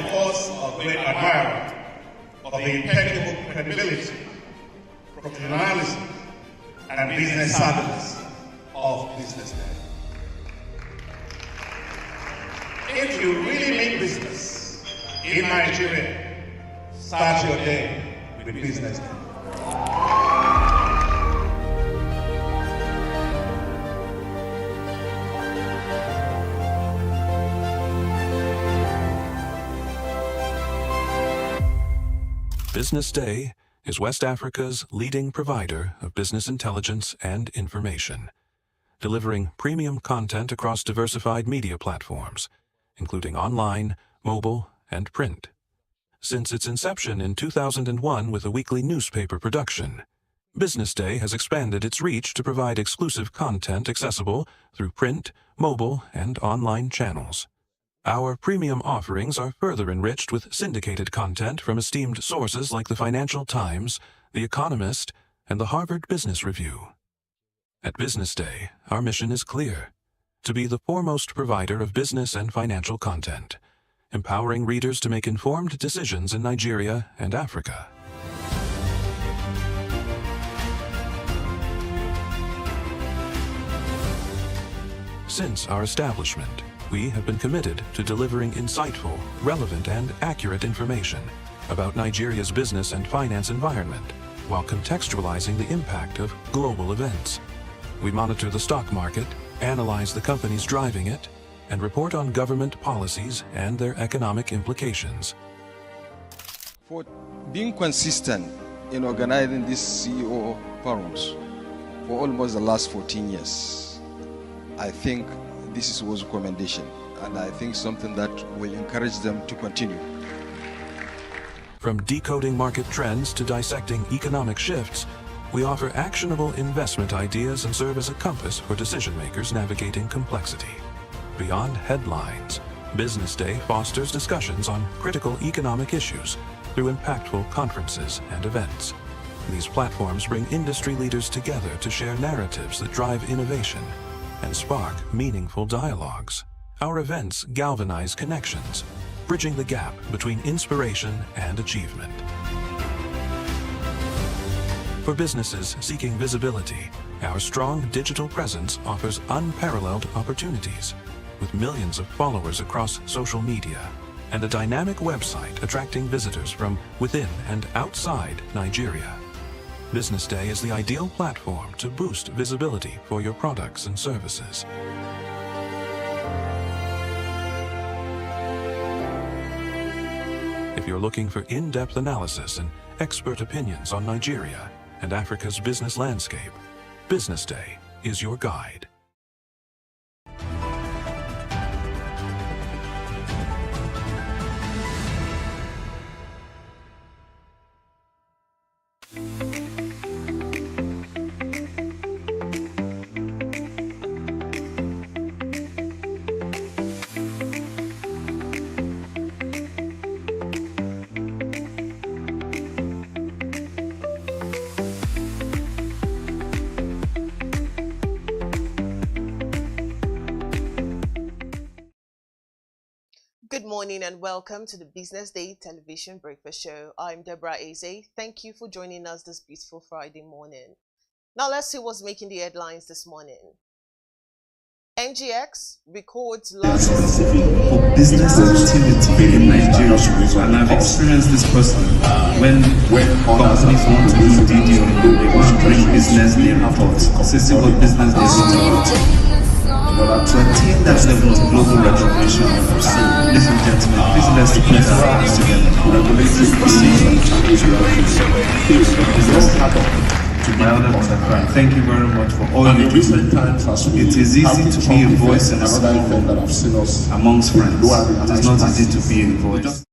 of course, a great admirer of the impeccable credibility, professionalism, and business savviness of BusinessDay. If you really mean business in Nigeria, start your day with BusinessDay. BusinessDay is West Africa's leading provider of business intelligence and information, delivering premium content across diversified media platforms, including online, mobile, and print. Since its inception in 2001 with a weekly newspaper production, BusinessDay has expanded its reach to provide exclusive content accessible through print, mobile, and online channels. Our premium offerings are further enriched with syndicated content from esteemed sources like the Financial Times, The Economist, and the Harvard Business Review. At BusinessDay, our mission is clear: to be the foremost provider of business and financial content, empowering readers to make informed decisions in Nigeria and Africa. Since our establishment, we have been committed to delivering insightful, relevant, and accurate information about Nigeria's business and finance environment, while contextualizing the impact of global events. We monitor the stock market, analyze the companies driving it, and report on government policies and their economic implications. For being consistent in organizing these CEO forums for almost the last 14 years, I think this was a commendation, and I think something that will encourage them to continue. From decoding market trends to dissecting economic shifts, we offer actionable investment ideas and serve as a compass for decision makers navigating complexity. Beyond headlines, BusinessDay fosters discussions on critical economic issues through impactful conferences and events. These platforms bring industry leaders together to share narratives that drive innovation and spark meaningful dialogues. Our events galvanize connections, bridging the gap between inspiration and achievement. For businesses seeking visibility, our strong digital presence offers unparalleled opportunities, with millions of followers across social media and a dynamic website attracting visitors from within and outside Nigeria. BusinessDay is the ideal platform to boost visibility for your products and services. If you're looking for in-depth analysis and expert opinions on Nigeria and Africa's business landscape, BusinessDay is your guide. Good morning and welcome to the BusinessDay Television Breakfast Show. I'm Deborah Eze. Thank you for joining us this beautiful Friday morning. Now let's see what's making the headlines this morning. NGX records largest for business activity in Nigeria, and I've experienced this personally. When companies want to do DDO, they want to bring BusinessDay reports. Since it was BusinessDay to attain that level of global recognition, ladies and gentlemen, please let's put our hands together. To my other Mr. Frank, thank you very much for all you do. It is easy to be a voice in a small amongst friends. It is not easy to be a voice.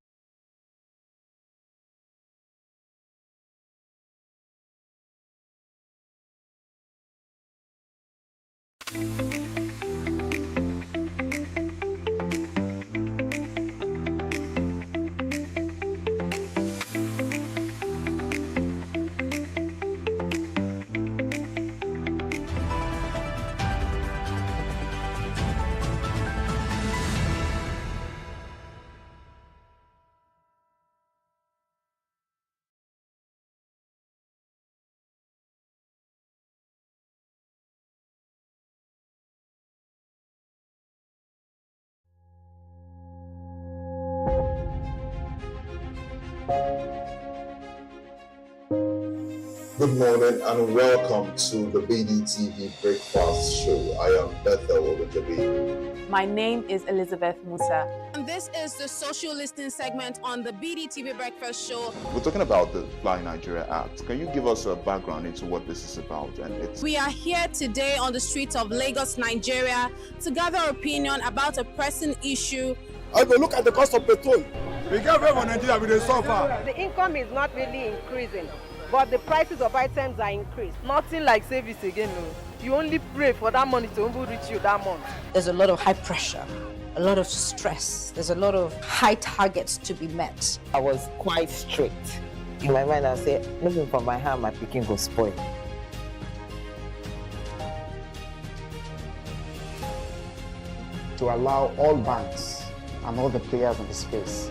Good morning and welcome to the BDTV Breakfast Show. I am Bethel Ogunjobi. My name is Elizabeth Musa. And this is the social listening segment on the BDTV Breakfast Show. We're talking about the Fly Nigeria Act. Can you give us a background into what this is about? We are here today on the streets of Lagos, Nigeria, to gather opinion about a pressing issue. I go look at the cost of petrol. We get very Nigeria with the suffer. The income is not really increasing, but the prices of items are increased. Nothing like service again, no. You only pray for that money to reach you that month. There's a lot of high pressure, a lot of stress. There's a lot of high targets to be met. I was quite strict. In my mind, I said, looking for my hand, my picking go spoil. To allow all banks and all the players in the space.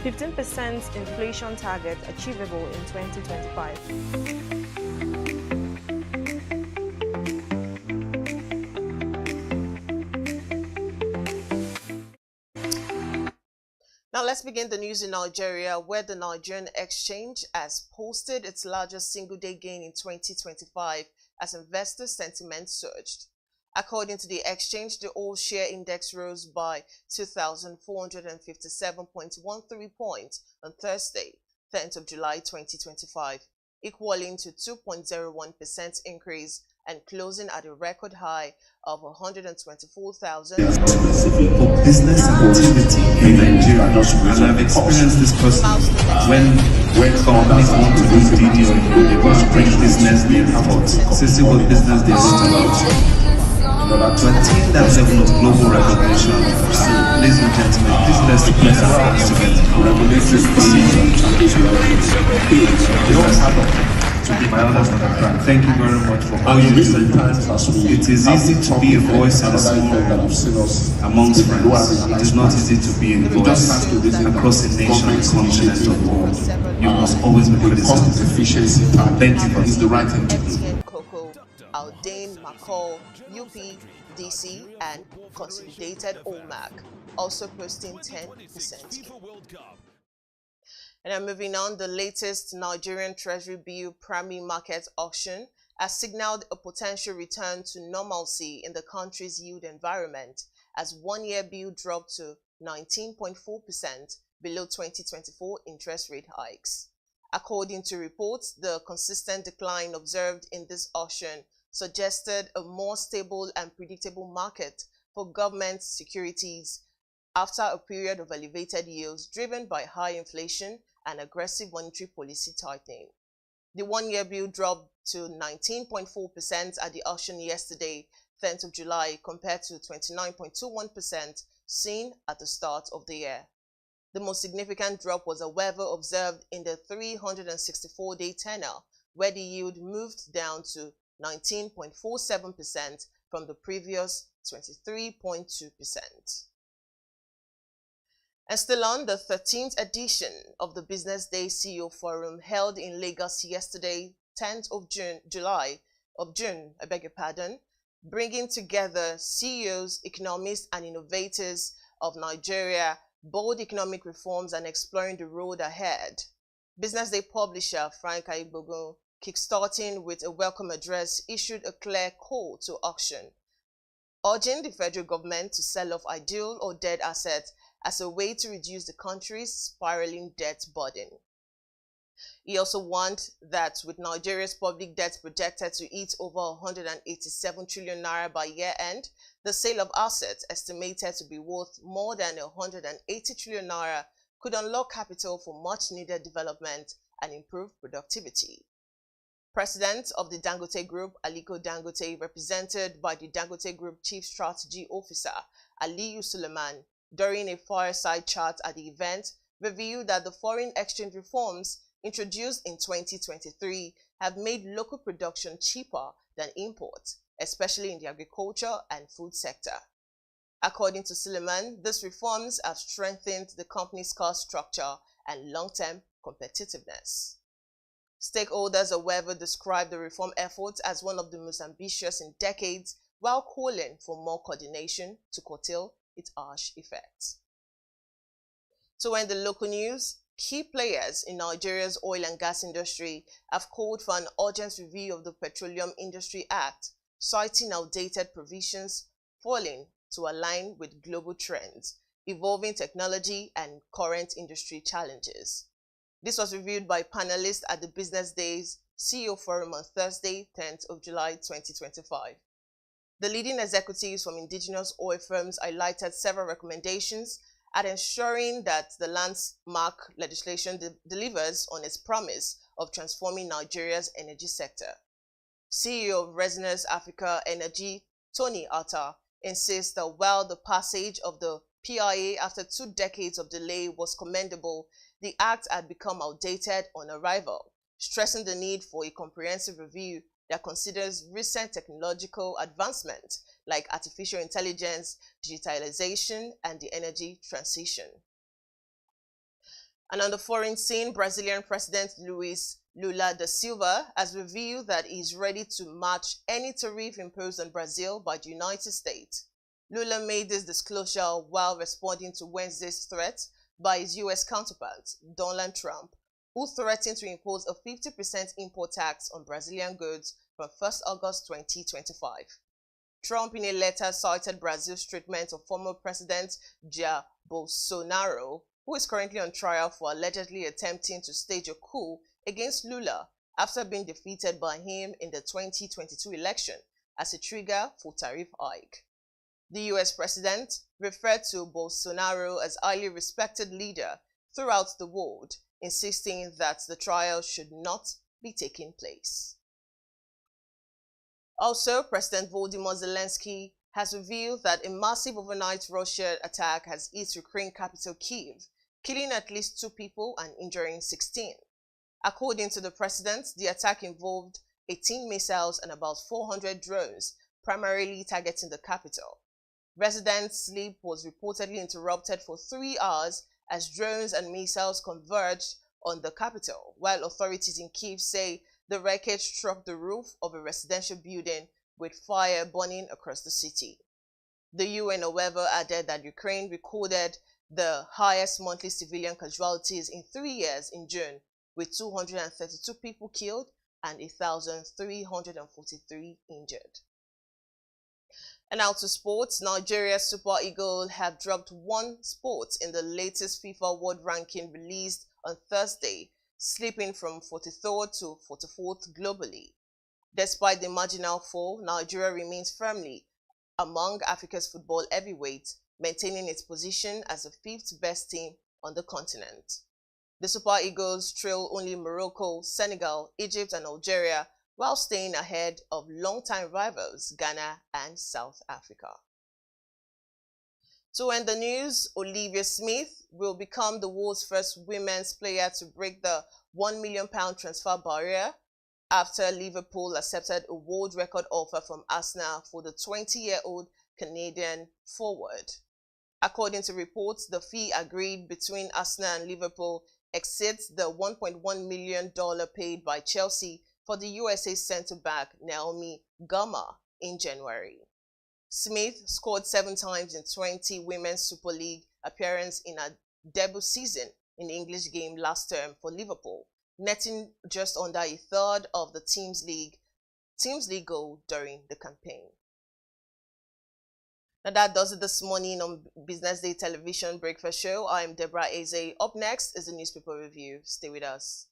15% inflation target achievable in 2025. Now let's begin the news in Nigeria, where the Nigerian exchange has posted its largest single-day gain in 2025 as investor sentiment surged. According to the exchange, the all-share index rose by 2,457.13 points on Thursday, 10th of July 2025, equaling to 2.01% increase and closing at a record high of 124,000. Specific for business activity in Nigeria, and I've experienced this personally. When companies want to do DD, they want to bring business day out. This is what business day is about. To attain that level of global recognition, ladies and gentlemen, please let's put our hands together. Regulatory procedure to give my others on the ground. Thank you very much for all you do. It is easy to be a voice in a small room amongst friends. It is not easy to be a voice across a nation and continent of the world. You must always be criticized. Thank you. It's the right thing to do. Aldane, McCall, UP, DC, and Consolidated OMAC, also posting 10%. And then moving on, the latest Nigerian Treasury Bill primary market auction has signaled a potential return to normalcy in the country's yield environment as one-year bill dropped to 19.4% below 2024 interest rate hikes. According to reports, the consistent decline observed in this auction suggested a more stable and predictable market for government securities after a period of elevated yields driven by high inflation and aggressive monetary policy tightening. The one-year bill dropped to 19.4% at the auction yesterday, 10th of July, compared to 29.21% seen at the start of the year. The most significant drop was, however, observed in the 364-day tenor, where the yield moved down to 19.47% from the previous 23.2%. And still on, the 13th edition of the Business Day CEO Forum held in Lagos yesterday, 10th of June, bringing together CEOs, economists, and innovators of Nigeria, bold economic reforms, and exploring the road ahead. Business Day publisher Frank Aibogun, kickstarting with a welcome address, issued a clear call to action, urging the federal government to sell off idle or dead assets as a way to reduce the country's spiraling debt burden. He also warned that with Nigeria's public debt projected to hit over 187 trillion naira by year-end, the sale of assets estimated to be worth more than 180 trillion naira could unlock capital for much-needed development and improve productivity. President of the Dangote Group, Aliko Dangote, represented by the Dangote Group Chief Strategy Officer, Aliyu Suleiman, during a fireside chat at the event, revealed that the foreign exchange reforms introduced in 2023 have made local production cheaper than imports, especially in the agriculture and food sector. According to Suleiman, these reforms have strengthened the company's cost structure and long-term competitiveness. Stakeholders, however, described the reform efforts as one of the most ambitious in decades, while calling for more coordination to curtail its harsh effects. So in the local news, key players in Nigeria's oil and gas industry have called for an urgent review of the Petroleum Industry Act, citing outdated provisions failing to align with global trends, evolving technology, and current industry challenges. This was reviewed by panelists at the BusinessDay's CEO Forum on Thursday, 10th of July 2025. The leading executives from indigenous oil firms highlighted several recommendations at ensuring that the landmark legislation delivers on its promise of transforming Nigeria's energy sector. CEO of Resonance Africa Energy, Tony Atta, insists that while the passage of the PIA after 2 decades of delay was commendable, the act had become outdated on arrival, stressing the need for a comprehensive review that considers recent technological advancements like artificial intelligence, digitalization, and the energy transition. And on the foreign scene, Brazilian President Luiz Lula da Silva has revealed that he is ready to match any tariff imposed on Brazil by the United States. Lula made this disclosure while responding to Wednesday's threat by his U.S. counterpart, Donald Trump, who threatened to impose a 50% import tax on Brazilian goods from 1st August 2025. Trump, in a letter, cited Brazil's treatment of former President Jair Bolsonaro, who is currently on trial for allegedly attempting to stage a coup against Lula after being defeated by him in the 2022 election as a trigger for tariff hike. The U.S. president referred to Bolsonaro as a highly respected leader throughout the world, insisting that the trial should not be taking place. Also, President Volodymyr Zelensky has revealed that a massive overnight Russian attack has hit Ukraine capital Kyiv, killing at least 2 people and injuring 16. According to the president, the attack involved 18 missiles and about 400 drones, primarily targeting the capital. Residents' sleep was reportedly interrupted for 3 hours as drones and missiles converged on the capital, while authorities in Kyiv say the wreckage struck the roof of a residential building with fire burning across the city. The UN, however, added that Ukraine recorded the highest monthly civilian casualties in 3 years in June, with 232 people killed and 1,343 injured. And now to sports. Nigeria's Super Eagles have dropped 1 spot in the latest FIFA World Ranking released on Thursday, slipping from 43rd to 44th globally. Despite the marginal fall, Nigeria remains firmly among Africa's football heavyweights, maintaining its position as the 5th best team on the continent. The Super Eagles trail only Morocco, Senegal, Egypt, and Algeria, while staying ahead of longtime rivals Ghana and South Africa. To end the news, Olivia Smith will become the world's first women's player to break the £1 million transfer barrier after Liverpool accepted a world record offer from Arsenal for the 20-year-old Canadian forward. According to reports, the fee agreed between Arsenal and Liverpool exceeds the $1.1 million paid by Chelsea for the USA centre-back Naomi Gama in January. Smith scored 7 times in 20 Women's Super League appearances in her debut season in the English game last term for Liverpool, netting just under a third of the team's league goal during the campaign. Now that does it this morning on Business Day Television Breakfast Show. I am Deborah Eze. Up next is the newspaper review. Stay with us.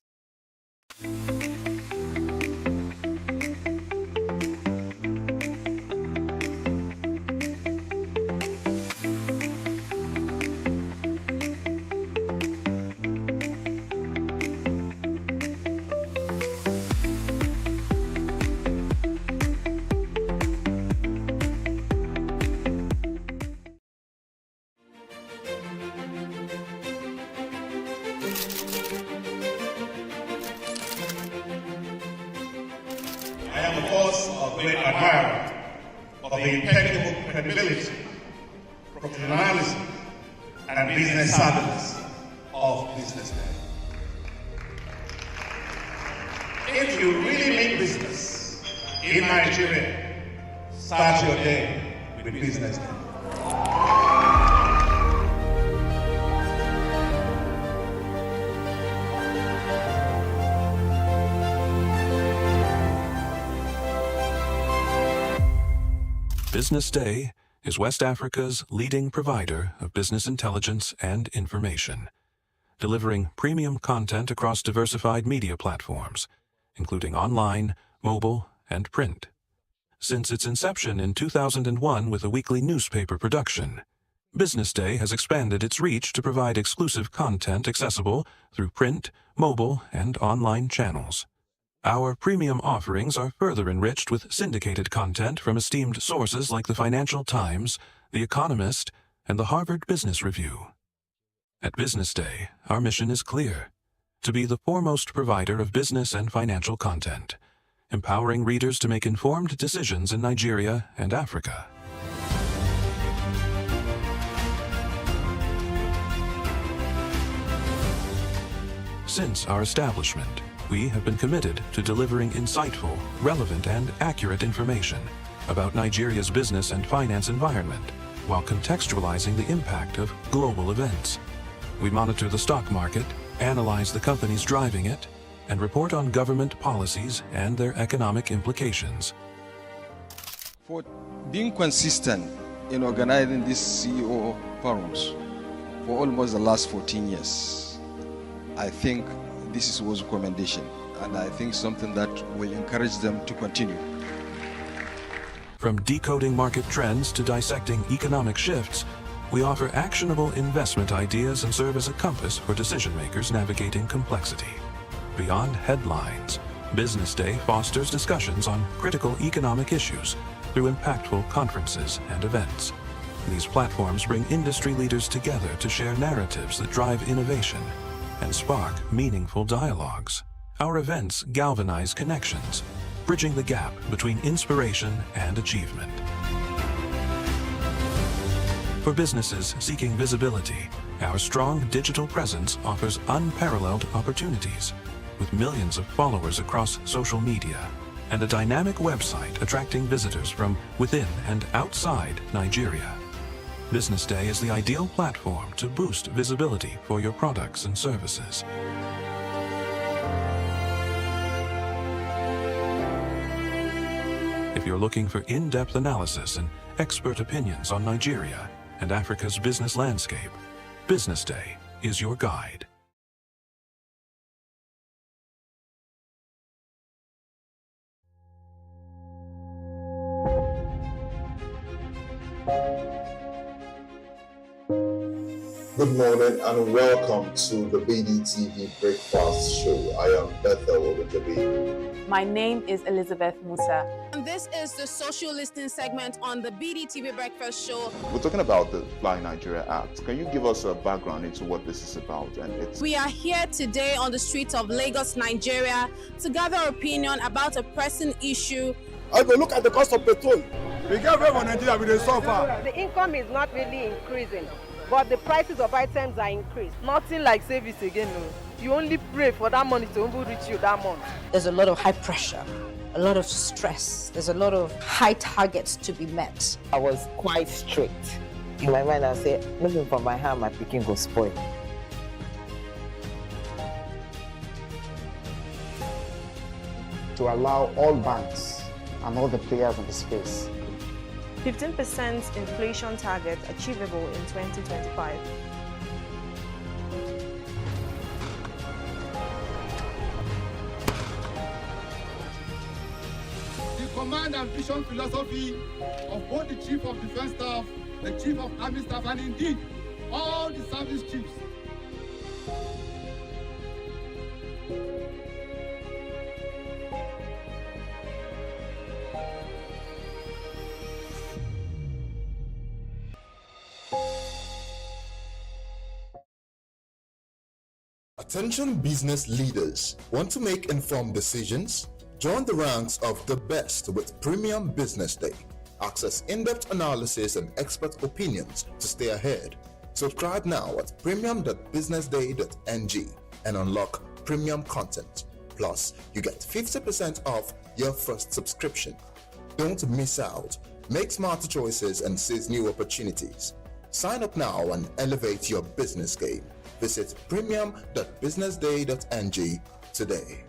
I am, of course, a great admirer of the impeccable credibility, professionalism, and business savviness of BusinessDay. If you really mean business in Nigeria, start your day with BusinessDay. BusinessDay is West Africa's leading provider of business intelligence and information, delivering premium content across diversified media platforms, including online, mobile, and print. Since its inception in 2001 with a weekly newspaper production, BusinessDay has expanded its reach to provide exclusive content accessible through print, mobile, and online channels. Our premium offerings are further enriched with syndicated content from esteemed sources like the Financial Times, The Economist, and the Harvard Business Review. At BusinessDay, our mission is clear: to be the foremost provider of business and financial content, empowering readers to make informed decisions in Nigeria and Africa. Since our establishment, we have been committed to delivering insightful, relevant, and accurate information about Nigeria's business and finance environment, while contextualizing the impact of global events. We monitor the stock market, analyze the companies driving it, and report on government policies and their economic implications. For being consistent in organizing these CEO forums for almost the last 14 years, I think this was a commendation, and I think something that will encourage them to continue. From decoding market trends to dissecting economic shifts, we offer actionable investment ideas and serve as a compass for decision makers navigating complexity. Beyond headlines, BusinessDay fosters discussions on critical economic issues through impactful conferences and events. These platforms bring industry leaders together to share narratives that drive innovation and spark meaningful dialogues. Our events galvanize connections, bridging the gap between inspiration and achievement. For businesses seeking visibility, our strong digital presence offers unparalleled opportunities, with millions of followers across social media and a dynamic website attracting visitors from within and outside Nigeria. BusinessDay is the ideal platform to boost visibility for your products and services. If you're looking for in-depth analysis and expert opinions on Nigeria and Africa's business landscape, BusinessDay is your guide. Good morning and welcome to the BDTV Breakfast Show. I am Bethel Obijabi. My name is Elizabeth Musa. And this is the social listening segment on the BDTV Breakfast Show. We're talking about the Fly Nigeria Act. Can you give us a background into what this is about? We are here today on the streets of Lagos, Nigeria, to gather opinion about a pressing issue. I go look at the cost of petrol. We get very for Nigeria with the suffer. The income is not really increasing, but the prices of items are increased. Nothing like service again, no. You only pray for that money to reach you that month. There's a lot of high pressure, a lot of stress. There's a lot of high targets to be met. I was quite strict. In my mind, I said, looking for my hand, my picking go spoil. To allow all banks and all the players in the space 15% inflation target achievable in 2025. The command and vision philosophy of both the Chief of Defense Staff, the Chief of Army Staff, and indeed all the service chiefs. Attention business leaders. Want to make informed decisions? Join the ranks of the best with Premium Business Day. Access in-depth analysis and expert opinions to stay ahead. Subscribe now at premium.businessday.ng and unlock premium content. Plus, you get 50% off your first subscription. Don't miss out. Make smarter choices and seize new opportunities. Sign up now and elevate your business game. Visit premium.businessday.ng today.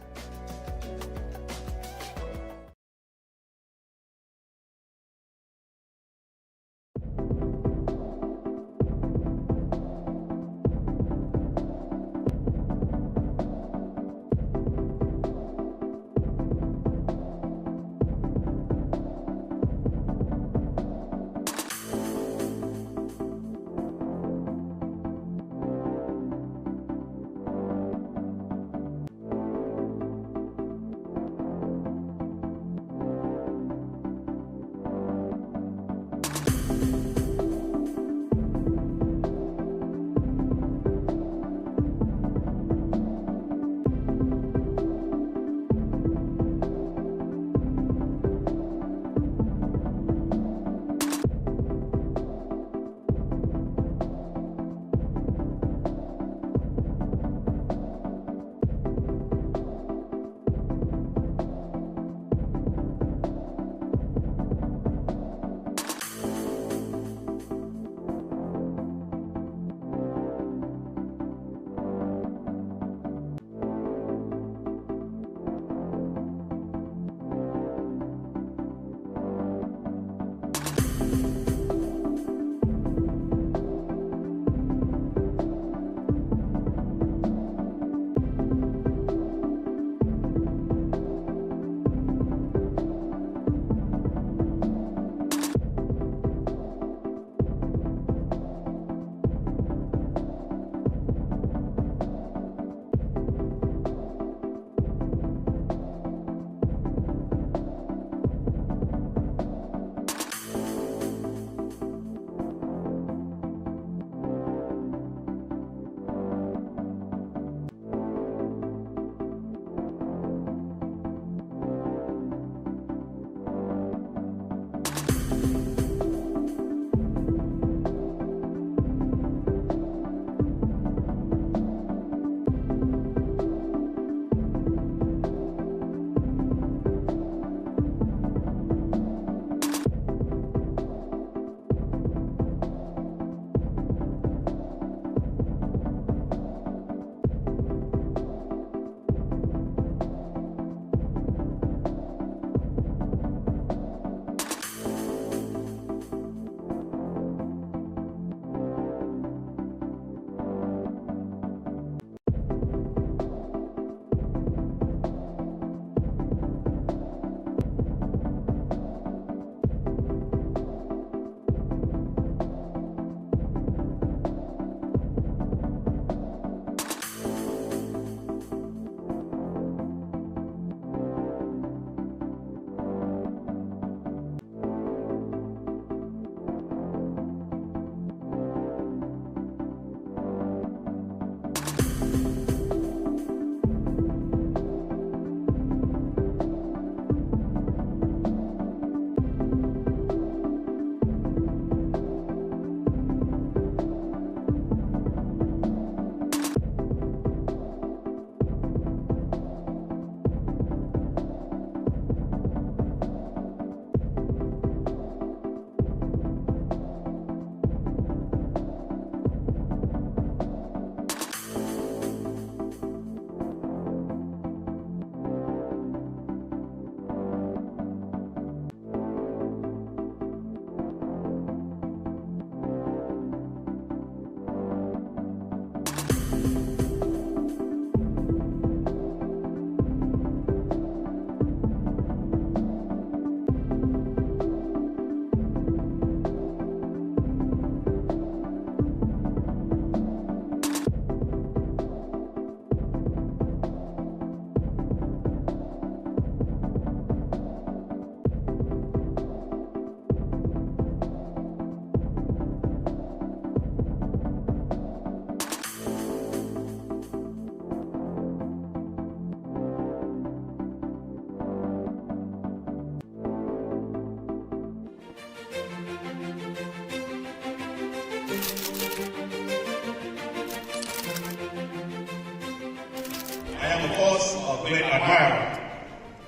great admirer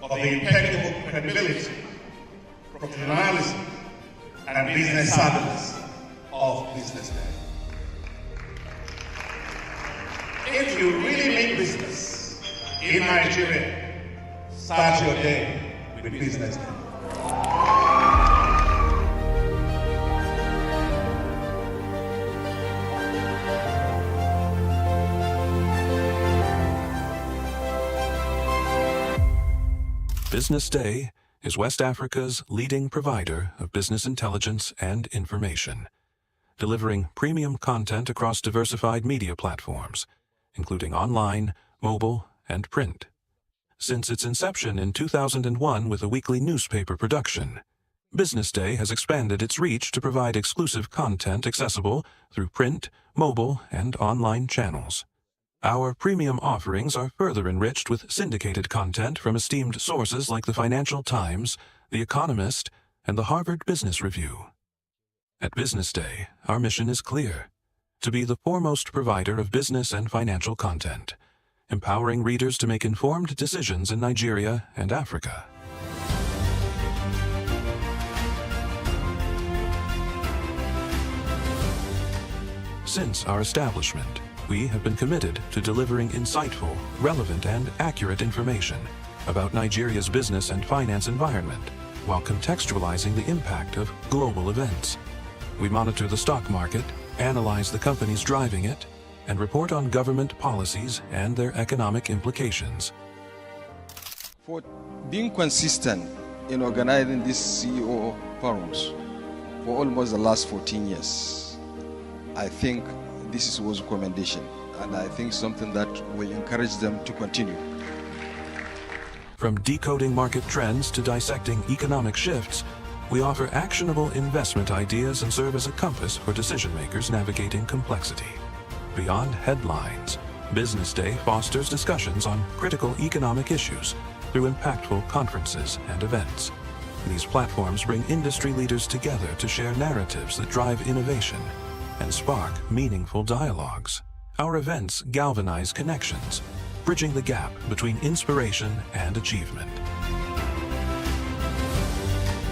of the impeccable credibility, professionalism, and business savviness of BusinessDay. If you really mean business in Nigeria, start your day with BusinessDay. BusinessDay is West Africa's leading provider of business intelligence and information, delivering premium content across diversified media platforms, including online, mobile, and print. Since its inception in 2001 with a weekly newspaper production, BusinessDay has expanded its reach to provide exclusive content accessible through print, mobile, and online channels. Our premium offerings are further enriched with syndicated content from esteemed sources like the Financial Times, The Economist, and the Harvard Business Review. At BusinessDay, our mission is clear: to be the foremost provider of business and financial content, empowering readers to make informed decisions in Nigeria and Africa. Since our establishment, we have been committed to delivering insightful, relevant, and accurate information about Nigeria's business and finance environment, while contextualizing the impact of global events. We monitor the stock market, analyze the companies driving it, and report on government policies and their economic implications. For being consistent in organizing these CEO forums for almost the last 14 years, I think this is a recommendation, and I think something that will encourage them to continue. From decoding market trends to dissecting economic shifts, we offer actionable investment ideas and serve as a compass for decision-makers navigating complexity. Beyond headlines, BusinessDay fosters discussions on critical economic issues through impactful conferences and events. These platforms bring industry leaders together to share narratives that drive innovation and spark meaningful dialogues. Our events galvanize connections, bridging the gap between inspiration and achievement.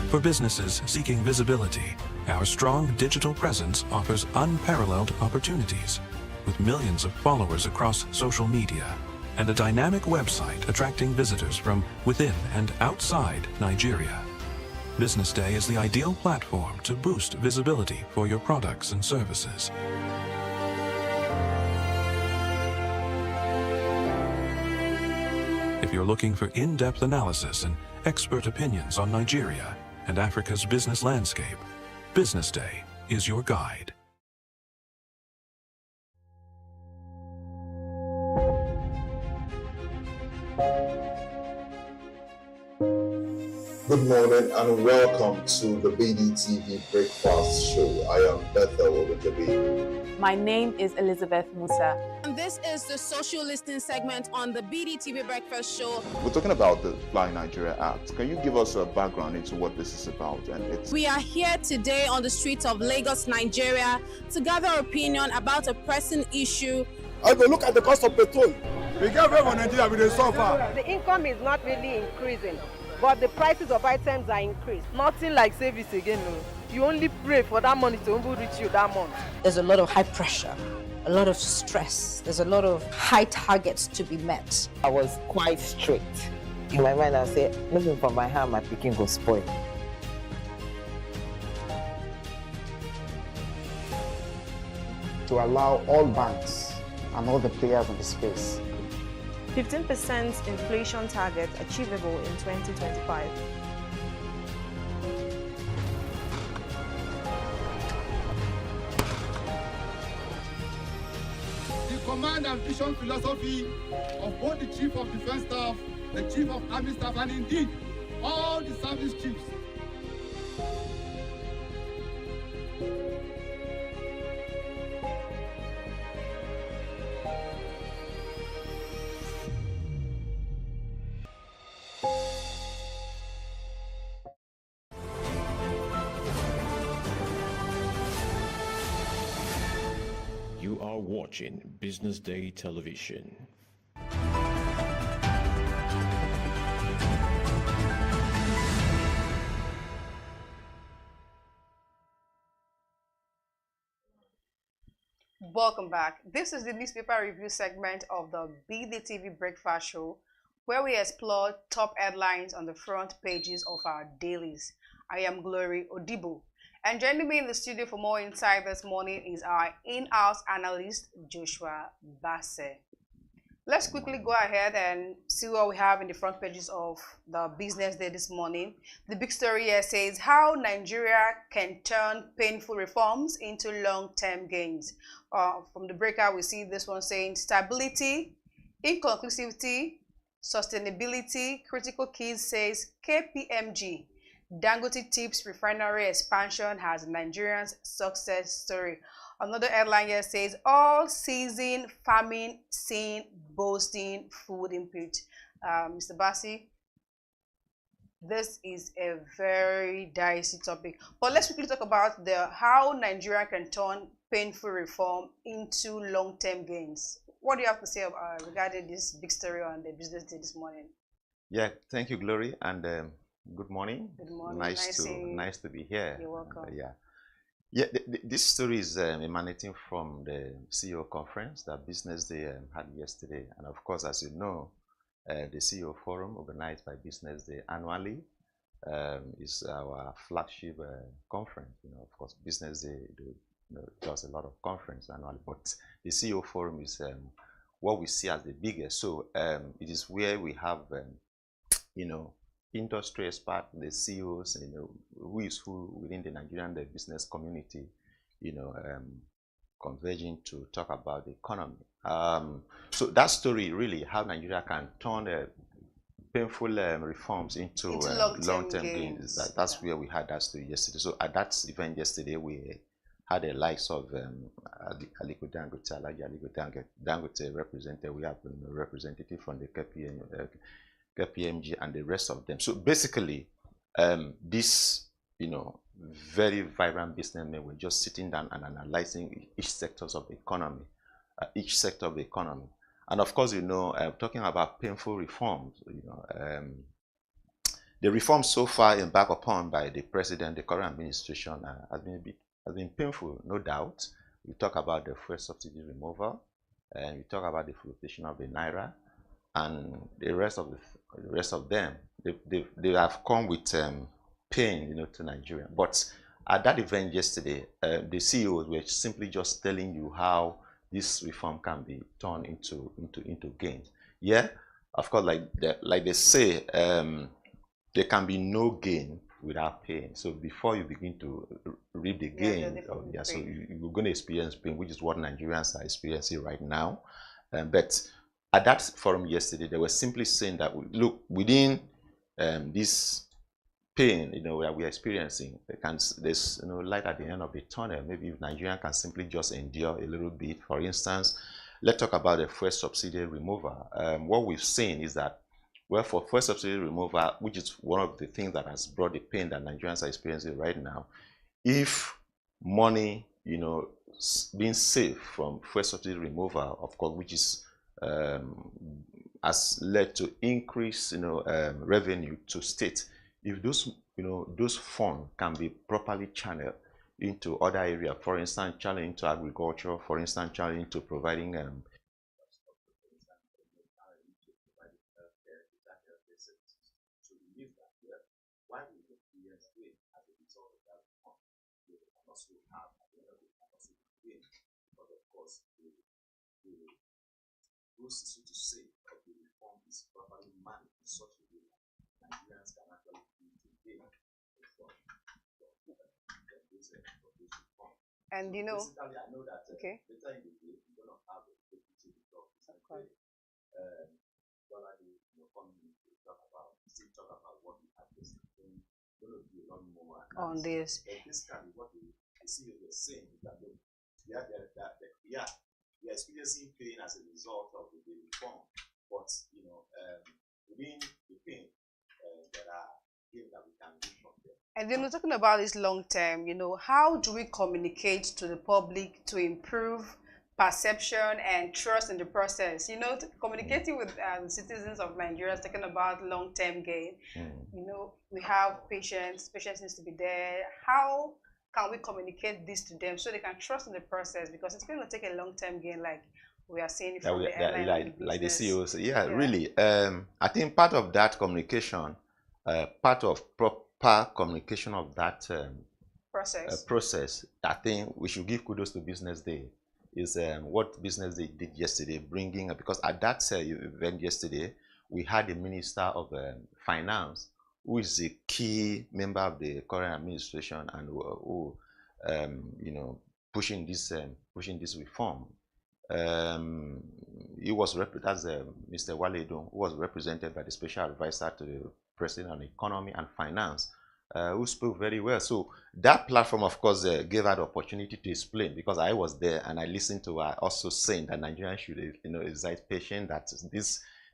For businesses seeking visibility, our strong digital presence offers unparalleled opportunities, with millions of followers across social media and a dynamic website attracting visitors from within and outside Nigeria. BusinessDay is the ideal platform to boost visibility for your products and services. If you're looking for in-depth analysis and expert opinions on Nigeria and Africa's business landscape, BusinessDay is your guide. Good morning and welcome to the BDTV Breakfast Show. I am Bethel Obajabi. My name is Elizabeth Musa. And this is the social listening segment on the BDTV Breakfast Show. We're talking about the Fly Nigeria Act. Can you give us a background into what this is about? We are here today on the streets of Lagos, Nigeria, to gather opinion about a pressing issue. I go look at the cost of petrol. We get everyone in Nigeria with a suffer. The income is not really increasing, but the prices of items are increased. Nothing like service again, no. You only pray for that money to reach you that month. There's a lot of high pressure, a lot of stress. There's a lot of high targets to be met. I was quite strict. In my mind, I said, looking for my hand, my picking go spoil. To allow all banks and all the players in the space 15% inflation target achievable in 2025. The command and vision philosophy of both the Chief of Defense Staff, the Chief of Army Staff, and indeed all the service chiefs. You are watching Business Day Television. Welcome back. This is the newspaper review segment of the bdtv Breakfast Show, where we explore top headlines on the front pages of our dailies. I am Glory Odibo, and joining me in the studio for more insight this morning is our in-house analyst, Joshua Basse. Let's quickly go ahead and see what we have in the front pages of the Business Day this morning. The big story here says how Nigeria can turn painful reforms into long-term gains. From the breakout, we see this one saying stability, inconclusivity, sustainability, critical keys says KPMG. Dangote tips refinery expansion has Nigerians' success story. Another headline here says all-season farming seen boasting food input. Mr. Bassi, this is a very dicey topic. But let's quickly talk about how Nigeria can turn painful reform into long-term gains. What do you have to say regarding this big story on the Business Day this morning? Yeah, thank you, Glory, and good morning. Good morning. Nice to be here. You're welcome. Yeah, this story is emanating from the CEO conference that Business Day had yesterday. And of course, as you know, the CEO forum organized by Business Day annually is our flagship conference. Of course, Business Day does a lot of conference annually, but the CEO forum is what we see as the biggest. So it is where we have, industry experts, the CEOs, who is who within the Nigerian business community, converging to talk about the economy. So that story really, how Nigeria can turn painful reforms into long-term gains. That's where we had that story yesterday. So at that event yesterday, we had the likes of Aliko Dangote represented. We have a representative from the KPMG and the rest of them. So basically, this, very vibrant businessmen were just sitting down and analyzing each sector of the economy, And of course, talking about painful reforms, the reforms so far embarked upon by the president, the current administration, has been painful, no doubt. We talk about the fuel subsidy removal, and we talk about the flotation of the naira, and the rest of them, they have come with pain, to Nigeria. But at that event yesterday, the CEOs were simply just telling you how this reform can be turned into gains. Yeah, of course, like they say, there can be no gain without pain. So before you begin to reap the gain, so you're going to experience pain, which is what Nigerians are experiencing right now. But at that forum yesterday, they were simply saying that, look, within this pain, that we are experiencing, there's light at the end of the tunnel. Maybe if Nigeria can simply just endure a little bit. For instance, let's talk about the fuel subsidy removal. What we've seen is that, well, for fuel subsidy removal, which is one of the things that has brought the pain that Nigerians are experiencing right now, if money, being saved from fuel subsidy removal, of course, which is has led to increase, revenue to state. If those funds can be properly channeled into other areas, for instance, channeled into agriculture, for instance, channeled into providing so to say, of the reform is properly managed in such a way that Nigerians can actually be today from this reform. And basically, I know that okay. later in the day, we're going to have a deputy talk. Talk about what we have this. We're going to do a lot more on this. But basically, what the CEO is saying is that we are experiencing pain as a result of the reform, but within the pain, there are things that we can do from there. And then we're talking about this long term. How do we communicate to the public to improve perception and trust in the process? Communicating with citizens of Nigeria, talking about long term gain. We have patience. Patience needs to be there. How can we communicate this to them so they can trust in the process? Because it's going to take a long-term gain, like we are seeing from the airline like the CEOs. Yeah, really. I think part of that communication, part of proper communication of that process, I think we should give kudos to BusinessDay. Is what BusinessDay did yesterday, bringing, because at that event yesterday, we had the Minister of Finance, who is a key member of the current administration and who you know, pushing this reform. He was as Mr. Waledo, who was represented by the Special Advisor to the President on Economy and Finance, who spoke very well. So that platform, of course, gave her the opportunity to explain, because I was there and I listened to her also saying that Nigerians should, you know, exercise patience, that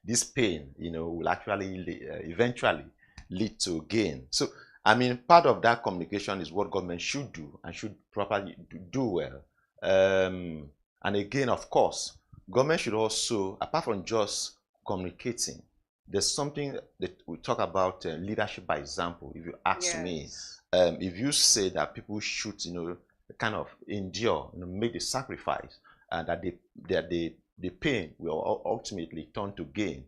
this pain, you know, will actually eventually lead to gain. So, I mean, part of that communication is what government should do and should properly do well. And again, of course, government should also, apart from just communicating, there's something that we talk about, leadership by example. If you ask me, if you say that people should, you know, kind of endure, you know, make the sacrifice, and that the pain will ultimately turn to gain,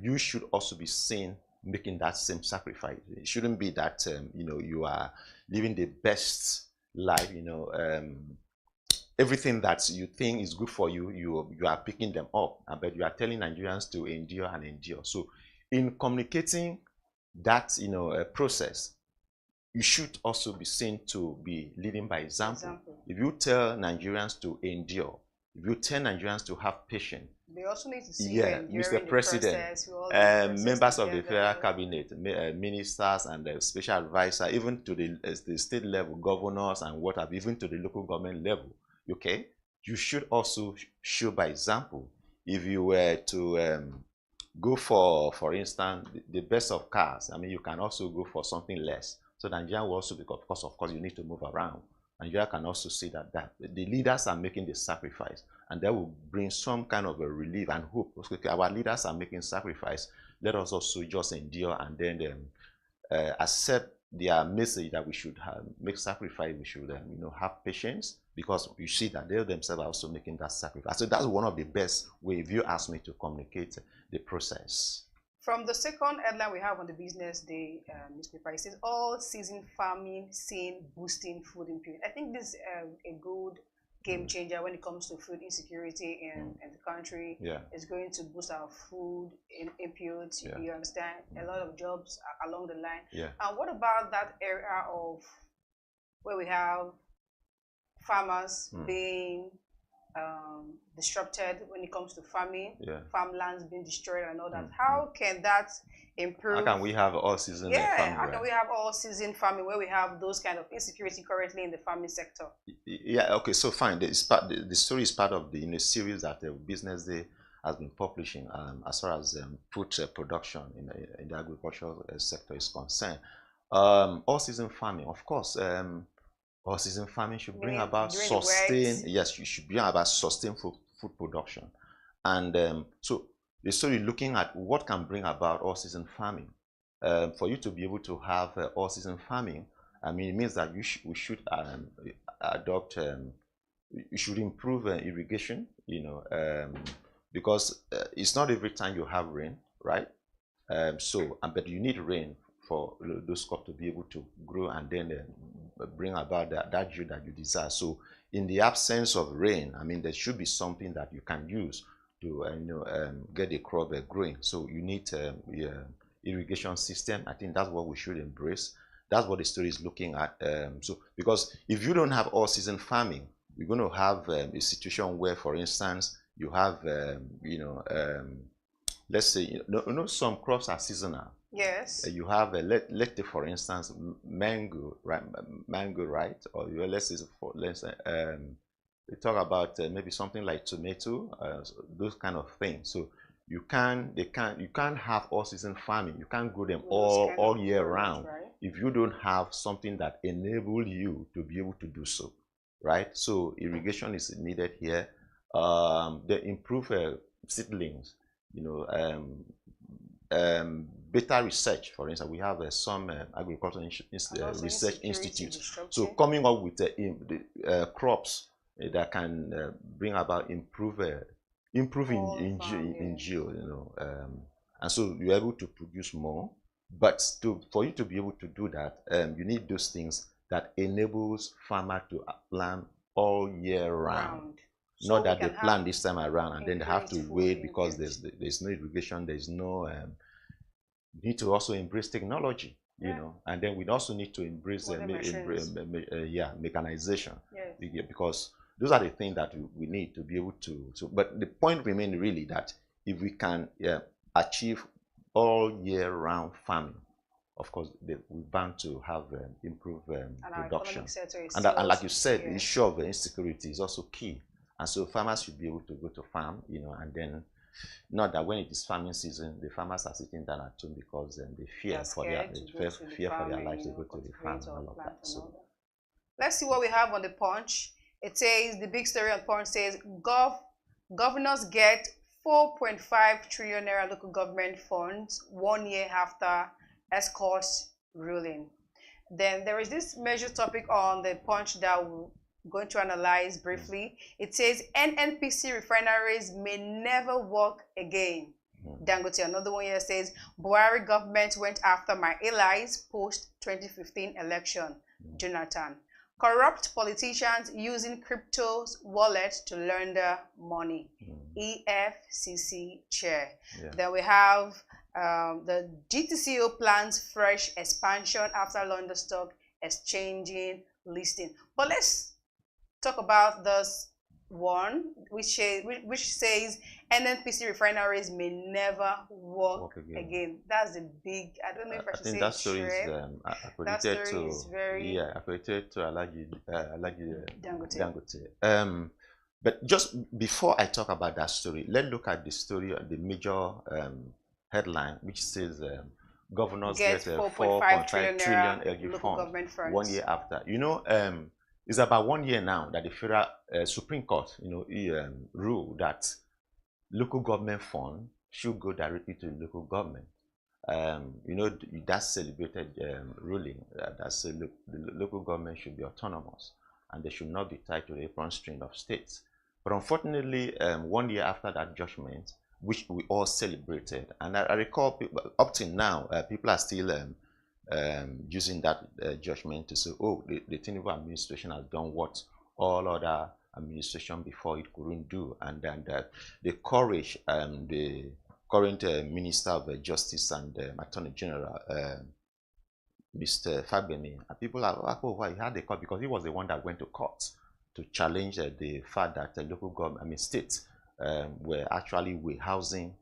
you should also be seen making that same sacrifice. It shouldn't be that you know, you are living the best life, you know, everything that you think is good for you, you are picking them up, but you are telling Nigerians to endure and endure. So in communicating that, you know, process, you should also be seen to be leading by example. If you tell Nigerians to endure, if you tell Nigerians to have patience, they also need to see Mr. President, members of the federal cabinet, ministers and the special advisor, even to the state level, governors and what have, even to the local government level. Okay, you should also show by example. If you were to go for instance, the best of cars, I mean, you can also go for something less. So Nigeria will also, because of course you need to move around. Nigeria can also see that the leaders are making the sacrifice, and that will bring some kind of a relief and hope. Okay, our leaders are making sacrifice. Let us also just endure and then accept their message that we should make sacrifice. We should, you know, have patience, because you see that they themselves are also making that sacrifice. So that's one of the best ways, if you ask me, to communicate the process. From the second headline we have on the BusinessDay newspaper, it says all season farming seen boosting food impurity. I think this is a good game changer when it comes to food insecurity in the country. It's going to boost our food inputs. You understand? A lot of jobs along the line. And what about that area of where we have farmers being disrupted when it comes to farming, farmlands being destroyed and all that? How can that improve? How can we have all-season farming? How can we have all-season farming where we have those kind of insecurity currently in the farming sector? Yeah, okay, so fine. The story is part of the series that BusinessDay has been publishing as far as food production in the agricultural sector is concerned. All-season farming, of course. All-season farming should bring about sustained, you should bring about sustained food production. And so the story looking at what can bring about all-season farming. For you to be able to have all-season farming, I mean, it means that we should adopt, you should improve irrigation, you know, because it's not every time you have rain, right? But you need rain for those crops to be able to grow and then bring about that yield that you desire. So in the absence of rain, I mean, there should be something that you can use to you know, get the crop growing. So you need irrigation system. I think that's what we should embrace. That's what the story is looking at. So because if you don't have all-season farming, you're going to have a situation where, for instance, you have you know, let's say, you know, some crops are seasonal. Yes. You have let's take for instance mango, right? Or let's say we talk about maybe something like tomato, those kind of things. So you can't have all-season farming. You can't grow them all year round, right? If you don't have something that enables you to be able to do so, right? So irrigation is needed here. They improve seedlings, you know, better research. For instance, we have some agricultural research institutes. So coming up with crops that can bring about improving in geo, you know, and so you're able to produce more. But for you to be able to do that, you need those things that enables farmer to plant all year round. So not that they plant this time around and then they have to wait because there's no irrigation, there's no. You need to also embrace technology, you know, and then we also need to embrace mechanization, because those are the things that we need to be able to. But the point remains really that if we can achieve all year round farming, of course, we're bound to have improved production. And like you said, the issue of insecurity is also key. And so farmers should be able to go to farm, you know, and then not that when it is farming season, the farmers are sitting down at home because they fear for their lives to go to the farm and all of that. So let's see what we have on the Punch. It says, the big story on Punch says, governors get 4.5 trillion naira local government funds 1 year after ESCO's ruling. Then there is this major topic on the Punch that we're going to analyze briefly. It says NNPC refineries may never work again. Dangote, another one here, says Buhari government went after my allies post 2015 election. Jonathan, corrupt politicians using crypto's wallet to launder money. EFCC chair. Then we have the GTCO plans fresh expansion after London Stock exchanging listing. But let's talk about this one, which says NNPC refineries may never work again. That's a big. I don't know if I should say that story is accredited to Alhaji Dangote. But just before I talk about that story, let's look at the story, the major headline, which says governors get 4.5 trillion LG fund 1 year after. You know, it's about 1 year now that the federal Supreme Court, you know, ruled that local government fund should go directly to the local government. You know, that's celebrated ruling that the local government should be autonomous and they should not be tied to the apron string of states. But unfortunately, 1 year after that judgment, which we all celebrated, and I recall people, up till now, people are still using that judgment to say, oh, the Tinubu administration has done what all other administration before it couldn't do, and then the courage the current Minister of Justice and Attorney General, Mr. Fagbemi, and people are like, oh, why he had the court, because he was the one that went to court to challenge the fact that local government, states were actually warehousing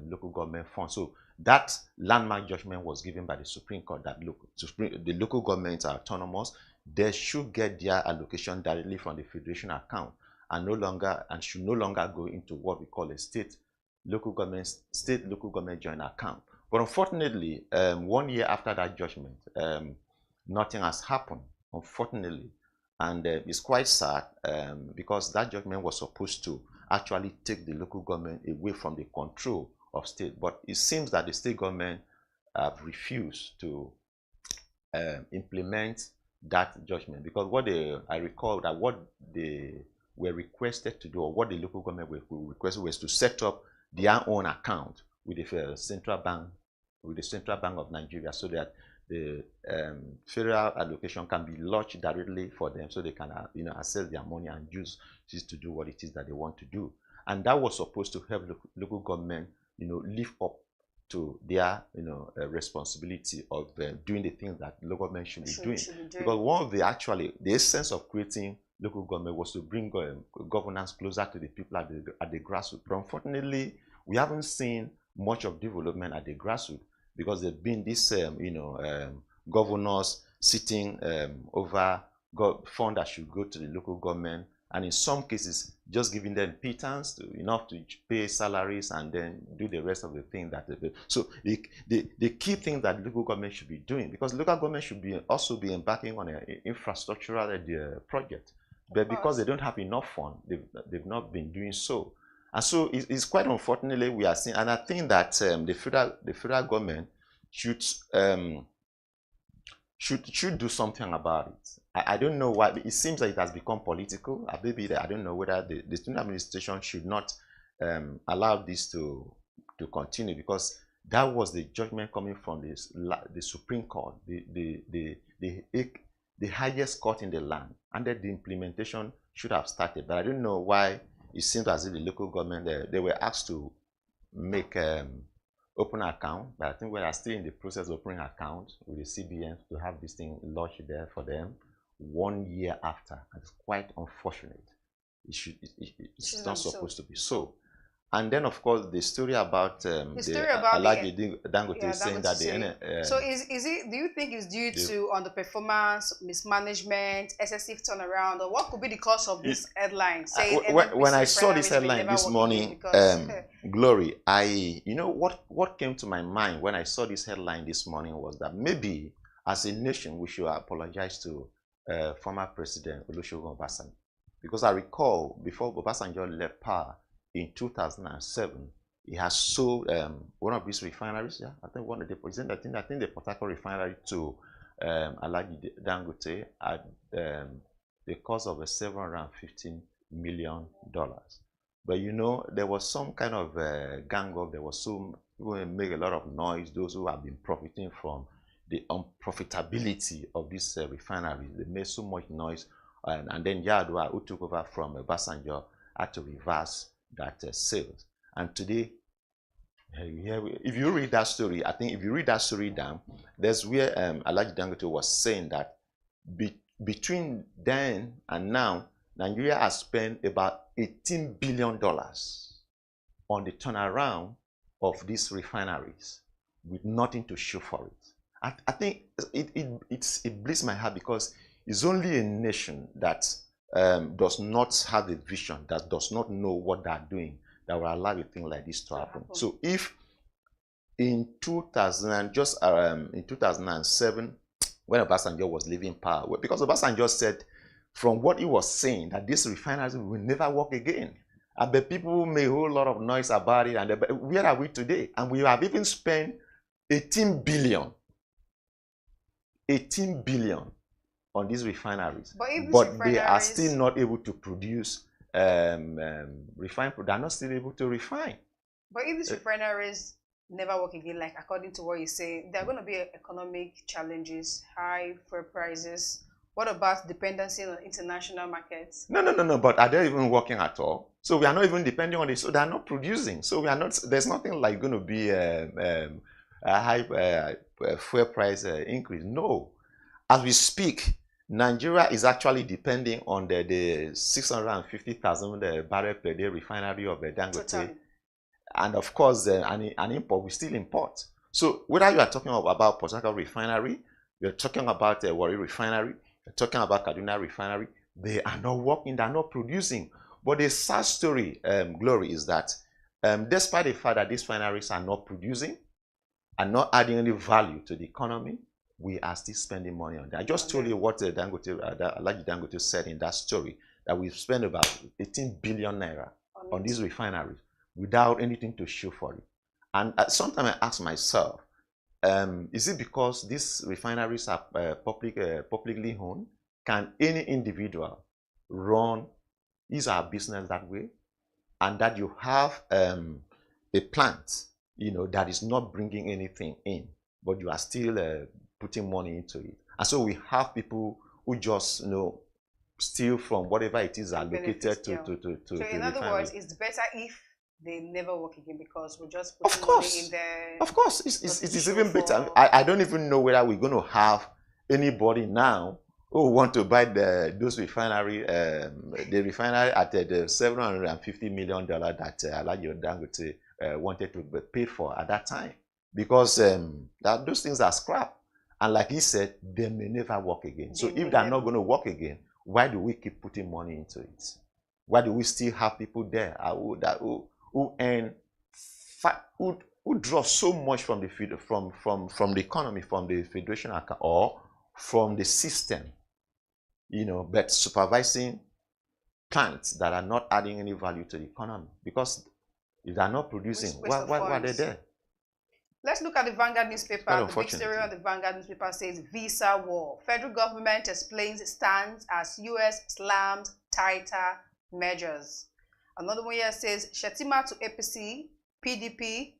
local government funds. So that landmark judgment was given by the Supreme Court that the local governments are autonomous. They should get their allocation directly from the federation account and should no longer go into what we call a state local government joint account. But unfortunately, 1 year after that judgment, nothing has happened, unfortunately. And it's quite sad because that judgment was supposed to actually take the local government away from the control of state. But it seems that the state government have refused to implement that judgment, because I recall that what they were requested to do, or what the local government were requested, was to set up their own account with the central bank, of Nigeria, so that the federal allocation can be lodged directly for them, so they can access their money and use this to do what it is that they want to do. And that was supposed to help local government, live up to their responsibility of doing the things that local government should be doing. Because one of the essence of creating local government was to bring governance closer to the people at the grassroots. But unfortunately, we haven't seen much of development at the grassroots, because there's been this governors sitting over funds that should go to the local government, and in some cases just giving them pittance enough to pay salaries and then do the rest of the thing that they do. So the key thing that local government should be doing, because local government should also be embarking on an infrastructural project, but because they don't have enough funds, they've not been doing so. And so it's quite unfortunately we are seeing, and I think that the federal government should do something about it. I don't know why. It seems that it has become political. Maybe I don't know whether the student administration should not allow this to continue, because that was the judgment coming from the Supreme Court, the highest court in the land, and that the implementation should have started. But I don't know why it seems as if the local government they were asked to make open account, but I think we are still in the process of opening account with the CBN to have this thing lodged there for them 1 year after. And it's quite unfortunate. It's not supposed to be so. And then, of course, the story about Alhaji Dangote saying that so is it? Do you think it's due to underperformance, mismanagement, excessive turnaround, or what could be the cause of this headline? When I saw this headline this morning, Glory, what came to my mind when I saw this headline this morning was that maybe as a nation we should apologize to former President Olusegun Obasanjo, because I recall before Obasanjo left power in 2007, he has sold one of his refineries. Yeah, I think one of the president. I think the Port Harcourt refinery to Alhaji Dangote at the cost of $715 million. But there was some kind of gang up. There was some people who make a lot of noise. Those who have been profiting from the unprofitability of this refinery, they made so much noise, and then Yar'Adua, who took over from Obasanjo, had to reverse that sales. And today, if you read that story, I think if you read that story down, there's where Alhaji Dangote was saying that between then and now, Nigeria has spent about $18 billion on the turnaround of these refineries with nothing to show for it. I think it bleeds my heart, because it's only a nation that does not have a vision, that does not know what they're doing, that will allow a thing like this to happen. So if in 2007, when Obasanjo was leaving power, because Obasanjo said from what he was saying that this refinery will never work again, and the people made a whole lot of noise about it, and where are we today? And we have even spent 18 billion on these refineries, but they are still not able to produce refined product. They are not still able to refine. But if these refineries never work again, like according to what you say, there are going to be economic challenges, high fuel prices. What about dependency on international markets? No. But are they even working at all? So we are not even depending on it. So they are not producing. So we are not. There's nothing like going to be a high fuel price increase. No. As we speak, Nigeria is actually depending on the 650,000 barrel per day refinery of Dangote. Totally. And of course, an import, we still import. So whether you are talking about Port Harcourt refinery, you're talking about Warri refinery, you're talking about Kaduna refinery, they are not working, they are not producing. But the sad story, Glory, is that despite the fact that these refineries are not producing, and not adding any value to the economy, we are still spending money on that. I just told you what Alhaji Dangote said in that story, that we've spent about 18 billion naira on these refineries without anything to show for it. And sometimes I ask myself, is it because these refineries are publicly owned? Can any individual run his or her business that way? And that you have a plant, that is not bringing anything in, but you are still putting money into it. And so we have people who just, steal from whatever it is allocated to So in other words, it's better if they never work again, because we're just putting money in there. Of course, it is even better. I don't even know whether we're going to have anybody now who want to buy those refinery, the refinery at the $750 million that Alhaji Dangote wanted to be paid for at that time, because those things are scrap. And like he said, they may never work again. So if they're not going to work again, why do we keep putting money into it? Why do we still have people there who earn, who draw so much from the from the economy, from the federation account, or from the system, but supervising plants that are not adding any value to the economy? Because if they're not producing, why are they there? Let's look at the Vanguard newspaper. The big story on the Vanguard newspaper says visa war. Federal government explains stance as US slams tighter measures. Another one here says Shetima to APC, PDP,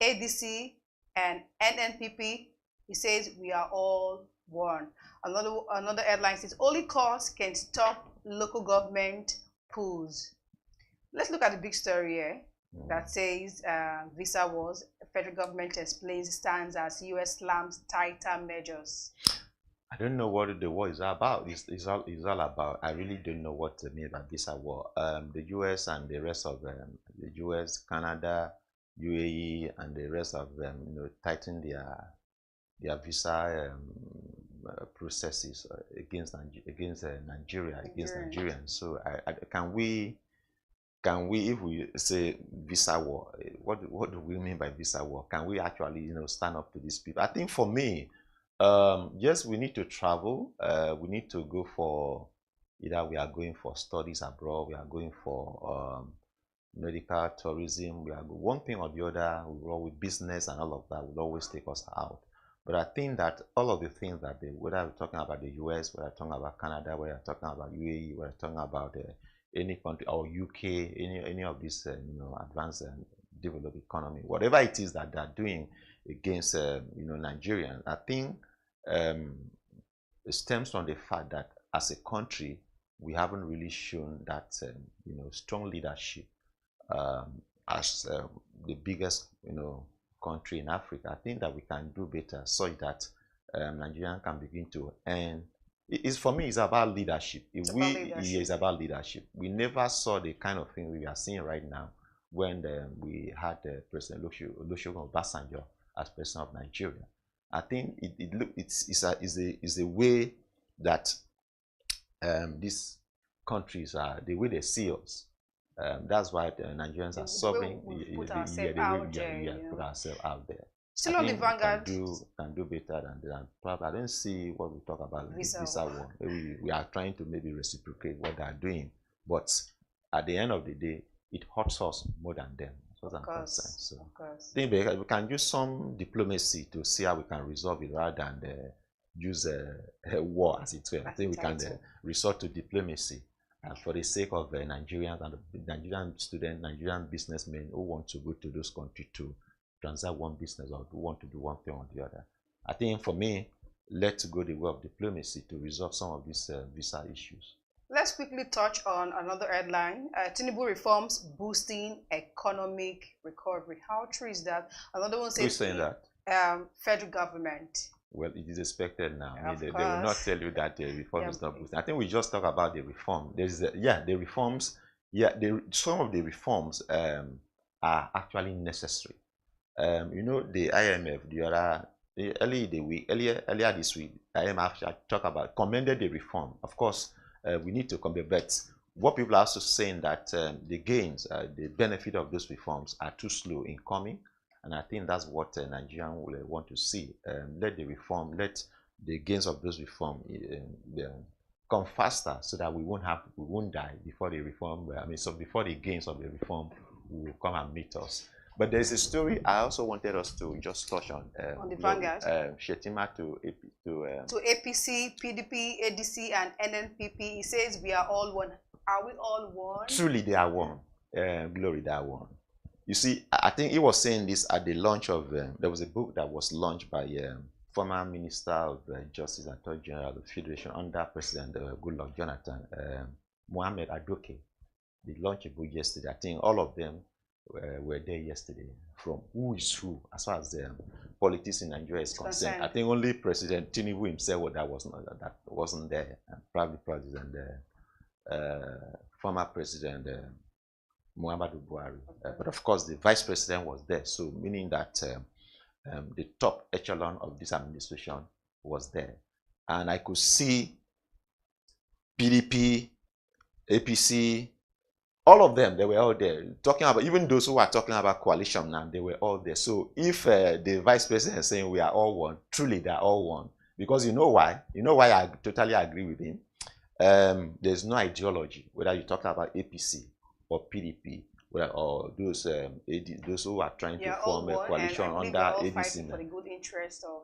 ADC, and NNPP. He says we are all one. Another headline says only courts can stop local government pools. Let's look at the big story here that says visa wars. Federal government explains stands as US slams tighter measures. I don't know what the war is about. It's all about. I really don't know what to mean by visa war. The US and the rest of the US, Canada, UAE, and the rest of them, tighten their visa processes against Nigeria, against Nigerians. So, can we, if we say visa war, what do we mean by visa war? Can we actually, stand up to these people? I think for me, yes, we need to travel. We need to go for either we are going for studies abroad, we are going for medical tourism. We are one thing or the other. With business and all of that will always take us out. But I think that all of the things that whether we're talking about the US, whether we're talking about Canada, whether we're talking about UAE, whether we're talking about any country or UK, any of these advanced and developed economy, whatever it is that they're doing against Nigerians, I think it stems from the fact that as a country we haven't really shown that strong leadership as the biggest country in Africa. I think that we can do better so that Nigerians can begin to earn. For me, it's about leadership. It's about leadership. We never saw the kind of thing we are seeing right now when we had President Olusegun Obasanjo as president of Nigeria. I think it's a way that these countries are, the way they see us. That's why the Nigerians are suffering. Put ourselves out there. Still on the Vanguard. Can do better than that. Probably I don't see what we talk about visa war. We are trying to maybe reciprocate what they are doing, but at the end of the day, it hurts us more than them. Of course. So I think we can use some diplomacy to see how we can resolve it rather than use a war as it were. I think we can resort to diplomacy. For the sake of Nigerians and Nigerian students, Nigerian businessmen who want to go to those countries to transact one business or who want to do one thing or the other. I think for me, let's go the way of diplomacy to resolve some of these visa issues. Let's quickly touch on another headline. Tinubu reforms boosting economic recovery. How true is that? Another one says, who's saying that? Federal government. Well, it is expected now. They will not tell you that the reform is not boosting. I think we just talk about the reform. There's the reforms. Some of the reforms are actually necessary. The IMF, earlier this week, IMF commended the reform. Of course, we need to compare, but what people are also saying that the gains, the benefit of those reforms are too slow in coming. And I think that's what Nigerians will want to see. Let the gains of those reforms come faster, so that we won't die before the reform. So before the gains of the reform will come and meet us. But there's a story I also wanted us to just touch on the Vanguard. Shetima to APC, PDP, ADC, and NNPP. He says we are all one. Are we all one? Truly, they are one. Glory, they are one. You see, I think he was saying this at the launch of, there was a book that was launched by former Minister of Justice and Attorney General of the Federation under President Goodluck Jonathan, Mohammed Adoke. They launched a book yesterday. I think all of them were there yesterday, from who is who as far as the politics in Nigeria is concerned. I think only President Tinubu himself that wasn't there, and probably President former President Muhammadu Buhari. But of course, the Vice President was there, so meaning that the top echelon of this administration was there, and I could see PDP, APC. All of them, they were all there. Talking about, even those who are talking about coalition now, they were all there. So if the Vice President is saying we are all one, truly they are all one. Because you know why? You know why I totally agree with him? There's no ideology, whether you talk about APC or PDP or those those who are trying to form a coalition under ADC. For the good interest of,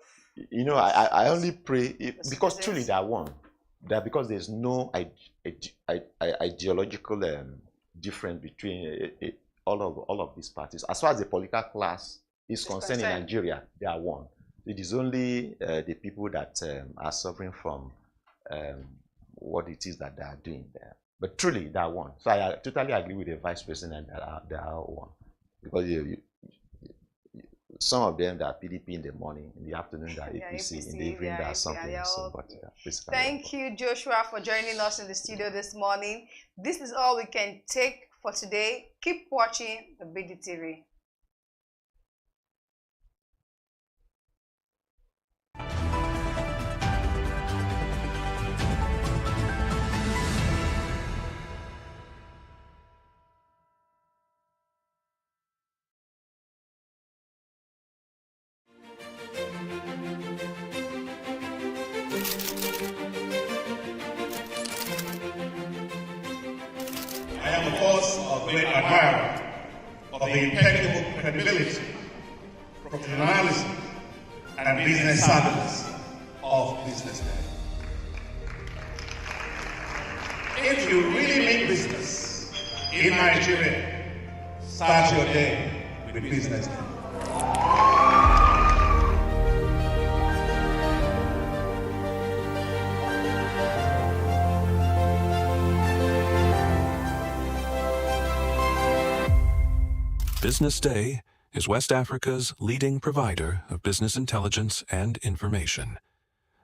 you know, I only pray because truly they are one. That because there's no ideological difference between all of these parties. As far as the political class is concerned in Nigeria, they are one. It is only the people that are suffering from what it is that they are doing there. But truly, they are one. So I totally agree with the Vice President that they are one. Because some of them that are PDP in the morning, in the afternoon they are APC, in the evening they are something. Thank you, Joshua, for joining us in the studio this morning. This is all we can take for today. Keep watching the BDTV. I am, of course, a great admirer of the impeccable credibility, professionalism, and business savviness of BusinessDay. If you really mean business in Nigeria, start your day with BusinessDay. BusinessDay is West Africa's leading provider of business intelligence and information,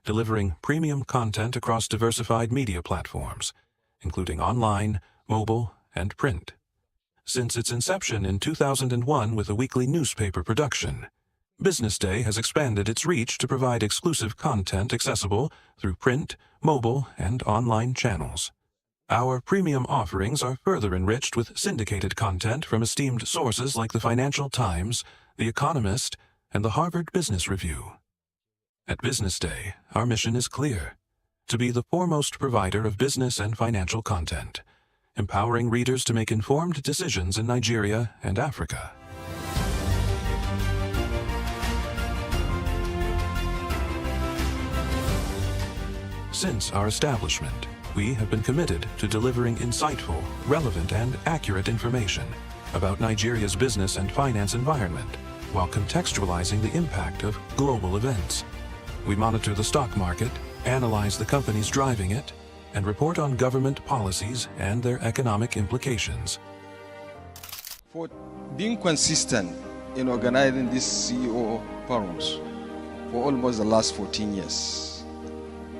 delivering premium content across diversified media platforms, including online, mobile, and print. Since its inception in 2001 with a weekly newspaper production, BusinessDay has expanded its reach to provide exclusive content accessible through print, mobile, and online channels. Our premium offerings are further enriched with syndicated content from esteemed sources like the Financial Times, The Economist, and the Harvard Business Review. At BusinessDay, our mission is clear: to be the foremost provider of business and financial content, empowering readers to make informed decisions in Nigeria and Africa. Since our establishment, we have been committed to delivering insightful, relevant, and accurate information about Nigeria's business and finance environment, while contextualizing the impact of global events. We monitor the stock market, analyze the companies driving it, and report on government policies and their economic implications. For being consistent in organizing these CEO forums for almost the last 14 years,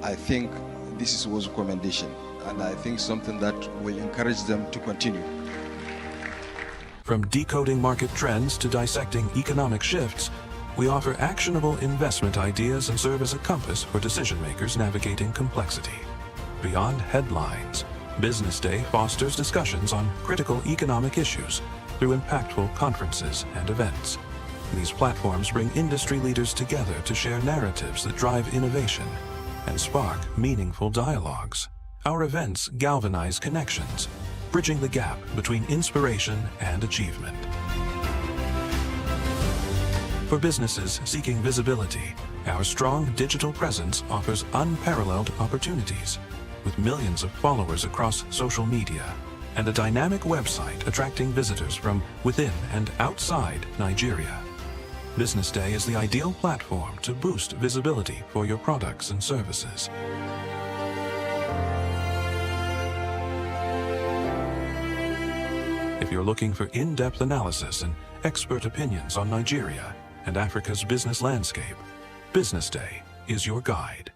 I think this was a commendation, and I think something that will encourage them to continue. From decoding market trends to dissecting economic shifts, we offer actionable investment ideas and serve as a compass for decision makers navigating complexity. Beyond headlines, BusinessDay fosters discussions on critical economic issues through impactful conferences and events. These platforms bring industry leaders together to share narratives that drive innovation and spark meaningful dialogues. Our events galvanize connections, bridging the gap between inspiration and achievement. For businesses seeking visibility, our strong digital presence offers unparalleled opportunities, with millions of followers across social media and a dynamic website attracting visitors from within and outside Nigeria. BusinessDay is the ideal platform to boost visibility for your products and services. If you're looking for in-depth analysis and expert opinions on Nigeria and Africa's business landscape, BusinessDay is your guide.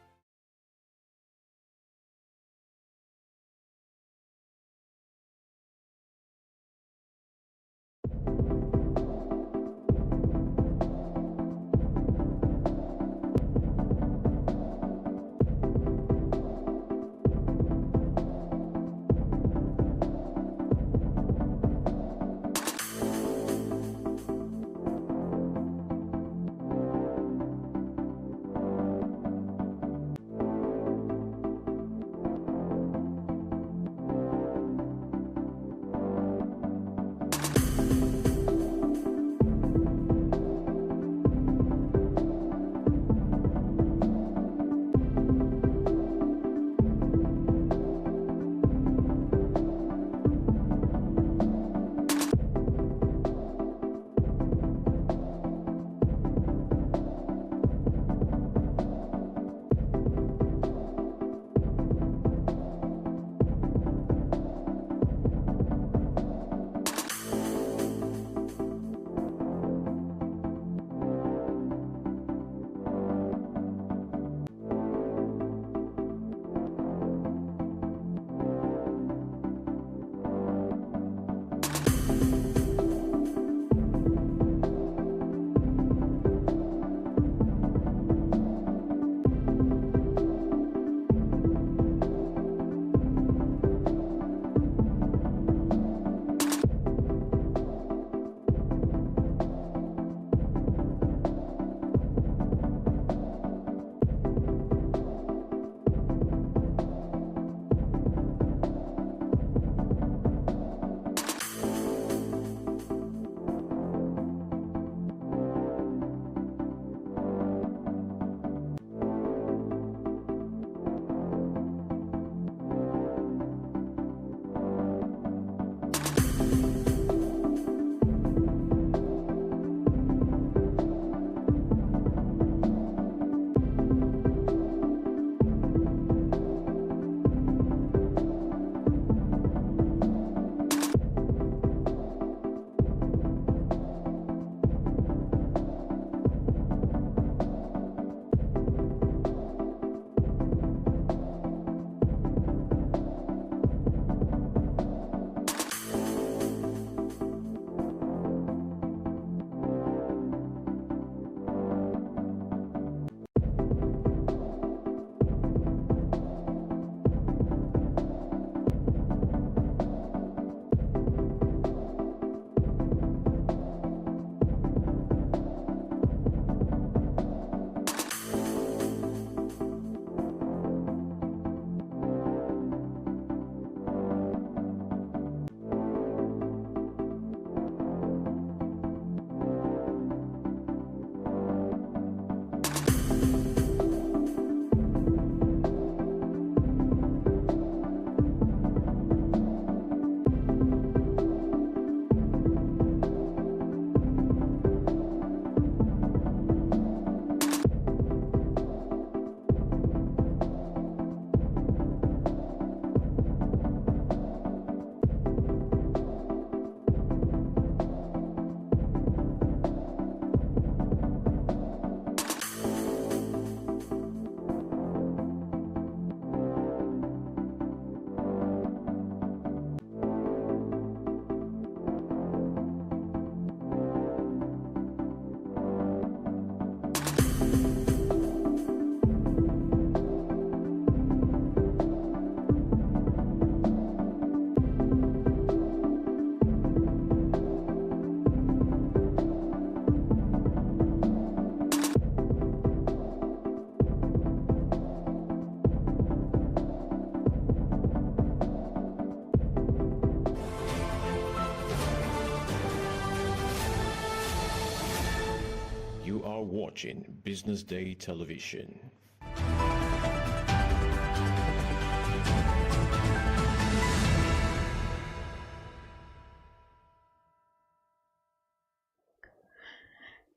watching Business Day Television.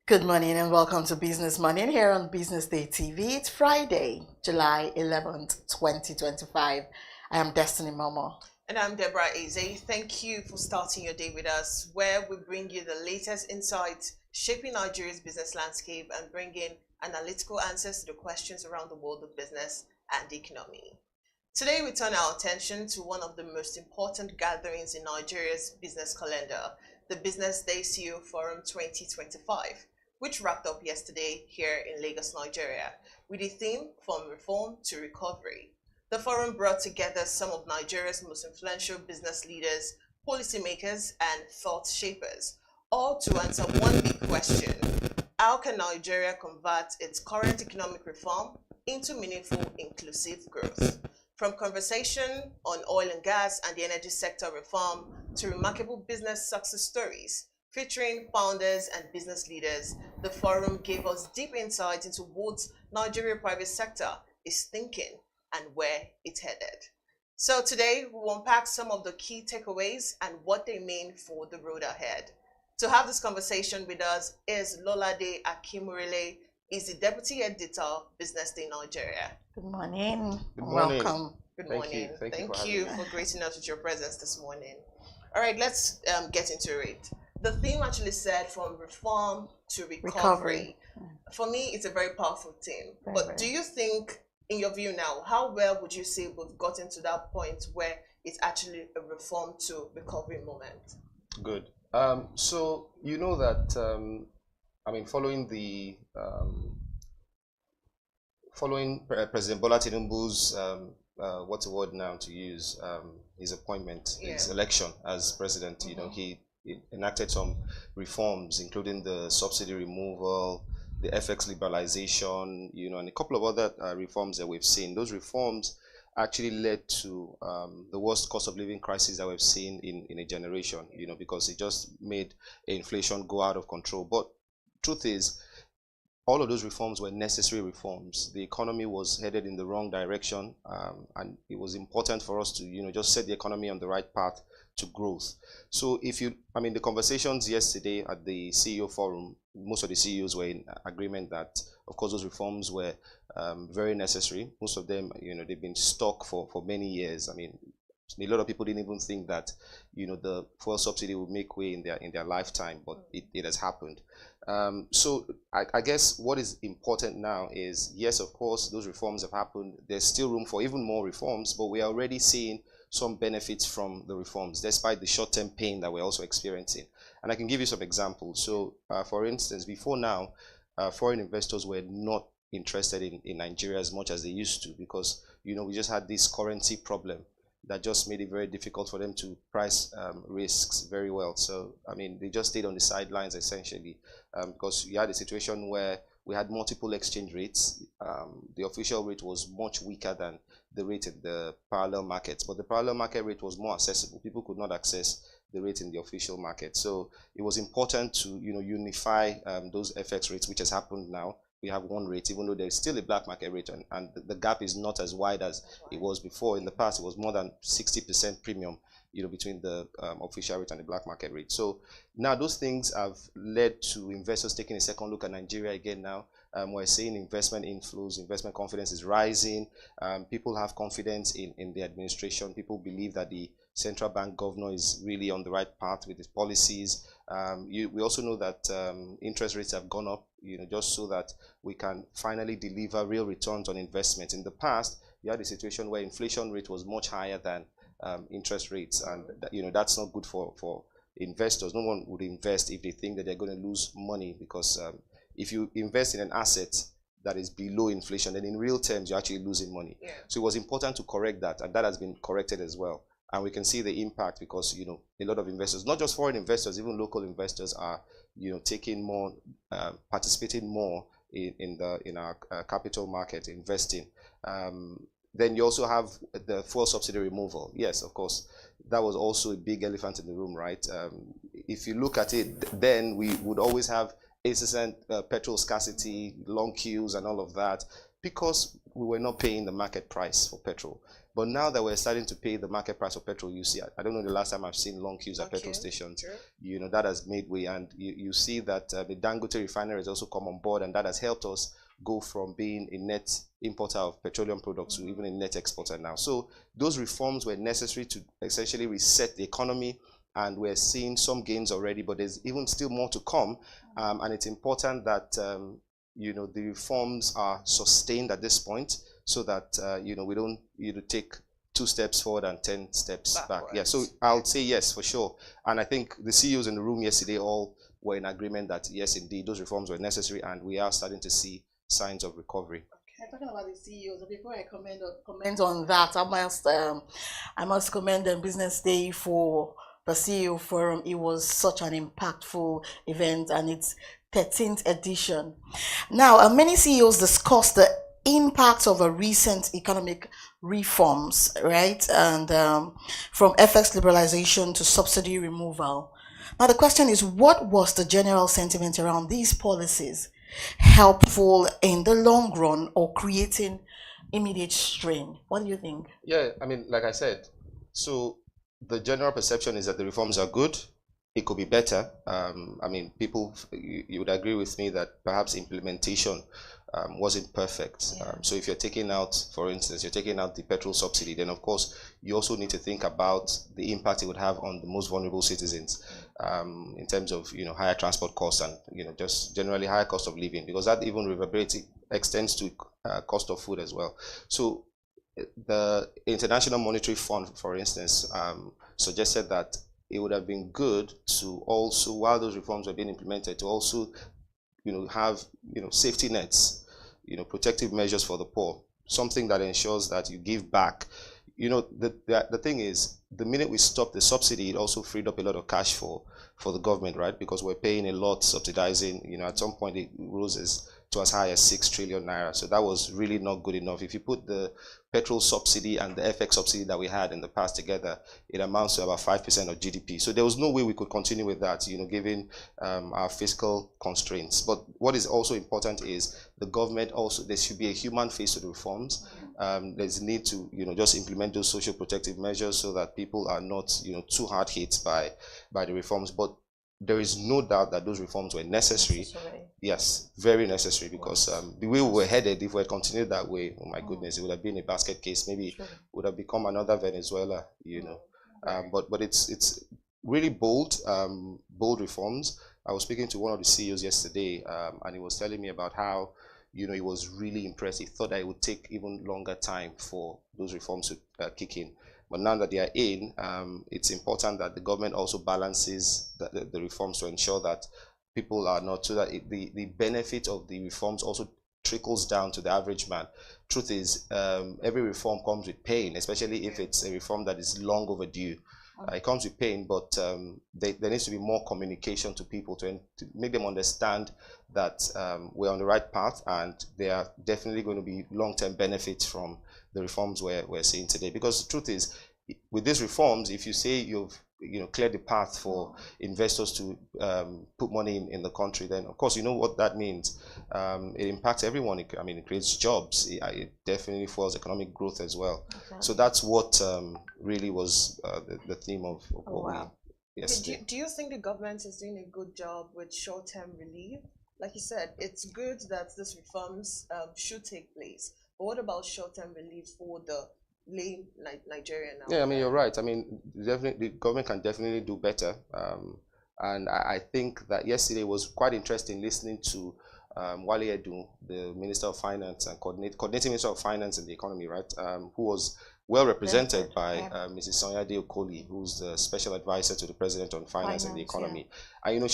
Good morning and welcome to Business Morning here on Business Day TV. It's Friday, July 11th, 2025. I am Destiny Momo. And I'm Deborah Eze. Thank you for starting your day with us, where we bring you the latest insights shaping Nigeria's business landscape and bringing analytical answers to the questions around the world of business and the economy. Today, we turn our attention to one of the most important gatherings in Nigeria's business calendar, the Business Day CEO Forum 2025, which wrapped up yesterday here in Lagos, Nigeria, with the theme From Reform to Recovery. The forum brought together some of Nigeria's most influential business leaders, policymakers, and thought shapers, all to answer one big question: how can Nigeria convert its current economic reform into meaningful, inclusive growth? From conversation on oil and gas and the energy sector reform to remarkable business success stories featuring founders and business leaders, the forum gave us deep insight into what Nigeria private sector is thinking and where it's headed. So today, we'll unpack some of the key takeaways and what they mean for the road ahead. To have this conversation with us is Lolade Akimurile. He's the Deputy Editor, Business Day Nigeria. Good morning. Good morning. Welcome. Good Thank morning. you. Thank you for gracing us with your presence this morning. All right, let's get into it. The theme actually said from reform to recovery. For me, it's a very powerful theme. But do you think, in your view now, how well would you say we've gotten to that point where it's actually a reform to recovery moment? Good. So you know that following the President Bola Tinubu's what's the word now to use, his appointment, his election as president, you know, he enacted some reforms, including the subsidy removal, the FX liberalization, you know, and a couple of other reforms that we've seen. Those reforms actually led to the worst cost of living crisis that we've seen in a generation, you know, because it just made inflation go out of control. But truth is, all of those reforms were necessary reforms. The economy was headed in the wrong direction, and it was important for us to, you know, just set the economy on the right path to growth. So if you, the conversations yesterday at the CEO forum, most of the CEOs were in agreement that, of course, those reforms were very necessary. Most of them, you know, they've been stuck for many years. I mean, a lot of people didn't even think that, you know, the fuel subsidy would make way in their lifetime, but it has happened. So I guess what is important now is, yes, of course, those reforms have happened. There's still room for even more reforms, but we are already seeing some benefits from the reforms, despite the short-term pain that we're also experiencing. And I can give you some examples. So, for instance, before now, foreign investors were not interested in Nigeria as much as they used to, because, you know, we just had this currency problem that just made it very difficult for them to price risks very well. So, they just stayed on the sidelines, essentially, because we had a situation where we had multiple exchange rates. The official rate was much weaker than the rate in the parallel markets, but the parallel market rate was more accessible. People could not access the rate in the official market. So it was important to, you know, unify those FX rates, which has happened now. We have one rate, even though there's still a black market rate, and the gap is not as wide as it was before. In the past, it was more than 60% premium, you know, between the official rate and the black market rate. So now those things have led to investors taking a second look at Nigeria again now. We're seeing investment inflows, investment confidence is rising. People have confidence in the administration. People believe that the central bank governor is really on the right path with his policies. We also know that interest rates have gone up, you know, just so that we can finally deliver real returns on investment. In the past, you had a situation where inflation rate was much higher than interest rates, and you know, that's not good for investors. No one would invest if they think that they're going to lose money, because if you invest in an asset that is below inflation, then in real terms, you're actually losing money. Yeah. So it was important to correct that, and that has been corrected as well. And we can see the impact because, you know, a lot of investors, not just foreign investors, even local investors are, you know, taking more, participating more in our capital market, investing. Then you also have the fuel subsidy removal. Yes, of course, that was also a big elephant in the room, right? If you look at it, then we would always have incessant petrol scarcity, long queues and all of that, because we were not paying the market price for petrol. But now that we're starting to pay the market price of petrol, you see, I don't know the last time I've seen long queues at petrol stations. Sure. You know, that has made way, and you see that the Dangote refinery has also come on board, and that has helped us go from being a net importer of petroleum products to even a net exporter now. So those reforms were necessary to essentially reset the economy, and we're seeing some gains already, but there's even still more to come. And it's important that you know, the reforms are sustained at this point, so that you know, we don't take 2 steps forward and 10 steps back. Yeah, so I'll say yes for sure. And I think the CEOs in the room yesterday all were in agreement that yes, indeed, those reforms were necessary, and we are starting to see signs of recovery. Okay. Talking about the CEOs, before I comment on that, I must commend the Business Day for the CEO Forum. It was such an impactful event, and it's 13th edition. Now, many CEOs discussed the impact of a recent economic reforms, right? And from FX liberalization to subsidy removal. Now, the question is, what was the general sentiment around these policies? Helpful in the long run or creating immediate strain? What do you think? Yeah, I mean, like I said, so the general perception is that the reforms are good. It could be better. I mean, people, you would agree with me that perhaps implementation wasn't perfect. Yeah. So if you're taking out, for instance, you're taking out the petrol subsidy, then of course you also need to think about the impact it would have on the most vulnerable citizens in terms of, you know, higher transport costs and, you know, just generally higher cost of living, because that even reverberates, extends to cost of food as well. So the International Monetary Fund, for instance, suggested that it would have been good to also, while those reforms were being implemented, to also, you know, have, you know, safety nets, you know, protective measures for the poor, something that ensures that you give back. You know, the thing is, the minute we stopped the subsidy, it also freed up a lot of cash for the government, right? Because we're paying a lot subsidizing. You know, at some point it rose to as high as 6 trillion naira. So that was really not good enough. If you put the petrol subsidy and the FX subsidy that we had in the past together, it amounts to about 5% of GDP. So there was no way we could continue with that, you know, given our fiscal constraints. But what is also important is the government also, there should be a human face to the reforms. There's a need to, you know, just implement those social protective measures so that people are not, you know, too hard hit by the reforms. But there is no doubt that those reforms were necessary. Yes, very necessary, because the way we were headed, if we had continued that way, oh my goodness, it would have been a basket case. Maybe it would have become another Venezuela, you know. But it's really bold reforms. I was speaking to one of the CEOs yesterday, and he was telling me about how, you know, he was really impressed. He thought that it would take even longer time for those reforms to kick in. But now that they are in, it's important that the government also balances the reforms to ensure that people are not, so that the benefit of the reforms also trickles down to the average man. Truth is, every reform comes with pain, especially if it's a reform that is long overdue. It comes with pain, but there needs to be more communication to people to make them understand that we're on the right path, and there are definitely going to be long-term benefits from the reforms we're seeing today. Because the truth is, with these reforms, if you say you've, you know, cleared the path for investors to put money in the country, then of course you know what that means. It impacts everyone. I mean, it creates jobs. It definitely fuels economic growth as well. Okay. So that's what really was the theme of what we yesterday. Do you think the government is doing a good job with short-term relief? Like you said, it's good that these reforms should take place. But what about short-term relief for the lame Nigeria now? Yeah, I mean, you're right. I mean, definitely, the government can definitely do better. And I think that yesterday was quite interesting listening to Wale Edu, the Minister of Finance and coordinating Minister of Finance and the Economy, right? Who was well represented by Mrs. Sonia Deokoli, who's the Special Advisor to the President on Finance and the Economy. Yeah. And, you know,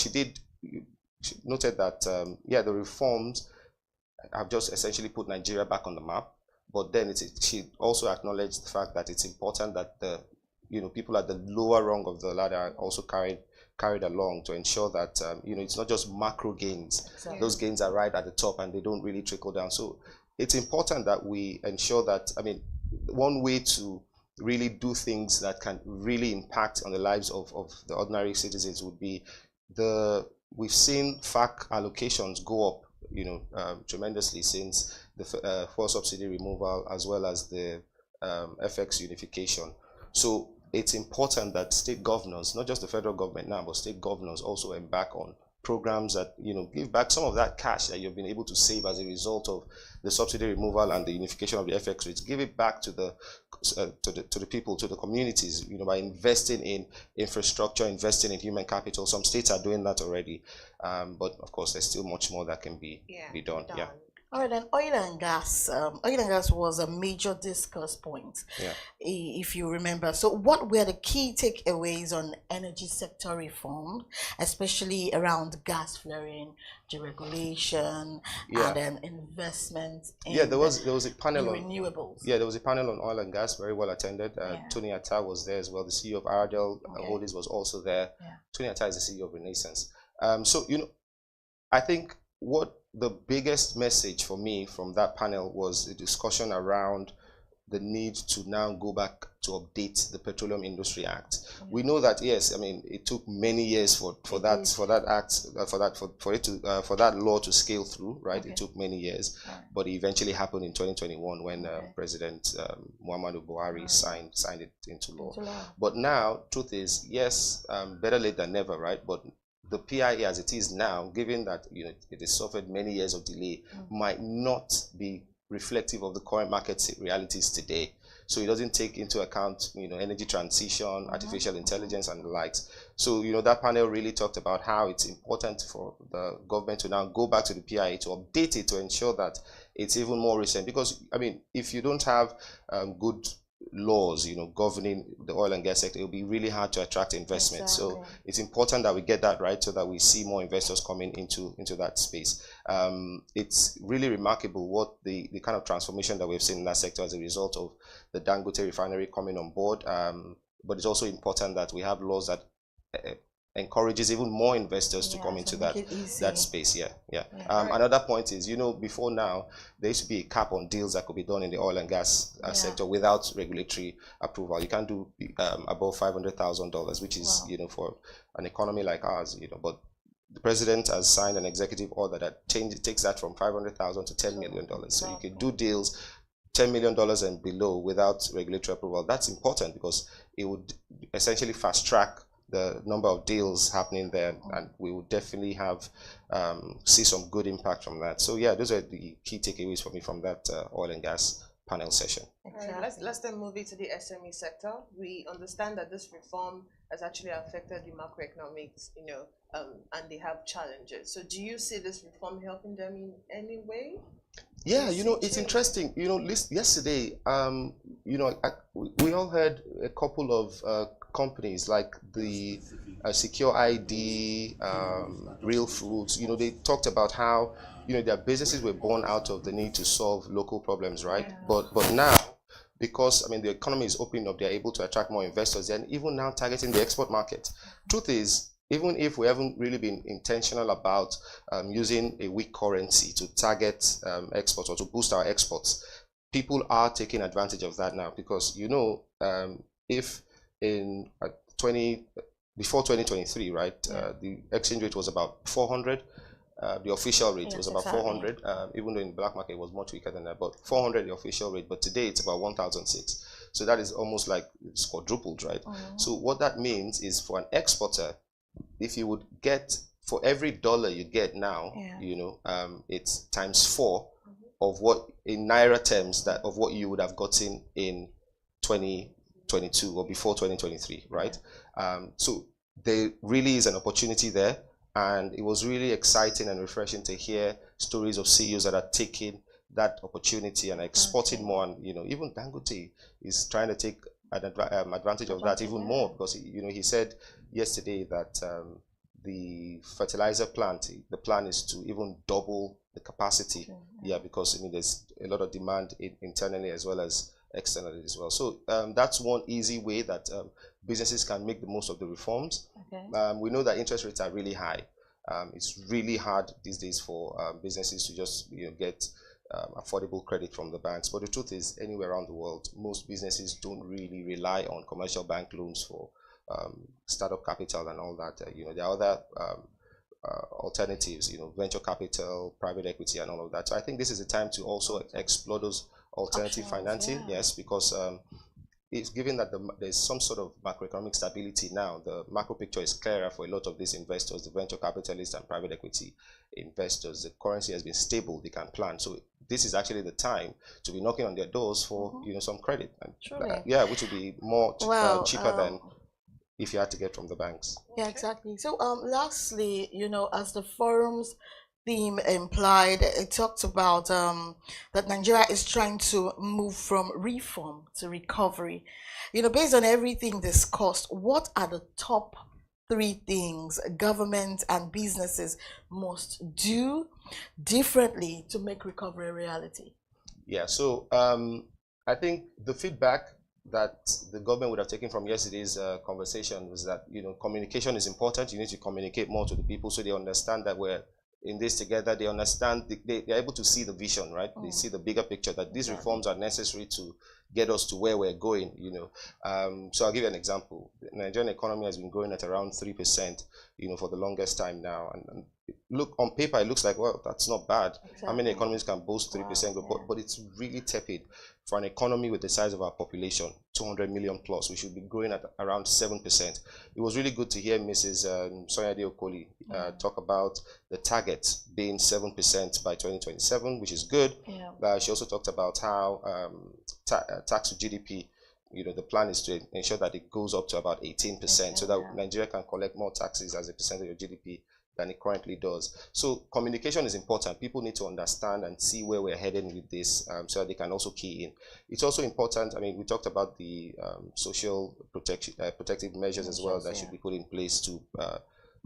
she noted that, yeah, the reforms have just essentially put Nigeria back on the map. But then she also acknowledged the fact that it's important that the, you know, people at the lower rung of the ladder are also carried along to ensure that you know, it's not just macro gains. Exactly. Those gains are right at the top and they don't really trickle down. So it's important that we ensure that, I mean, one way to really do things that can really impact on the lives of the ordinary citizens would be the we've seen FAC allocations go up, tremendously since the fuel subsidy removal as well as the FX unification. So it's important that state governors, not just the federal government now, but state governors also embark on programs that give back some of that cash that you've been able to save as a result of the subsidy removal and the unification of the FX rates. Give it back to the people, to the communities, by investing in infrastructure, investing in human capital. Some states are doing that already, but of course there's still much more that can be done. Yeah. All right, then oil and gas. Oil and gas was a major discuss point, if you remember. So what were the key takeaways on energy sector reform, especially around gas flaring, deregulation, and then investment in there was a panel on renewables. There was a panel on oil and gas, very well attended. Tony Atta was there as well. The CEO of Ardell Holdings was also there. Tony Atta is the CEO of Renaissance. I think what the biggest message for me from that panel was a discussion around the need to now go back to update the Petroleum Industry Act. We know that, yes, I mean, it took many years for that law to scale through, right? It took many years, but it eventually happened in 2021 when President Muhammadu Buhari signed it into law. But now, truth is, yes, better late than never, right? But the PIA as it is now, given that it has suffered many years of delay, might not be reflective of the current market realities today. So it doesn't take into account energy transition, artificial intelligence, and the likes. So that panel really talked about how it's important for the government to now go back to the PIA to update it to ensure that it's even more recent. Because I mean, if you don't have good laws governing the oil and gas sector, it'll be really hard to attract investment. Exactly. So it's important that we get that right so that we see more investors coming into that space. It's really remarkable what the kind of transformation that we've seen in that sector as a result of the Dangote refinery coming on board, but it's also important that we have laws that encourages even more investors to come into that space. Another point is, before now, there used to be a cap on deals that could be done in the oil and gas sector without regulatory approval. You can't do above $500,000, which is, for an economy like ours, but the president has signed an executive order that takes that from $500,000 to $10 million. So you can do deals $10 million and below without regulatory approval. That's important because it would essentially fast track the number of deals happening there, and we will definitely have see some good impact from that. So those are the key takeaways for me from that oil and gas panel session. Let's then move it to the SME sector. We understand that this reform has actually affected the macroeconomics, and they have challenges. So do you see this reform helping them in any way? Yeah, it's interesting. Yesterday, we all heard a couple of companies like the Secure ID, Real Foods. They talked about how their businesses were born out of the need to solve local problems, right? But now, because the economy is opening up, they're able to attract more investors, and even now targeting the export market. Truth is, even if we haven't really been intentional about using a weak currency to target exports or to boost our exports, people are taking advantage of that now, because if in before 2023, right, the exchange rate was about 400. The official rate was about 400, even though in the black market it was much weaker than that, but 400 the official rate, but today it's about 1,006. So that is almost like it's quadrupled, right? So what that means is, for an exporter, if you would get, for every dollar you get now, it's times 4 of what, in Naira terms, of what you would have gotten in 2022 or before 2023, right? So there really is an opportunity there, and it was really exciting and refreshing to hear stories of CEOs that are taking that opportunity and exporting more. And even Dangote is trying to take advantage of that even more, because he said yesterday that the fertilizer plant, the plan is to even double the capacity. Because there's a lot of demand internally as well as externally as well. So that's one easy way that businesses can make the most of the reforms. We know that interest rates are really high. It's really hard these days for businesses to just get affordable credit from the banks. But the truth is, anywhere around the world, most businesses don't really rely on commercial bank loans for startup capital and all that. There are other alternatives, venture capital, private equity, and all of that. So I think this is the time to also explore those alternative financing. Yeah. Yes, because it's given that there's some sort of macroeconomic stability now, the macro picture is clearer for a lot of these investors, the venture capitalists and private equity investors. The currency has been stable, they can plan. So this is actually the time to be knocking on their doors for some credit, and which will be more cheaper than if you had to get from the banks. Yeah, exactly. So lastly, as the forum's theme implied, it talked about that Nigeria is trying to move from reform to recovery. Based on everything discussed, what are the top 3 things government and businesses must do differently to make recovery a reality? Yeah, so I think the feedback that the government would have taken from yesterday's conversation was that, communication is important. You need to communicate more to the people so they understand that we're in this together. They understand, they're able to see the vision, right? They see the bigger picture, that these reforms are necessary to get us to where we're going, So I'll give you an example. The Nigerian economy has been growing at around 3%, for the longest time now. And look, on paper, it looks like, well, that's not bad. Exactly. How many economies can boast 3%? But it's really tepid. For an economy with the size of our population, 200 million plus, we should be growing at around 7%. It was really good to hear Mrs. Sonia Okoli talk about the target being 7% by 2027, which is good. Yeah. She also talked about how tax to GDP, the plan is to ensure that it goes up to about 18%, so that Nigeria can collect more taxes as a percentage of GDP than it currently does. So communication is important. People need to understand and see where we're heading with this, so that they can also key in. It's also important, we talked about the social protective measures as well that should be put in place to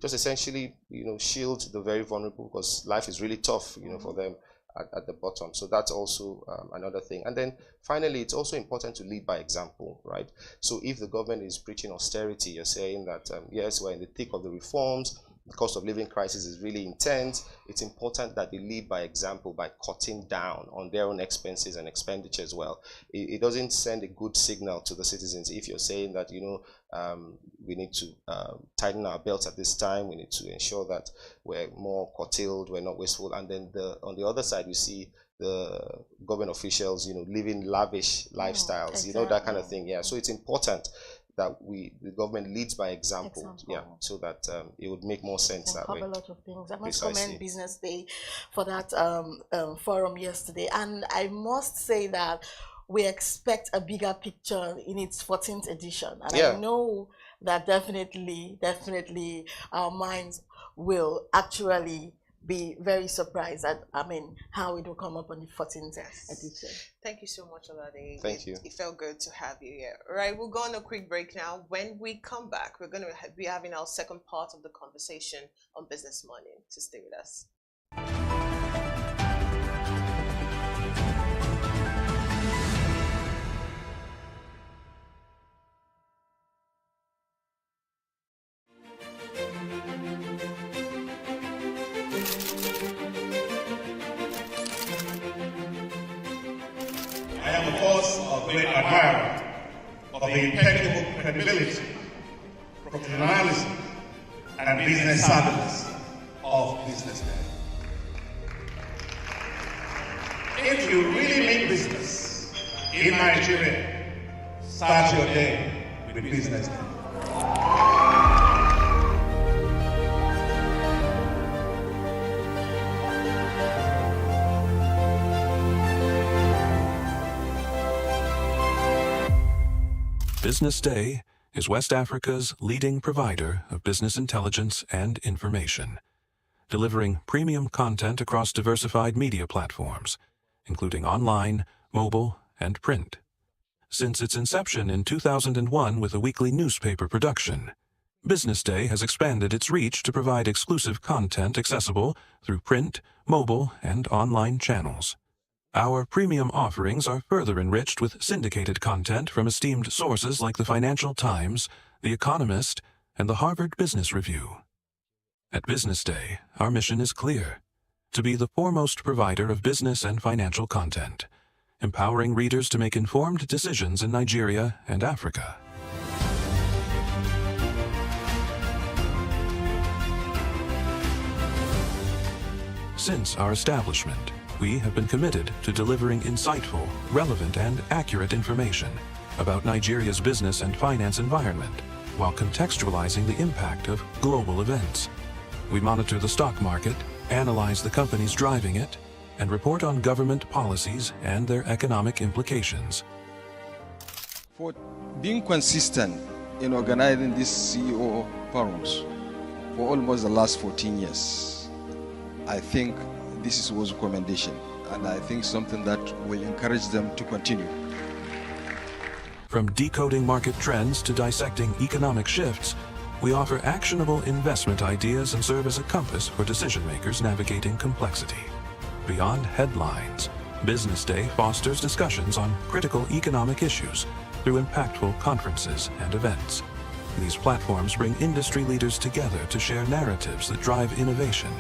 just essentially, shield the very vulnerable, because life is really tough, for them at the bottom. So that's also another thing. And then finally, it's also important to lead by example, right? So if the government is preaching austerity, you're saying that, yes, we're in the thick of the reforms, the cost of living crisis is really intense. It's important that they lead by example by cutting down on their own expenses and expenditure as well. It doesn't send a good signal to the citizens if you're saying that, we need to tighten our belts at this time. We need to ensure that we're more curtailed, we're not wasteful. And then on the other side, you see the government officials, living lavish lifestyles, that kind of thing. Yeah. So it's important that the government leads by example. Yeah, so that it would make more sense that way. A lot of things. I must commend Business Day for that forum yesterday, and I must say that we expect a bigger picture in its 14th edition, and I know that definitely our minds will actually be very surprised at how it will come up on the 14th edition. Thank you so much, Olade. Thank you. It felt good to have you here. All right, we'll go on a quick break now. When we come back, we're going to be having our second part of the conversation on Business Morning. So stay with us. I am, of course, a great admirer of the impeccable credibility, professionalism, and business savviness of BusinessDay. If you really mean business in Nigeria, start your day with BusinessDay. BusinessDay is West Africa's leading provider of business intelligence and information, delivering premium content across diversified media platforms, including online, mobile, and print. Since its inception in 2001 with a weekly newspaper production, BusinessDay has expanded its reach to provide exclusive content accessible through print, mobile, and online channels. Our premium offerings are further enriched with syndicated content from esteemed sources like the Financial Times, The Economist, and the Harvard Business Review. At BusinessDay, our mission is clear: to be the foremost provider of business and financial content, empowering readers to make informed decisions in Nigeria and Africa. Since our establishment, we have been committed to delivering insightful, relevant, and accurate information about Nigeria's business and finance environment, while contextualizing the impact of global events. We monitor the stock market, analyze the companies driving it, and report on government policies and their economic implications. For being consistent in organizing these CEO forums for almost the last 14 years, I think this was a commendation, and I think something that will encourage them to continue. From decoding market trends to dissecting economic shifts, we offer actionable investment ideas and serve as a compass for decision makers navigating complexity. Beyond headlines, Business Day fosters discussions on critical economic issues through impactful conferences and events. These platforms bring industry leaders together to share narratives that drive innovation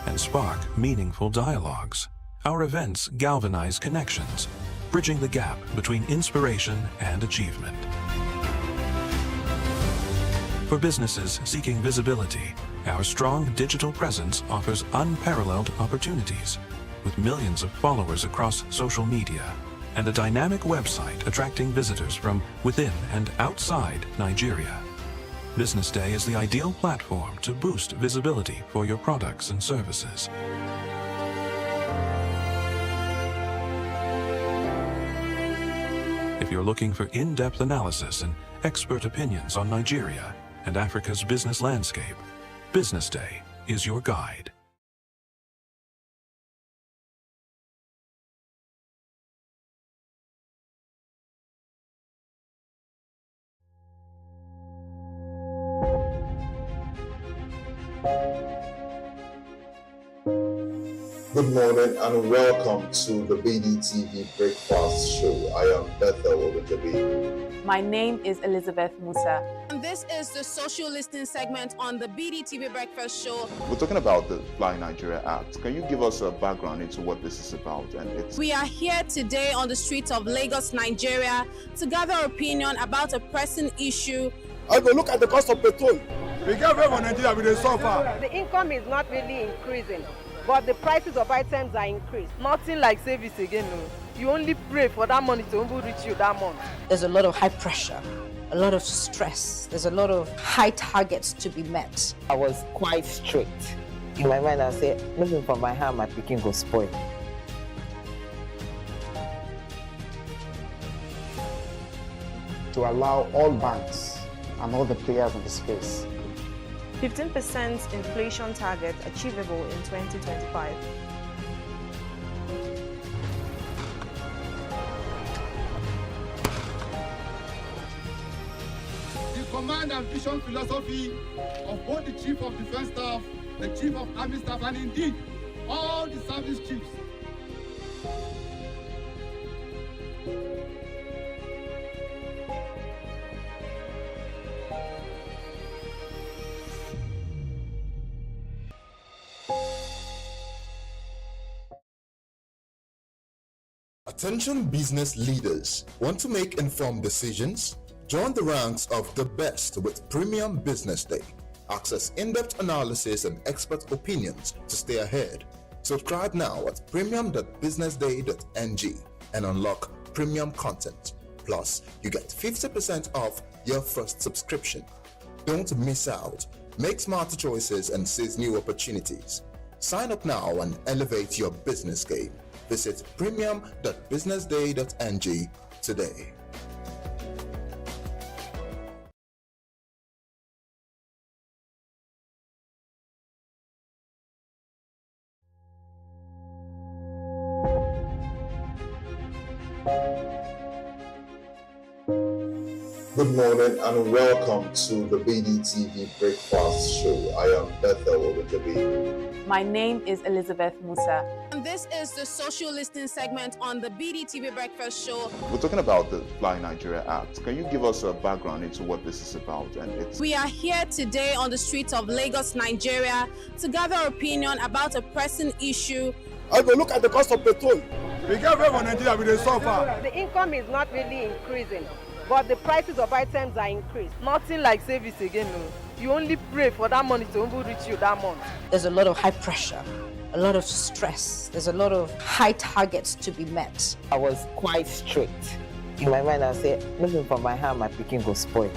and spark meaningful dialogues. Our events galvanize connections, bridging the gap between inspiration and achievement. For businesses seeking visibility, our strong digital presence offers unparalleled opportunities, with millions of followers across social media and a dynamic website attracting visitors from within and outside Nigeria. Business Day is the ideal platform to boost visibility for your products and services. If you're looking for in-depth analysis and expert opinions on Nigeria and Africa's business landscape, Business Day is your guide. Good morning and welcome to the BDTV Breakfast Show. I am Bethel Ogunjobi. My name is Elizabeth Musa. And this is the social listening segment on the BDTV Breakfast Show. We're talking about the Fly Nigeria Act. Can you give us a background into what this is about? We are here today on the streets of Lagos, Nigeria, to gather opinion about a pressing issue. I go look at the cost of petrol. We get for Nigeria with the suffer. The income is not really increasing, but the prices of items are increased. Nothing like service again, no. You only pray for that money to reach you that month. There's a lot of high pressure, a lot of stress. There's a lot of high targets to be met. I was quite strict. In my mind, I said, looking for my hand, my picking go spoil. To allow all banks and all the players in the space 15% inflation target achievable in 2025. The command and vision philosophy of both the Chief of Defense Staff, the Chief of Army Staff, and indeed all the service chiefs. Attention business leaders. Want to make informed decisions? Join the ranks of the best with Premium Business Day. Access in-depth analysis and expert opinions to stay ahead. Subscribe now at premium.businessday.ng and unlock premium content. Plus, you get 50% off your first subscription. Don't miss out. Make smarter choices and seize new opportunities. Sign up now and elevate your business game. Visit premium.businessday.ng today. Good morning and welcome to the BDTV Breakfast Show. I am Bethel Ogunjobi. My name is Elizabeth Musa. And this is the social listening segment on the BDTV Breakfast Show. We're talking about the Fly Nigeria Act. Can you give us a background into what this is about? We are here today on the streets of Lagos, Nigeria, to gather opinion about a pressing issue. I go look at the cost of petrol. We get for Nigeria with the suffer. The income is not really increasing, but the prices of items are increased. Nothing like savings again, no. You only pray for that money to reach you that month. There's a lot of high pressure, a lot of stress. There's a lot of high targets to be met. I was quite strict. In my mind, I said, looking for my hand, my picking go spoil.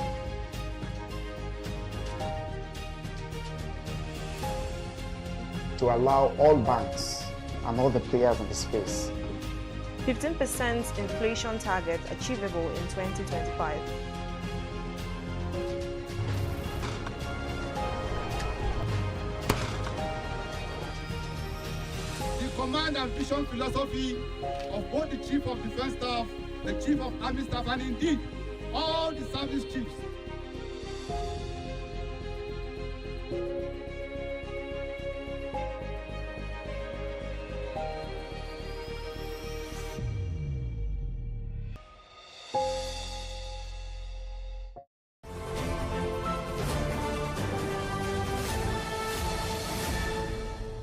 To allow all banks and all the players in the space 15% inflation target achievable in 2025. The command and vision philosophy of both the Chief of Defense Staff, the Chief of Army Staff, and indeed all the service chiefs.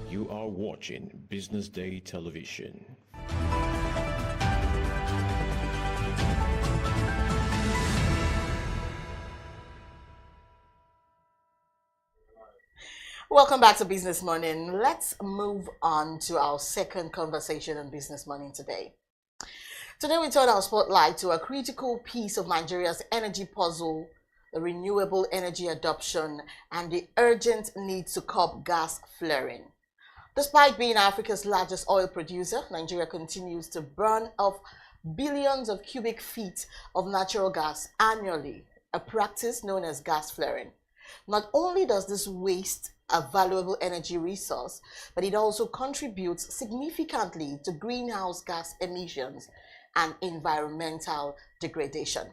You are watching Business Day Television. Welcome back to Business Morning. Let's move on to our second conversation on Business Morning today. Today we turn our spotlight to a critical piece of Nigeria's energy puzzle, the renewable energy adoption and the urgent need to curb gas flaring. Despite being Africa's largest oil producer, Nigeria continues to burn off billions of cubic feet of natural gas annually, a practice known as gas flaring. Not only does this waste a valuable energy resource, but it also contributes significantly to greenhouse gas emissions and environmental degradation.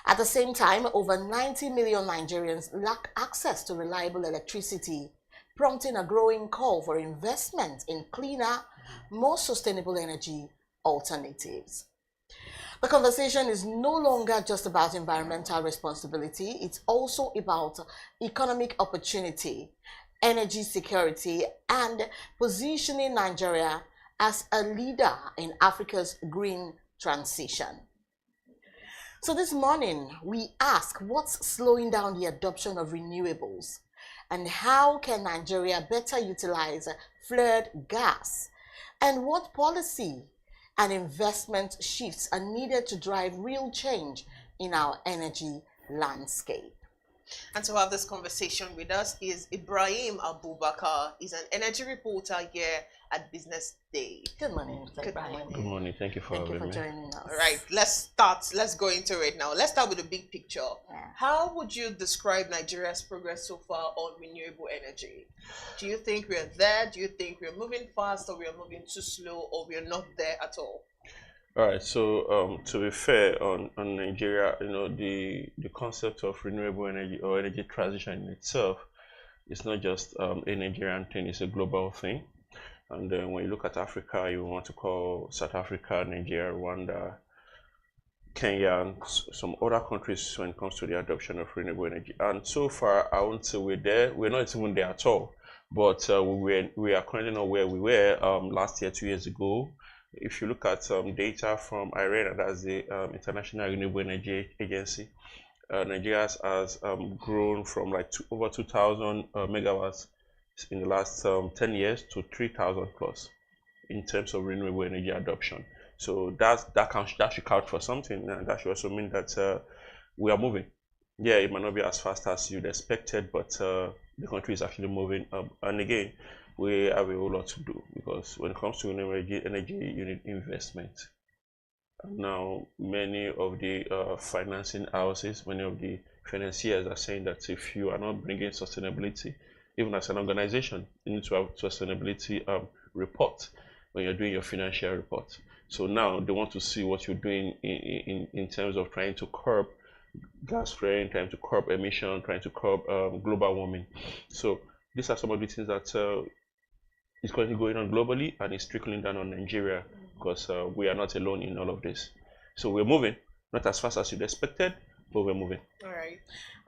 At the same time, over 90 million Nigerians lack access to reliable electricity, prompting a growing call for investment in cleaner, more sustainable energy alternatives. The conversation is no longer just about environmental responsibility, it's also about economic opportunity, energy security, and positioning Nigeria as a leader in Africa's green transition. So this morning, we ask what's slowing down the adoption of renewables, and how can Nigeria better utilize flared gas, and what policy and investment shifts are needed to drive real change in our energy landscape. And to have this conversation with us is Ibrahim Abubakar. He's an energy reporter here at Business Day. Good morning, Good morning. Good morning. Thank you for having me. joining us. All right, let's go into it now. Let's start with the big picture. How would you describe Nigeria's progress so far on renewable energy? Do you think we're there? Do you think we're moving fast, or we're moving too slow, or we're not there at all? All right. So to be fair on Nigeria, the concept of renewable energy or energy transition in itself is not just a Nigerian thing; it's a global thing. And then when you look at Africa, you want to call South Africa, Nigeria, Rwanda, Kenya, and some other countries when it comes to the adoption of renewable energy. And so far, I won't say we're there. We're not even there at all. But we are currently not where we were last year, 2 years ago. If you look at data from IRENA, that's the International Renewable Energy Agency, Nigeria has grown from like over 2,000 megawatts in the last 10 years to 3,000 plus in terms of renewable energy adoption. So that should count for something, and that should also mean that we are moving. Yeah, it might not be as fast as you'd expected, but the country is actually moving up. And again, we have a whole lot to do, because when it comes to energy, you need investment. And now, many of the financing houses, many of the financiers are saying that if you are not bringing sustainability, even as an organization, you need to have sustainability report when you're doing your financial report. So now they want to see what you're doing in terms of trying to curb gas flaring, trying to curb emission, trying to curb global warming. So these are some of the things that is currently going on globally, and it's trickling down on Nigeria, because we are not alone in all of this. So we're moving, not as fast as you'd expected, but we're moving. All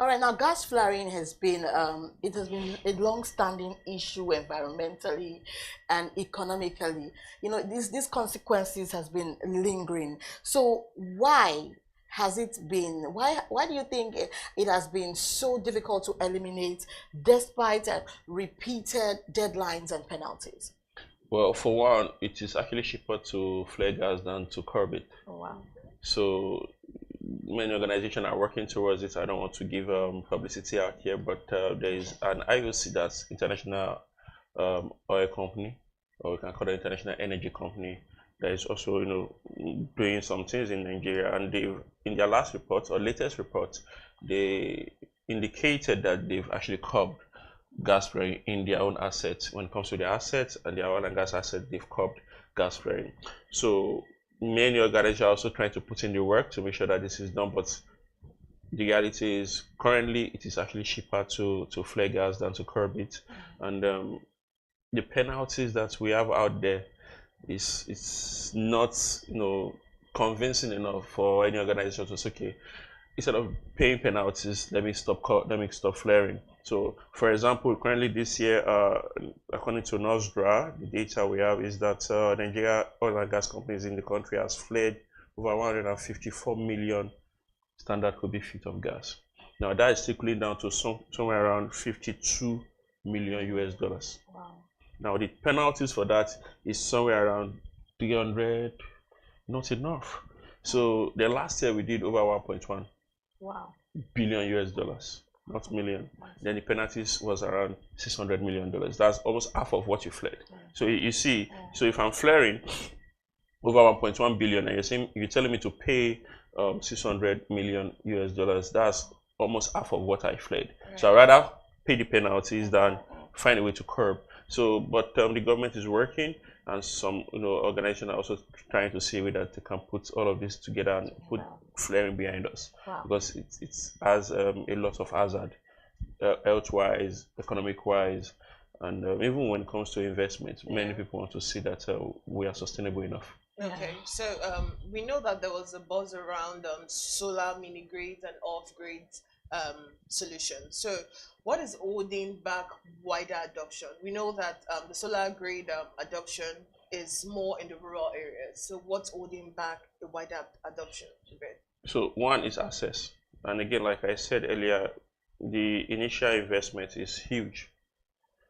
right. Now, gas flaring has been a long-standing issue environmentally and economically. These consequences has been lingering. So why has it been? Why do you think it has been so difficult to eliminate despite repeated deadlines and penalties? Well, for one, it is actually cheaper to flare gas than to curb it. Oh, wow. So many organizations are working towards it. I don't want to give publicity out here, but there is an IOC, that's International Oil Company, or we can call it International Energy Company, that is also, doing some things in Nigeria. And they've, in their last report or latest report, they indicated that they've actually curbed gas flaring in their own assets. When it comes to their assets and their oil and gas assets, they've curbed gas flaring. So many organizations are also trying to put in the work to make sure that this is done, but the reality is currently it is actually cheaper to flare gas than to curb it. And the penalties that we have out there it's not convincing enough for any organization to say, okay, instead of paying penalties, let me stop flaring. So for example, currently this year, according to NOSDRA, the data we have is that Nigeria oil and gas companies in the country has flared over 154 million standard cubic feet of gas. Now that is trickling down to somewhere around $52 million US. Wow. Now the penalties for that is somewhere around 300, not enough. So the last year we did over 1.1 billion US, not million. Then the penalties was around $600 million. That's almost half of what you flared. So you see, so if I'm flaring over 1.1 billion and you're telling me to pay $600 million US, that's almost half of what I flared. So I'd rather pay the penalties than find a way to curb. So, but the government is working, and some organizations are also trying to see that they can put all of this together and put flaring behind us, because it has a lot of hazard, health-wise, economic-wise, and even when it comes to investment, many people want to see that we are sustainable enough. Okay, so we know that there was a buzz around solar mini grids and off grids solutions. So what is holding back wider adoption? We know that the solar grid adoption is more in the rural areas. So what's holding back the wider adoption? So one is access. And again, like I said earlier, the initial investment is huge.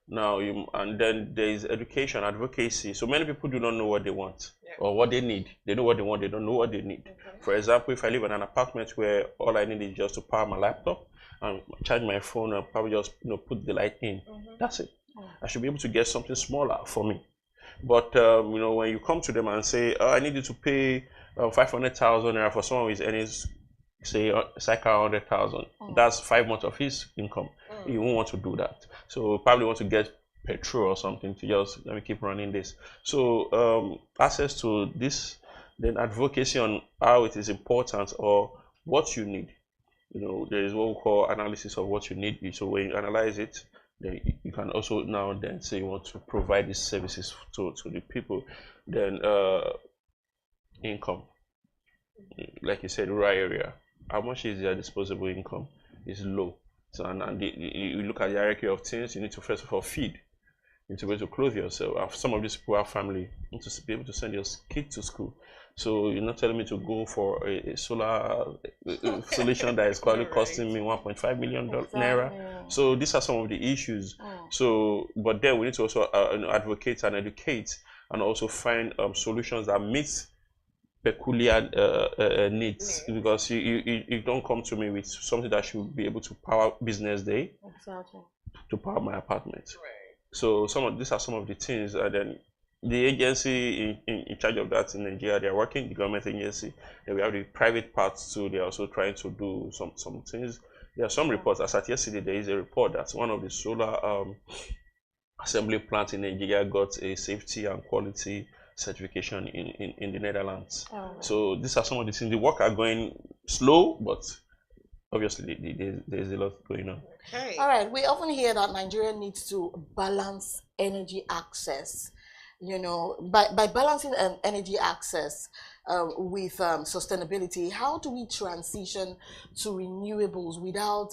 Now, and then there is education, advocacy. So many people do not know what they want or what they need. They know what they want, they don't know what they need. For example, if I live in an apartment where all I need is just to power my laptop and charge my phone and probably just put the light in, that's it. I should be able to get something smaller for me. But when you come to them and say, oh, I need you to pay 500,000 naira for someone with any, say, circa 100,000, that's 5 months of his income. You won't want to do that. So probably want to get petrol or something to just let me keep running this. So access to this, then advocacy on how it is important or what you need. There is what we call analysis of what you need. So when you analyze it, then you can also now then say you want to provide these services to the people. Then income, like you said, rural area. How much is their disposable income? Is low. So and you look at the hierarchy of things. You need to first of all feed. You need to be able to clothe yourself. Some of these people have family. You need to be able to send your kid to school. So you're not telling me to go for a solar solution that is probably costing me 1.5 million naira. So these are some of the issues. So, but then we need to also advocate and educate, and also find solutions that meet peculiar needs, because you don't come to me with something that should be able to power BusinessDay, to power my apartment. So these are some of the things, and then the agency in charge of that in Nigeria, they are working, the government agency. Then we have the private parts too. They are also trying to do some things. There are some reports. As at yesterday, there is a report that one of the solar assembly plants in Nigeria got a safety and quality certification in the Netherlands. So these are some of the things. The work are going slow, but obviously there's a lot going on. All right, we often hear that Nigeria needs to balance energy access. By balancing energy access with sustainability, how do we transition to renewables without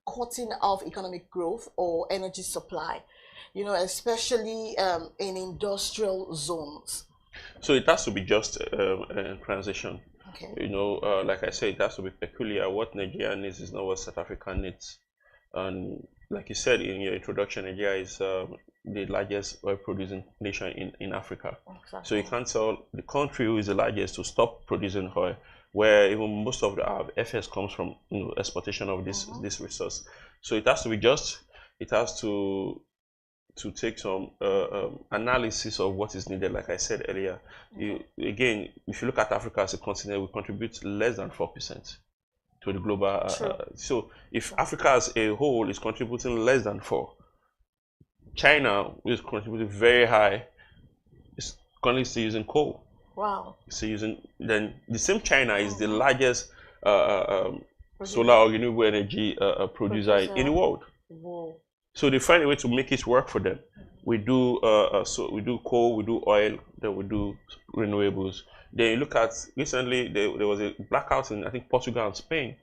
cutting off economic growth or energy supply? Especially in industrial zones. So it has to be just a transition. Okay. You know, like I said, it has to be peculiar. What Nigeria needs is not what South Africa needs. And like you said in your introduction, Nigeria is the largest oil producing nation in Africa. Exactly. So you can't tell the country who is the largest to stop producing oil, where even most of our FS comes from, you know, exportation of this resource. So it has to be just. It has to take some analysis of what is needed. Like I said earlier, again, if you look at Africa as a continent, we contribute less than 4% to the global. So if Africa as a whole is contributing less than 4%, China is contributing very high. It's currently still using coal. Wow. So then the same China is the largest solar or renewable energy producer in the world. Whoa. So they find a way to make it work for them. We do so we do coal, we do oil, then we do renewables. Then you look at recently there was a blackout in I think Portugal and Spain.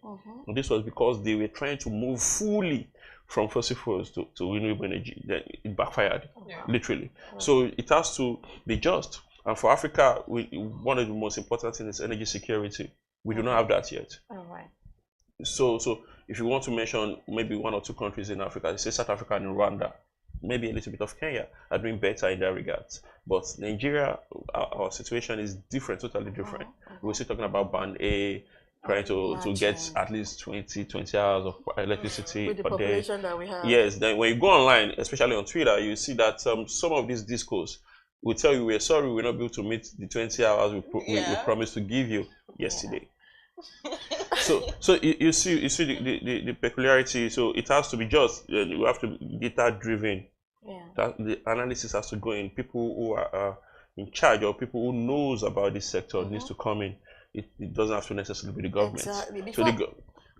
And this was because they were trying to move fully from fossil fuels to renewable energy. Then it backfired, literally. So it has to be just. And for Africa, one of the most important things is energy security. We do not have that yet. All right. So if you want to mention maybe 1 or 2 countries in Africa, say South Africa and Rwanda, maybe a little bit of Kenya are doing better in that regard. But Nigeria, our situation is different, totally different. We're still talking about Band A, trying to get at least 20 hours of electricity with the per day. population that we have. Yes, then when you go online, especially on Twitter, you see that some of these discos will tell you, we're sorry we're not able to meet the 20 hours we promised to give you yesterday. So you see the peculiarity. So it has to be just. You have to be data driven. That the analysis has to go in. People who are in charge or people who knows about this sector needs to come in. It doesn't have to necessarily be the government. Exactly.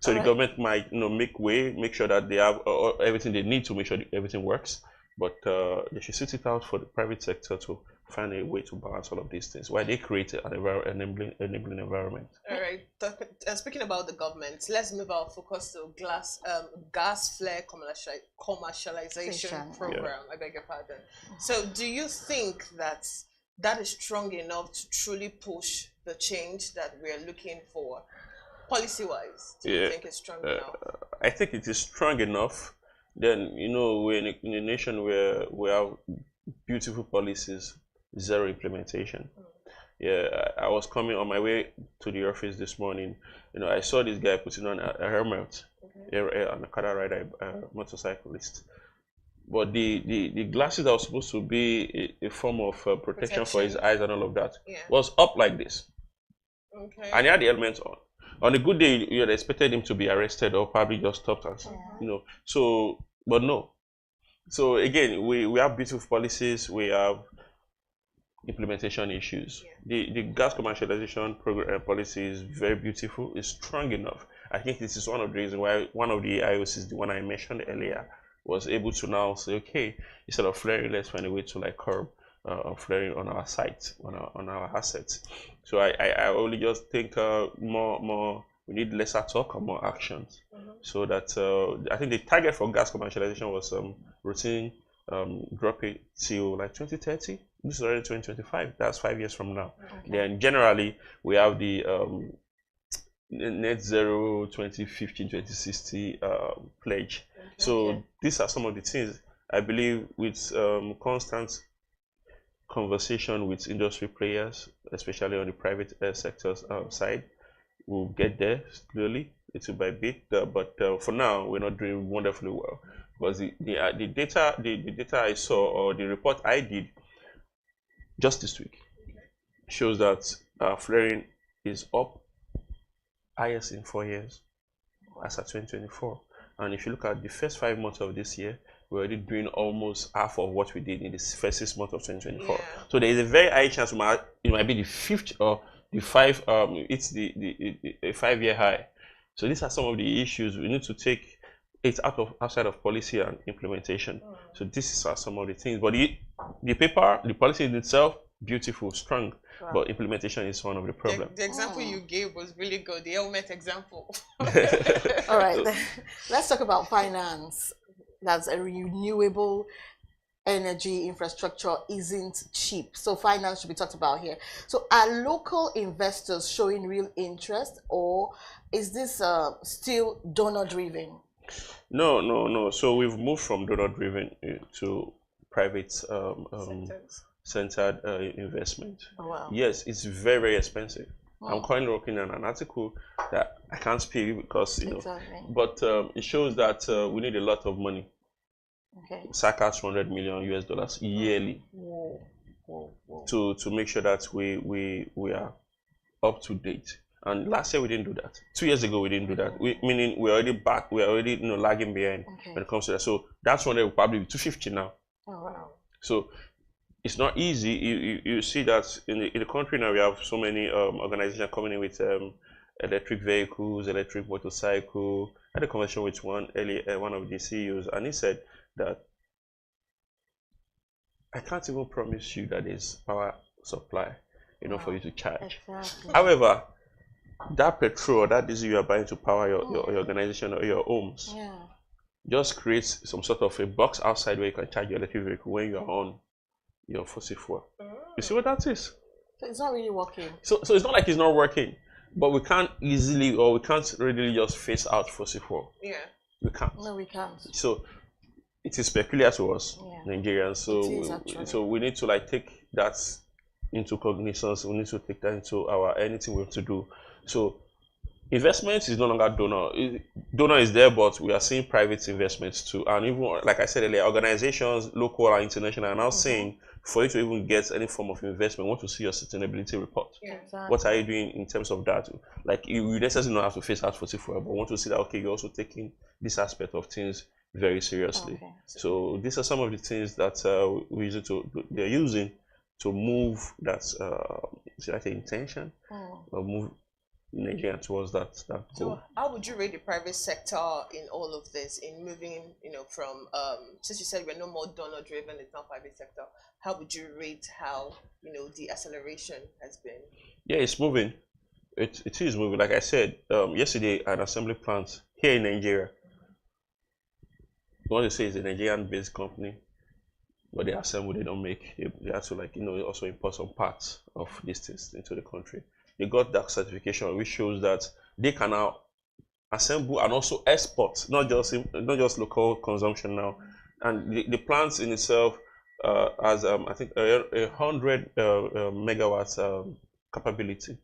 So the government might make sure that they have everything they need to make sure everything works. But they should sit it out for the private sector to find a way to balance all of these things while they create an enabling environment. All right. Speaking about the government, let's move our focus to gas flare commercialization program. I beg your pardon. So do you think that is strong enough to truly push the change that we are looking for policy-wise? Do you think it's strong enough? I think it is strong enough. Then, you know, we're in a nation where we have beautiful policies, zero implementation. I was coming on my way to the office this morning. You know, I saw this guy putting on a helmet, on a car rider, motorcyclist. But the glasses that was supposed to be a form of protection for his eyes and all of that was up like this. And he had the helmet on. On a good day, you had expected him to be arrested or probably just stopped us, you know. So, but no. So again, we have beautiful policies. We have implementation issues. The gas commercialization program policy is very beautiful. It's strong enough. I think this is one of the reasons why one of the IOCs, the one I mentioned earlier, was able to now say, okay, instead of flaring, let's find a way to like curb flaring on our site, on our assets. So I only just think more we need lesser talk and more actions. So that I think the target for gas commercialization was routine drop it till like 2030. This is already 2025. That's 5 years from now. Then generally we have the net zero 2050 2060 pledge. So these are some of the things I believe with constant conversation with industry players, especially on the private sector side, we'll get there slowly, little by bit. But for now, we're not doing wonderfully well because the data I saw, or the report I did just this week, shows that flaring is up highest in 4 years as at 2024. And if you look at the first 5 months of this year, we're already doing almost half of what we did in the first 6 months of 2024. So there is a very high chance it might be the fifth or the it's the 5-year high. So these are some of the issues we need to take it outside of policy and implementation. So this are some of the things. But the policy in itself, beautiful, strong. But implementation is one of the problems. The example you gave was really good, the helmet example. All right, let's talk about finance. That's a renewable energy infrastructure isn't cheap. So finance should be talked about here. So are local investors showing real interest, or is this still donor-driven? No. So we've moved from donor-driven to private centered investment. Oh, wow. Yes, it's very, very expensive. Oh. I'm currently working on an article that I can't speak because, you know, exactly. but it shows that we need a lot of money. Okay. Circa $200 million US yearly. Whoa. To make sure that we are up to date. And last year we didn't do that. 2 years ago we didn't do that. Meaning we're already back. We're already lagging behind when it comes to that. So that's one that will probably be 250 now. Oh wow. So it's not easy. You see that in the country now we have so many organizations coming in with electric vehicles, electric motorcycle. I had a conversation with one of the CEOs, and he said that I can't even promise you that there's power supply enough for you to charge. Exactly. However, that petrol or that diesel you are buying to power your organization or your homes just creates some sort of a box outside where you can charge your electric vehicle when you are on your fossil fuel. You see what that is? So it's not really working. So it's not like it's not working, but we can't easily, or we can't really just phase out fossil fuel. Yeah. We can't. No, we can't. So it is peculiar to us, Nigerians. So we need to take that into cognizance. We need to take that into anything we have to do. So investment is no longer donor. Donor is there, but we are seeing private investments too. And even, like I said earlier, organizations, local and international, are now saying for you to even get any form of investment, we want to see your sustainability report. Yeah, exactly. What are you doing in terms of that? Like you necessarily don't have to face out fossil fuel, but want to see that, okay, you're also taking this aspect of things very seriously. Okay. So these are some of the things that they're using to move that intention or move Nigeria towards that goal. So how would you rate the private sector in all of this, in moving, from since you said we're no more donor driven, it's not private sector, how would you rate how the acceleration has been? Yeah, it's moving. It is moving. Like I said yesterday, an assembly plant here in Nigeria, what they say is a Nigerian based company, but they assemble, they don't make. They have to also import some parts of these things into the country. They got that certification, which shows that they can now assemble and also export, not just local consumption now. And the plant in itself has I think 100 megawatts capability.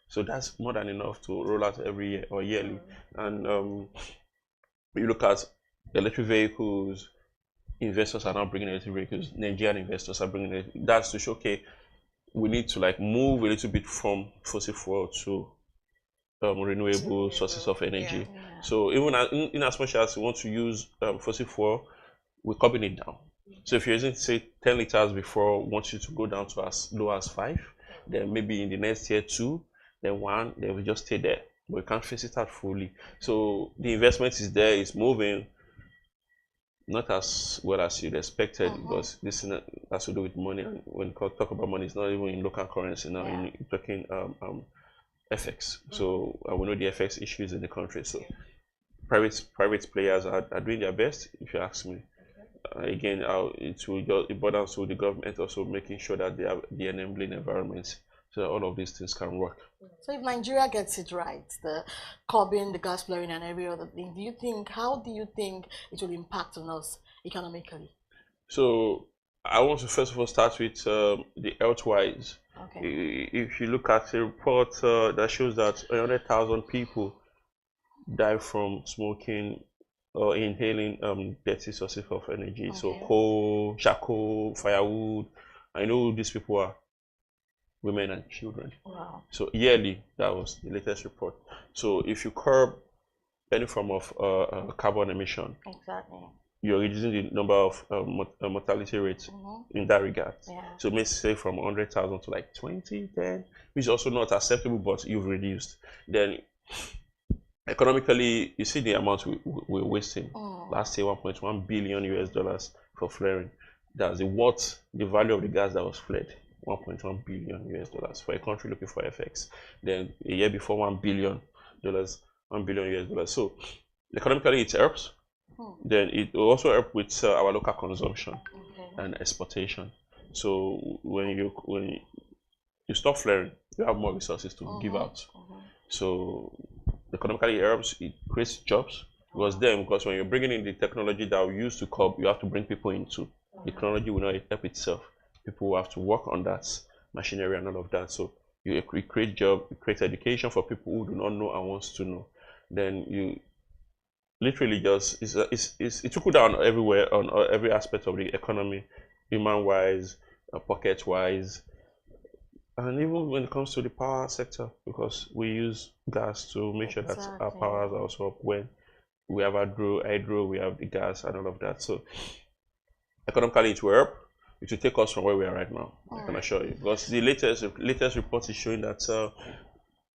So that's more than enough to roll out every year or yearly. And you look at electric vehicles, investors are now bringing electric vehicles. Nigerian investors are bringing it. That's to show, okay, we need to move a little bit from fossil fuel to renewable sources of energy. Yeah. So even in as much as we want to use fossil fuel, we're cutting it down. So if you're using, say, 10 liters before, we want you to go down to as low as 5, then maybe in the next year 2, then 1, then we just stay there. But we can't phase it out fully. So the investment is there, it's moving. Not as well as you'd expected, because this has to do with money. And when we talk about money, it's not even in local currency now. You're talking FX. So we know the FX issues in the country. So private players are doing their best, if you ask me. Again, it boils to the government also making sure that they have the enabling environments so that all of these things can work. So if Nigeria gets it right, the curbing, the gas flaring and every other thing, how do you think it will impact on us economically? So I want to first of all start with the health-wise. Okay. If you look at a report that shows that 100,000 people die from smoking or inhaling dirty sources of energy. Okay. So coal, charcoal, firewood. I know these people are women and children. Wow. So yearly, that was the latest report. So if you curb any form of carbon emission, you're reducing the number of mortality rates in that regard. Yeah. So it may say from 100,000 to 20, 10, which is also not acceptable, but you've reduced. Then economically, you see the amount we're wasting. Last year, $1.1 billion for flaring. That's the value of the gas that was flared. $1.1 billion for a country looking for FX. Then a year before, $1 billion. So economically, it helps. Then it will also help with our local consumption. Okay. and exportation. So when you stop flaring, you have more resources to give out. So economically it helps, it creates jobs. Because when you're bringing in the technology that we use to curb, you have to bring people into. The technology will not help itself. People will have to work on that machinery and all of that. So you create job, you create education for people who do not know and wants to know. Then you literally just it trickle down everywhere on every aspect of the economy, human-wise, pocket-wise, and even when it comes to the power sector, because we use gas to make sure that our power is also up when we have hydro, we have the gas and all of that. So economically it will help. It will take us from where we are right now, I can assure you. Because the latest report is showing that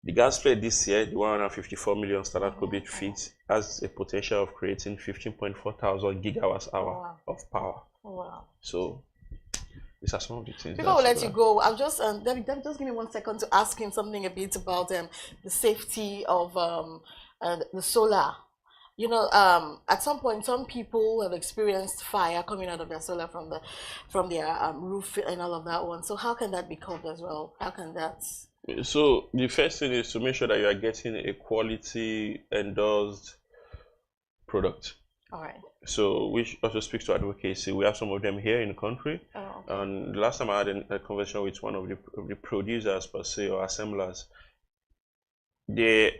the gas play this year, the 154 million standard cubic feet, has a potential of creating 15.4 thousand gigawatts hour of power. So these are some of the things. Before we let you go, I'm just Debbie, just give me 1 second to ask him something a bit about the safety of the solar. You know, at some point, some people have experienced fire coming out of their solar from their roof and all of that one. So how can that be covered as well? How can that? So the first thing is to make sure that you are getting a quality endorsed product. All right. So which also speaks to advocacy. We have some of them here in the country. And the last time I had a conversation with one of the producers per se or assemblers, their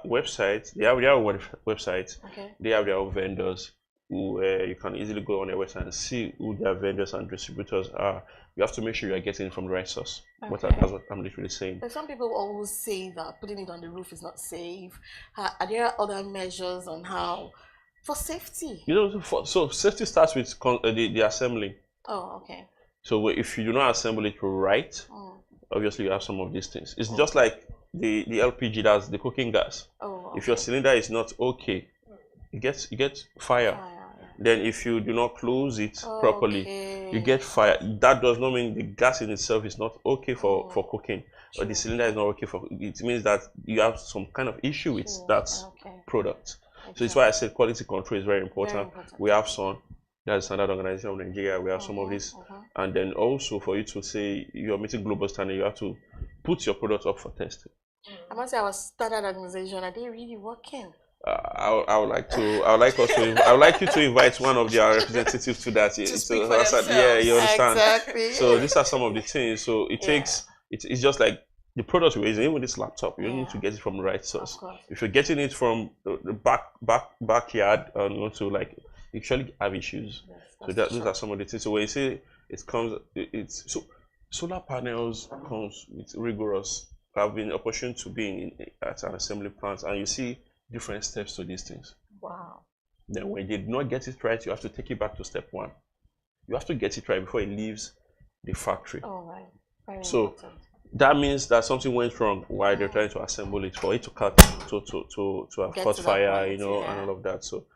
website, they have their own website. They have their own vendors who you can easily go on their website and see who their vendors and distributors are. You have to make sure you are getting it from the right source. That's what I'm literally saying. But some people always say that putting it on the roof is not safe. Are there other measures on how for safety? You know, so safety starts with the assembly. Oh, okay. So if you do not assemble it right, obviously you have some of these things. It's just like the LPG, that's the cooking gas. If your cylinder is not okay, you get fire. Then if you do not close it properly, you get fire. That does not mean the gas in itself is not okay for cooking, or the cylinder is not okay for it. Means that you have some kind of issue with that product. So it's why I said quality control is very important. We have SON, that's the Standard Organization of Nigeria. We have some of this, and then also for you to say you're meeting global standard, you have to put your product up for testing. I must say, our Standard Organization, are they really working? I would like you to invite one of their representatives to that. Yeah, you understand. Exactly. So these are some of the things. So it takes it's just like the product we're using, even this laptop, you need to get it from the right source. If you're getting it from the backyard and you want to you actually have issues. So those are some of the things. So when you say so solar panels comes with rigorous. I've been opportunity to be at an assembly plant, and you see different steps to these things. Wow. Then when they do not get it right, you have to take it back to step one. You have to get it right before it leaves the factory. Oh, right. Very so important. That means that something went wrong while they're trying to assemble it, for it to cut to have caught fire, and all of that. So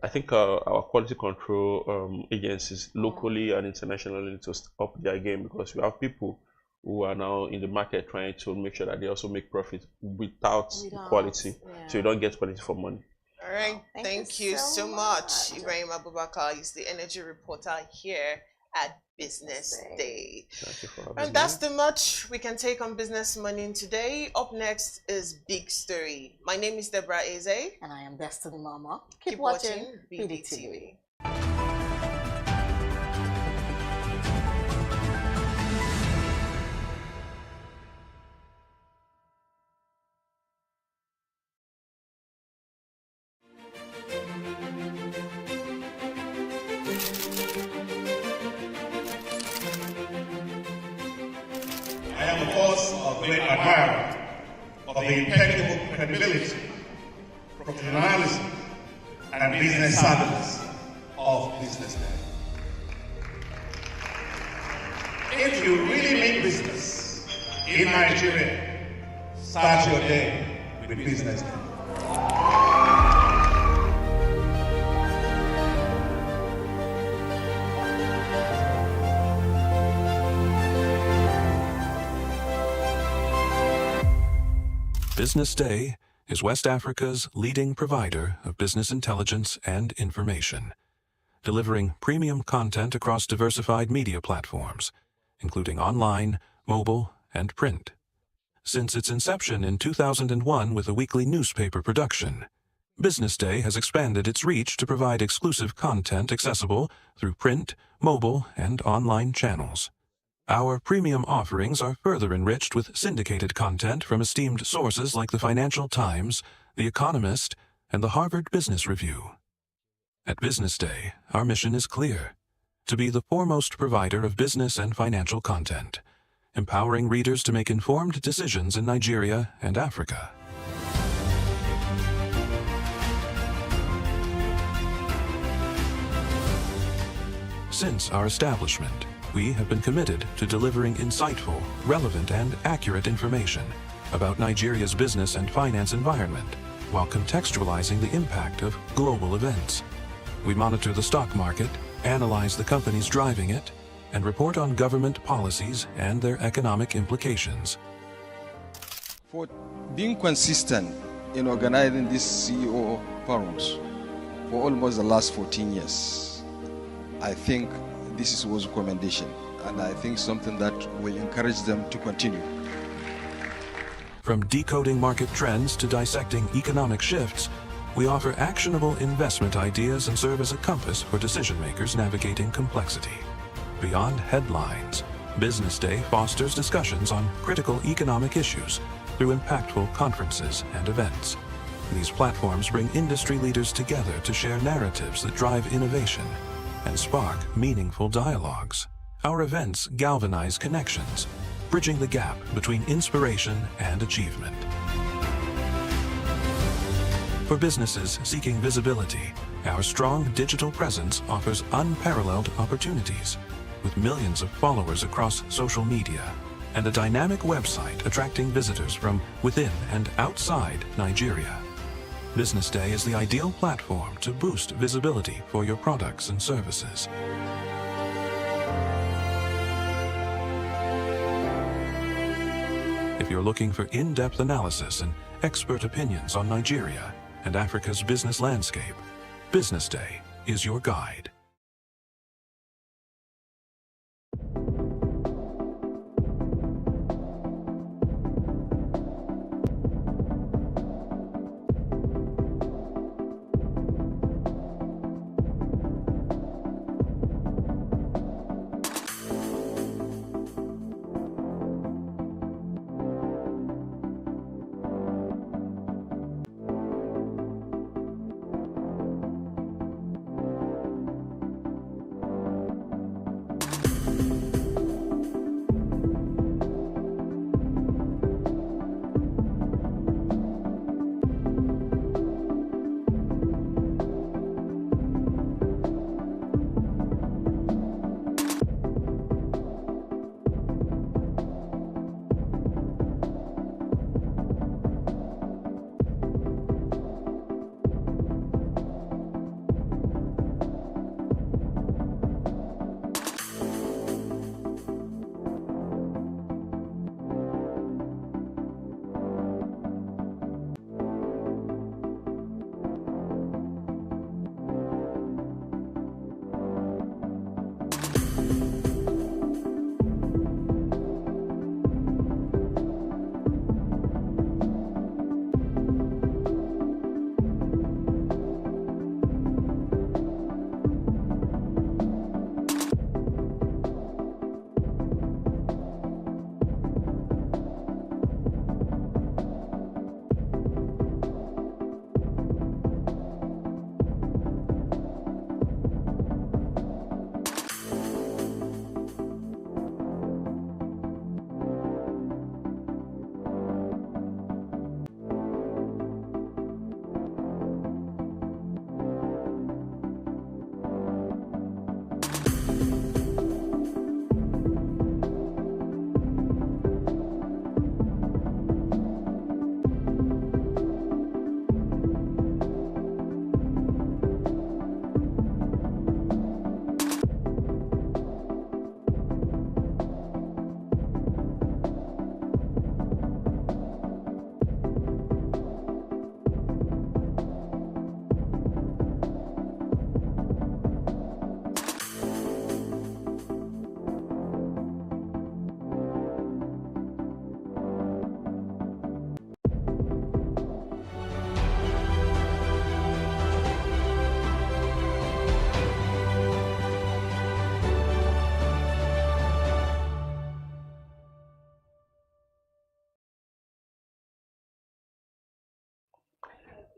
I think our quality control agencies locally and internationally need to up their game, because we have people who are now in the market trying to make sure that they also make profit without quality. So you don't get quality for money. All right, thank you so much. Ibrahim Abubakar is the energy reporter here at Business Day. Thank you for having And me. that's the much we can take on Business Morning today. Up next is Big Story. My name is Deborah Eze. And I am Destiny Mama. Keep watching BDTV. I am, of course, a great admirer of the impeccable credibility, professionalism, and business savviness of BusinessDay. If you really mean business in Nigeria, start your day with BusinessDay. Business Day is West Africa's leading provider of business intelligence and information, delivering premium content across diversified media platforms, including online, mobile, and print. Since its inception in 2001 with a weekly newspaper production, BusinessDay has expanded its reach to provide exclusive content accessible through print, mobile, and online channels. Our premium offerings are further enriched with syndicated content from esteemed sources like the Financial Times, The Economist, and the Harvard Business Review. At BusinessDay, our mission is clear: to be the foremost provider of business and financial content, empowering readers to make informed decisions in Nigeria and Africa. Since our establishment, we have been committed to delivering insightful, relevant, and accurate information about Nigeria's business and finance environment, while contextualizing the impact of global events. We monitor the stock market, analyze the companies driving it, and report on government policies and their economic implications. For being consistent in organizing these CEO forums for almost the last 14 years, I think this is a recommendation, and I think something that will encourage them to continue. From decoding market trends to dissecting economic shifts, we offer actionable investment ideas and serve as a compass for decision-makers navigating complexity. Beyond headlines, BusinessDay fosters discussions on critical economic issues through impactful conferences and events. These platforms bring industry leaders together to share narratives that drive innovation and spark meaningful dialogues. Our events galvanize connections, bridging the gap between inspiration and achievement. For businesses seeking visibility, our strong digital presence offers unparalleled opportunities, with millions of followers across social media and a dynamic website attracting visitors from within and outside Nigeria. BusinessDay is the ideal platform to boost visibility for your products and services. If you're looking for in-depth analysis and expert opinions on Nigeria and Africa's business landscape, BusinessDay is your guide.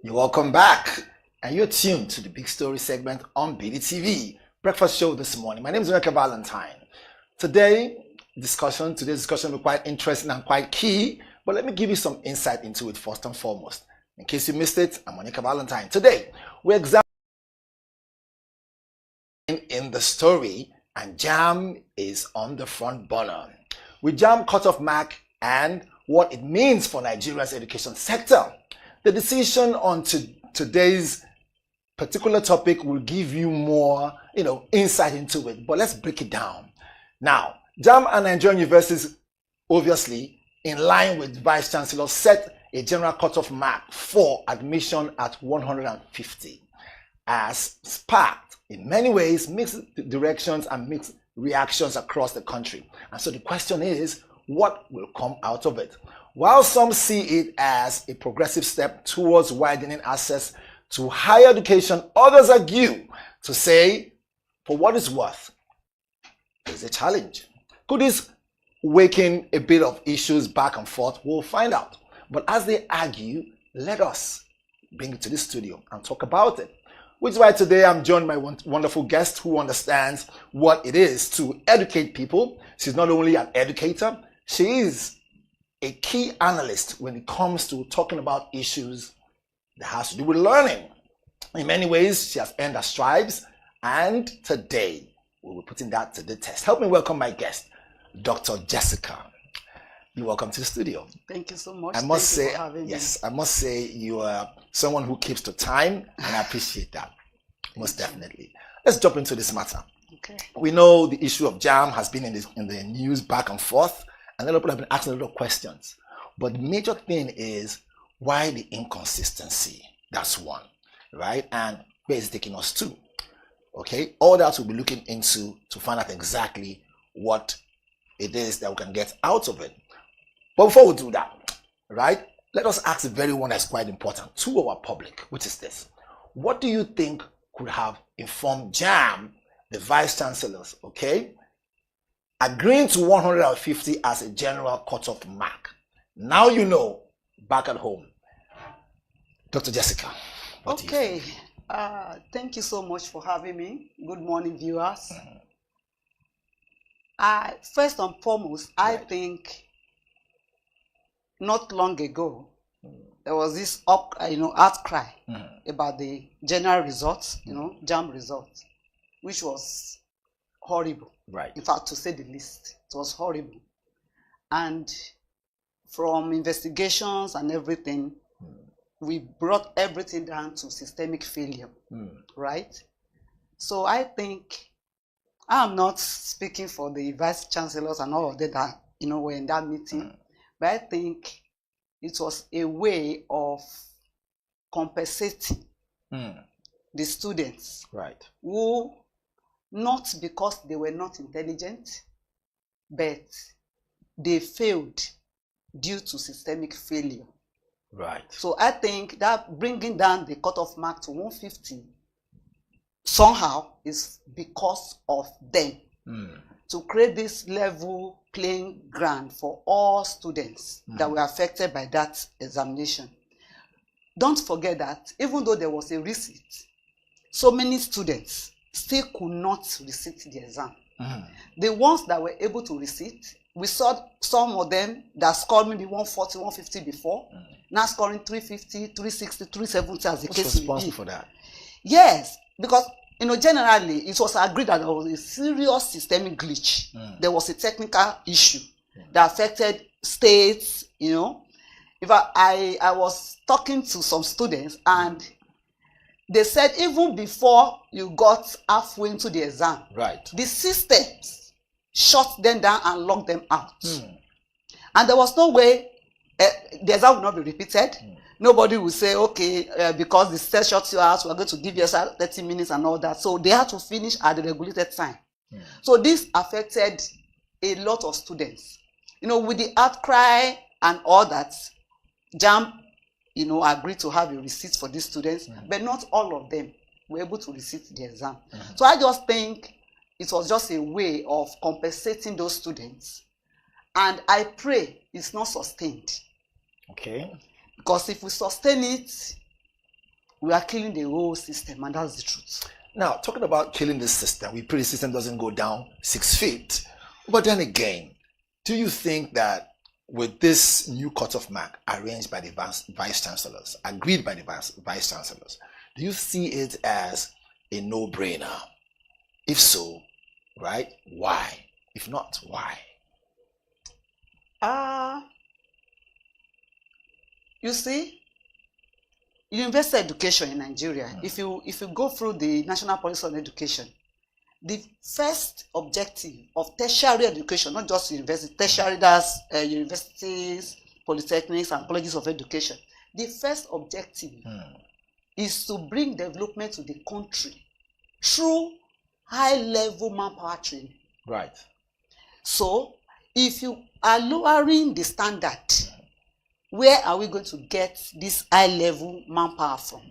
You're welcome back, and you're tuned to the Big Story segment on BDTV Breakfast Show this morning. My name is Monica Valentine. Today's discussion will be quite interesting and quite key, but let me give you some insight into it first and foremost. In case you missed it, I'm Monica Valentine. Today, we're examining in the story, and JAMB is on the front burner. With JAMB cutoff mark and what it means for Nigeria's education sector, the decision on today's particular topic will give you more, insight into it. But let's break it down. Now, JAMB and Nigerian universities, obviously, in line with Vice Chancellor, set a general cutoff mark for admission at 150, as sparked in many ways mixed directions and mixed reactions across the country. And so the question is, what will come out of it? While some see it as a progressive step towards widening access to higher education, others argue to say, for what it's worth, it's a challenge. Could this waken a bit of issues back and forth? We'll find out. But as they argue, let us bring it to the studio and talk about it. Which is why today I'm joined by one wonderful guest who understands what it is to educate people. She's not only an educator, she is a key analyst when it comes to talking about issues that has to do with learning. In many ways, she has earned her stripes, and today we'll be putting that to the test. Help me welcome my guest, Dr. Jessica. You're welcome to the studio. Thank you so much. I must Thank you say, for having me. I must say you are someone who keeps to time, and I appreciate that. Most definitely. Let's jump into this matter. Okay. We know the issue of JAMB has been in the news back and forth, and a lot of people have been asking a lot of questions. But the major thing is, why the inconsistency? That's one, right? And where is it taking us to? Okay, all that we'll be looking into to find out exactly what it is that we can get out of it. But before we do that, right, let us ask the very one that's quite important to our public, which is this. What do you think could have informed JAMB, the vice chancellors, okay, agreeing to 150 as a general cutoff mark? Now you know, back at home. Dr. Jessica. Okay. Thank you so much for having me. Good morning, viewers. First and foremost, I think not long ago, there was this outcry about the general results, JAMB results, which was horrible. Right. In fact, to say the least, it was horrible. And from investigations and everything, we brought everything down to systemic failure, right? So I think, I'm not speaking for the vice chancellors and all of them that, were in that meeting, but I think it was a way of compensating the students, right, who, not because they were not intelligent, but they failed due to systemic failure. Right. So I think that bringing down the cutoff mark to 150 somehow is because of them. To create this level playing ground for all students that were affected by that examination. Don't forget that even though there was a receipt, so many students still could not receipt the exam. The ones that were able to receipt, we saw some of them that scored maybe 140, 150 before, now scoring 350, 360, 370 as the case may be. Who's responsible for that? Yes, because generally it was agreed that there was a serious systemic glitch. There was a technical issue that affected states, In fact, I was talking to some students and they said even before you got halfway into the exam, right, the systems shut them down and locked them out. And there was no way the exam would not be repeated. Nobody will say, okay, because the test shuts you out, we're going to give you 30 minutes and all that. So they had to finish at the regulated time. So this affected a lot of students. With the outcry and all that, JAMB, agreed to have a receipt for these students, but not all of them were able to receipt the exam. So I just think it was just a way of compensating those students. And I pray it's not sustained. Okay. Because if we sustain it, we are killing the whole system, and that's the truth. Now, talking about killing the system, we pray the system doesn't go down 6 feet. But then again, do you think that with this new cut-off mark arranged by the vice chancellors, agreed by the vice chancellors, do you see it as a no-brainer? If so, right, why? If not, why? You see, university education in Nigeria, if you go through the National Policy on Education, the first objective of tertiary education, not just university, tertiary, that's universities, polytechnics, and colleges of education, the first objective is to bring development to the country through high-level manpower training. Right. So, if you are lowering the standard, where are we going to get this high-level manpower from?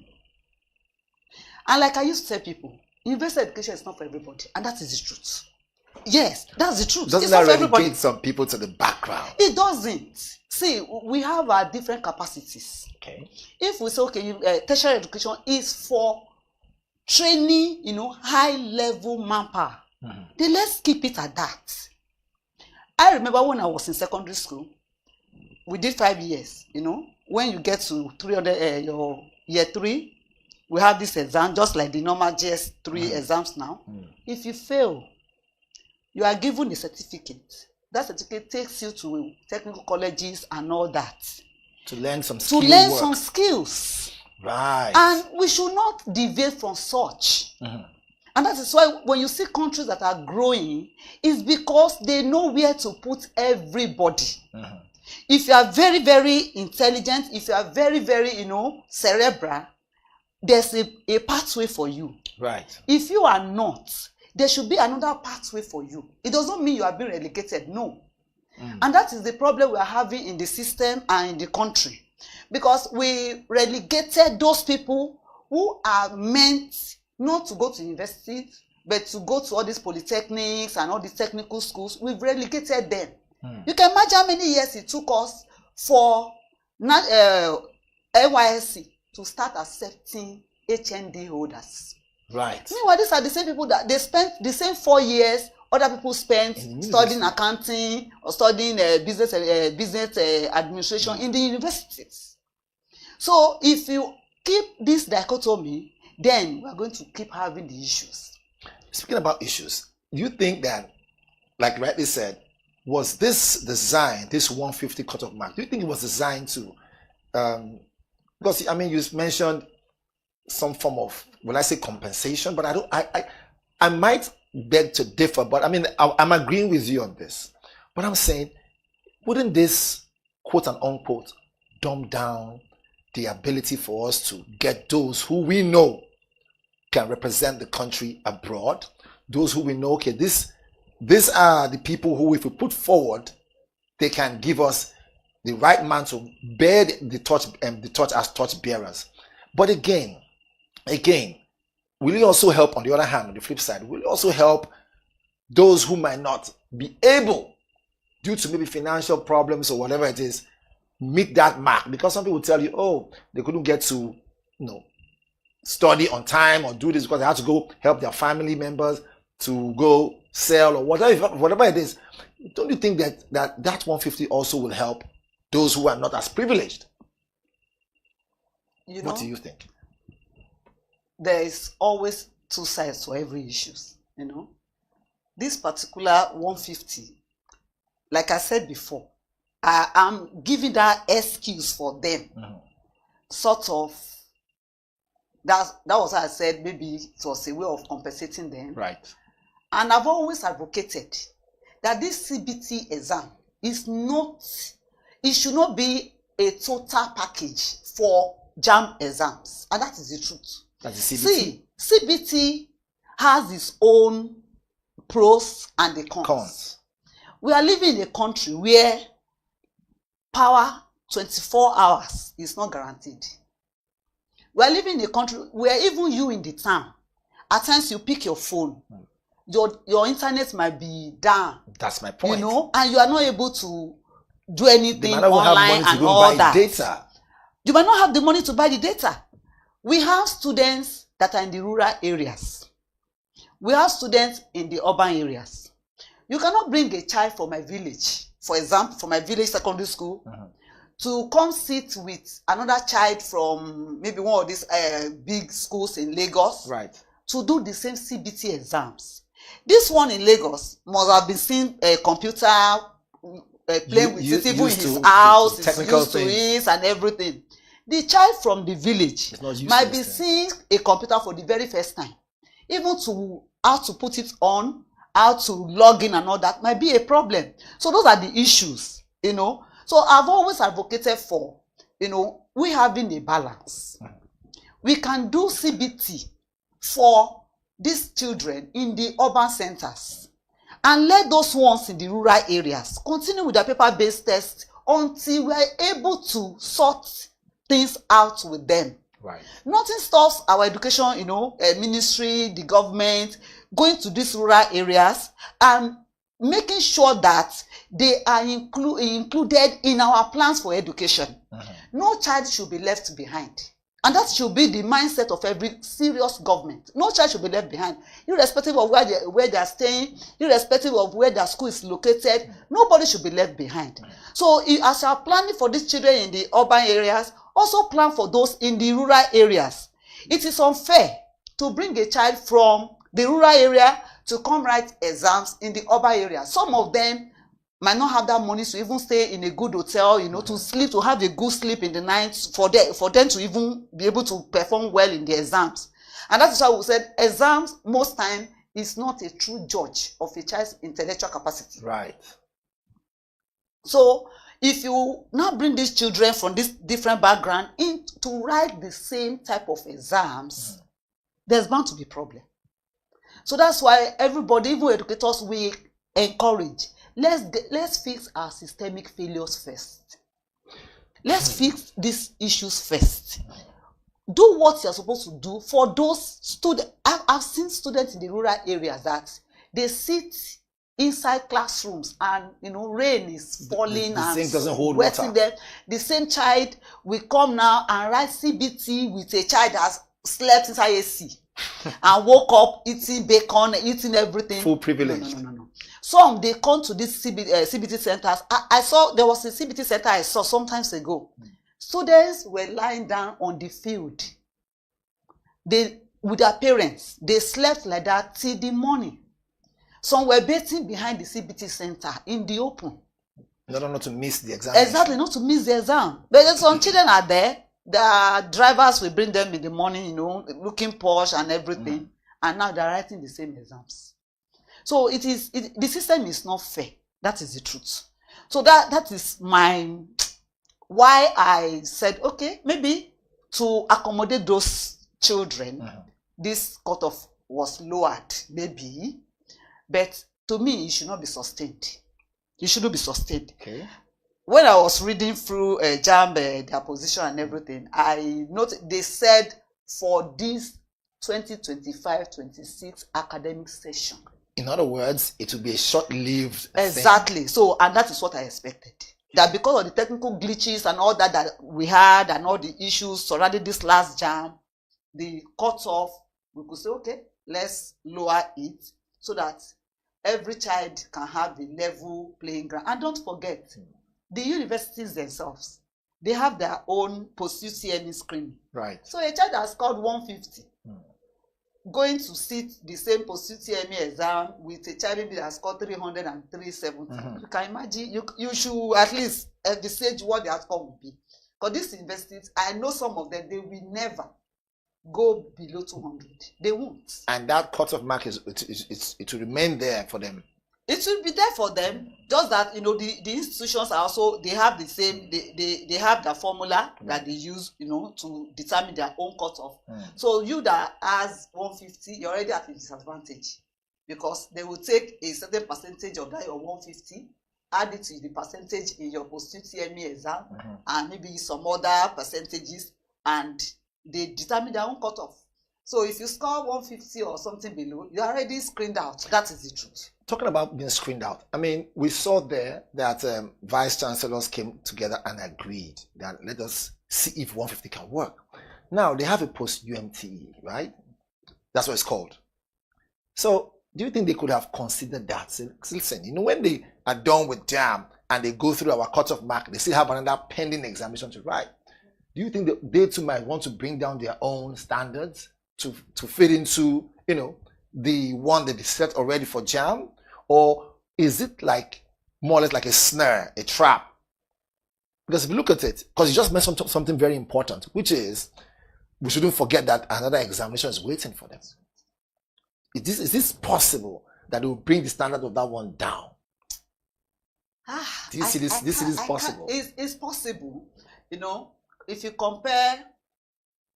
And like I used to tell people, university education is not for everybody, and that is the truth. Yes, that's the truth. Doesn't that relegate some people to the background? It doesn't. See, we have our different capacities. Okay. If we say, okay, tertiary education is for training, high-level manpower, then let's keep it at that. I remember when I was in secondary school, we did 5 years, when you get to 300, your year 3, we have this exam, just like the normal GS3 exams now. If you fail, you are given a certificate. That certificate takes you to technical colleges and all that. To learn some skills. To learn some skills. Right. And we should not deviate from such. And that is why when you see countries that are growing, it's because they know where to put everybody. If you are very, very intelligent, if you are very, very, cerebral, there's a pathway for you. Right. If you are not, there should be another pathway for you. It doesn't mean you are being relegated, no. And that is the problem we are having in the system and in the country. Because we relegated those people who are meant not to go to universities, but to go to all these polytechnics and all these technical schools. We've relegated them. You can imagine how many years it took us for NYSC to start accepting HND holders. Right. Meanwhile, these are the same people that they spent the same 4 years other people spent studying accounting or studying business administration in the universities. So if you keep this dichotomy, then we are going to keep having the issues. Speaking about issues, you think that, like rightly said, was this design, this 150 cutoff mark, do you think it was designed to, because I mean, you mentioned some form of, when I say compensation, but I might beg to differ, but I mean, I'm agreeing with you on this. But I'm saying, wouldn't this, quote and unquote, dumb down the ability for us to get those who we know can represent the country abroad? Those who we know, okay, these are the people who, if we put forward, they can give us the right man to bear the torch as torch bearers. But again, will it also help, on the other hand, on the flip side, will it also help those who might not be able, due to maybe financial problems or whatever it is, meet that mark? Because some people tell you, oh, they couldn't get to, study on time or do this because they had to go help their family members to go sell or whatever it is. Don't you think that 150 also will help those who are not as privileged? What do you think? There is always two sides to every issue. This particular 150, like I said before, I am giving that excuse for them. Sort of, that was how I said maybe it was a way of compensating them. Right. And I've always advocated that this CBT exam is not, it should not be a total package for JAMB exams. And that is the truth. That's the CBT. See, CBT has its own pros and the cons. We are living in a country where power 24 hours is not guaranteed. We are living in a country where even you in the town, at times you pick your phone, your internet might be down. That's my point. And you are not able to do anything online and all that. Data. You might not have the money to buy the data. We have students that are in the rural areas. We have students in the urban areas. You cannot bring a child from my village, for example, from my village secondary school, to come sit with another child from maybe one of these big schools in Lagos, right, to do the same CBT exams. This one in Lagos must have been seeing a computer, playing with it, even in his house, he's used to it and everything. The child from the village might be seeing a computer for the very first time. Even to how to put it on, how to log in and all that might be a problem. So those are the issues, you know. So I've always advocated for, you know, we having a balance. We can do CBT for these children in the urban centers and let those ones in the rural areas continue with their paper-based tests until we are able to sort things out with them. Right. Nothing stops our education, you know, ministry, the government, going to these rural areas and making sure that they are included in our plans for education. No child should be left behind. And that should be the mindset of every serious government. No child should be left behind, irrespective of where they are staying, irrespective of where their school is located. Nobody should be left behind. So as you are planning for these children in the urban areas, also plan for those in the rural areas. It is unfair to bring a child from the rural area to come write exams in the urban area. Some of them might not have that money to even stay in a good hotel, you know, to sleep, to have a good sleep in the night for them to even be able to perform well in the exams. And that is why we said exams most time is not a true judge of a child's intellectual capacity. Right. So if you now bring these children from this different background in to write the same type of exams, there's bound to be problem. So that's why everybody, even educators, we encourage, let's fix our systemic failures first. Let's fix these issues first. Do what you're supposed to do for those students. I've seen students in the rural areas that they sit inside classrooms and, you know, rain is falling the sink doesn't and hold wetting water. them. The same child will come now and write CBT with a child that's slept inside AC and woke up eating bacon, eating everything. Full privilege. No. Some, they come to these CBT centers. I saw, there was a CBT center I saw some times ago. Students were lying down on the field. With their parents, they slept like that till the morning. Some were bathing behind the CBT center in the open. In order not to miss the exam. Exactly, not to miss the exam. But some children are there. The drivers will bring them in the morning, you know, looking posh and everything. And now they're writing the same exams. So the system is not fair. That is the truth. So that is why I said, okay, maybe to accommodate those children, this cutoff was lowered, maybe. But to me, it should not be sustained. It shouldn't be sustained. Okay. When I was reading through JAMB, their position and everything, I noted they said for this 2025-26 academic session. In other words, it will be a short-lived Exactly. thing. So, and that is what I expected. That because of the technical glitches and all that we had and all the issues surrounding this last JAMB, the cutoff, we could say, okay, let's lower it so that every child can have the level playing ground. And don't forget, the universities themselves, they have their own post-UTME screening. Right. So a child has scored 150, going to sit the same post-UTME exam with a child that has scored 300 and 370. You can imagine, you should at least envisage what the outcome will be. Because these universities, I know some of them, they will never go below 200. They won't. And that cutoff mark it will remain there for them. It will be there for them. Just that, you know, the institutions are also, they have the same, they have the formula that they use, you know, to determine their own cutoff. So you that has 150, you're already at a disadvantage, because they will take a certain percentage of that, your 150, add it to the percentage in your post-UTME exam, and maybe some other percentages, and they determine their own cutoff. So if you score 150 or something below, you're already screened out. That is the truth. Talking about being screened out, I mean, we saw there that vice chancellors came together and agreed that let us see if 150 can work. Now they have a post-UMTE, right? That's what it's called. So do you think they could have considered that? Say, listen, you know, when they are done with JAM and they go through our cutoff mark, they still have another pending examination to write. Do you think that they too might want to bring down their own standards to fit into, you know, the one that they set already for JAM? Or is it like more or less like a snare, a trap? Because if you look at it, because you just mentioned something very important, which is we shouldn't forget that another examination is waiting for them. Is this possible that it will bring the standard of that one down? Do you see this? This is possible. It's possible, you know. If you compare,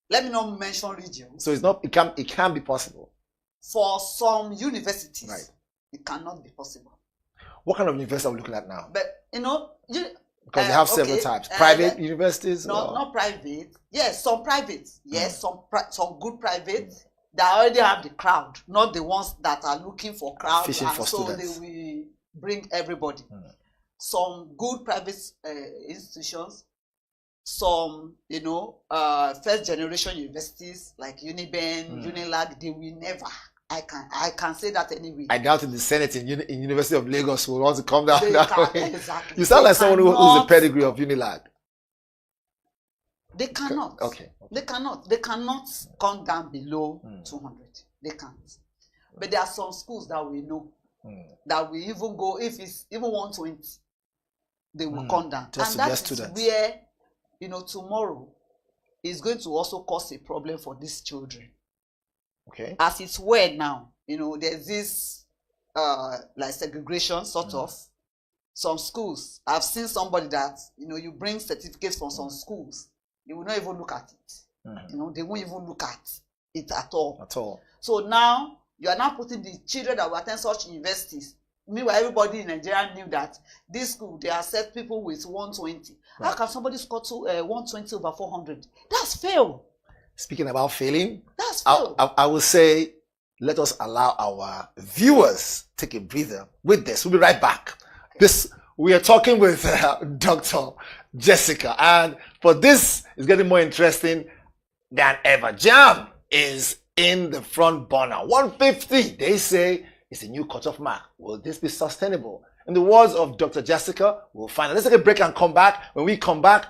let me not mention regions. So it's not. It can be possible. For some universities, right, it cannot be possible. What kind of university are we looking at now? But you know, because they have several types. Private universities? Not private. Yes, some private. Yes, some good private. They already have the crowd, not the ones that are looking for crowd. Fishing for so students. They will bring everybody. Some good private institutions. Some, you know, first generation universities like Uniben, Unilag, they will never. I can say that anyway. I doubt in the Senate in University of Lagos will want to come down that way. Exactly. You sound like someone who's a pedigree of Unilag. They cannot. Okay. They cannot. They cannot come down below 200. They can't. But there are some schools that we know that we even go, if it's even 120, they will come down. Just and to get that is where, you know, tomorrow is going to also cause a problem for these children. Okay. As it's where now, you know, there's this like segregation sort of. Some schools, I've seen somebody that, you know, you bring certificates from some schools, they will not even look at it. You know, they won't even look at it at all. At all. So now you are now putting the children that will attend such universities. Meanwhile, everybody in Nigeria knew that this school, they accept people with 120. Right. How can somebody score 120 over 400? That's fail. Speaking about failing, that's fail. I will say, let us allow our viewers take a breather with this. We'll be right back. We are talking with Dr. Jessica, and for this is getting more interesting than ever. JAM is in the front burner. 150, they say, is a new cutoff mark. Will this be sustainable? In the words of Dr. Jessica, we'll find out. Let's take a break and come back. When we come back,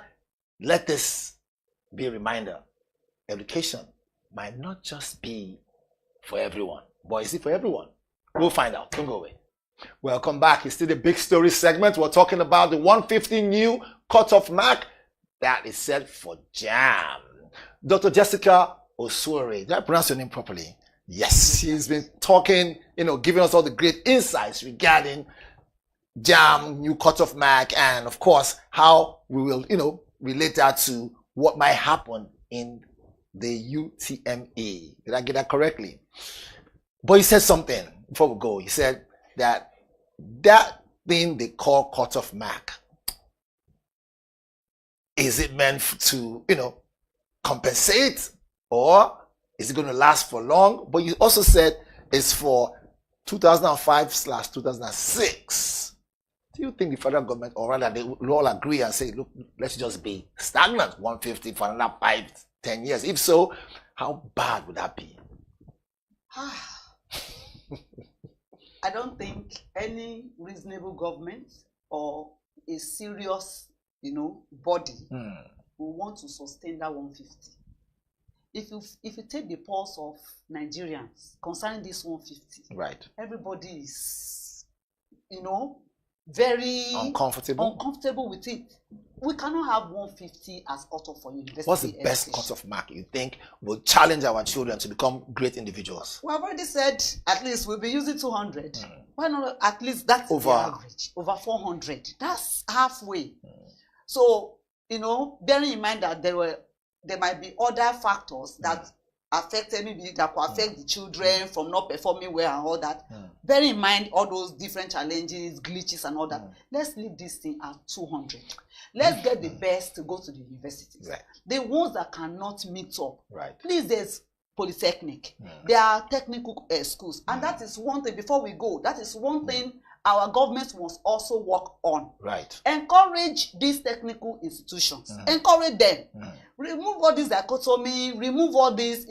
let this be a reminder. Education might not just be for everyone, but is it for everyone? We'll find out. Don't go away. Welcome back. It's still the big story segment. We're talking about the 150 new cutoff mark that is set for JAM. Dr. Jessica Osuore, did I pronounce your name properly? Yes, she's been talking, you know, giving us all the great insights regarding JAM, new cutoff mark, and of course, how we will, you know, relate that to what might happen in the UTME. Did I get that correctly? But he said something before we go. He said that thing they call cutoff mark, is it meant to, you know, compensate, or is it going to last for long? But you also said it's for 2005/2006. Do you think the federal government, or rather they will all agree and say, look, let's just be stagnant 150 for another 5-10 years? If so, how bad would that be? I don't think any reasonable government or a serious, you know, body will want to sustain that 150. If you take the pulse of Nigerians concerning this 150, right, everybody is, you know, very uncomfortable with it. We cannot have 150 as cutoff for university. What's the best cutoff mark you think will challenge our children to become great individuals? We have already said at least we'll be using 200. Why not at least that's the average? Over 400. That's halfway. So, you know, bearing in mind that there might be other factors that affected, maybe that could affect the children from not performing well and all that. Bear in mind all those different challenges, glitches and all that. Let's leave this thing at 200. Let's get the best to go to the universities. Right. The ones that cannot meet up. Right. Please, there's polytechnic. There are technical schools. And that is one thing, before we go, that is one thing our government must also work on. Right. Encourage these technical institutions. Encourage them. Remove all this dichotomy, remove all this,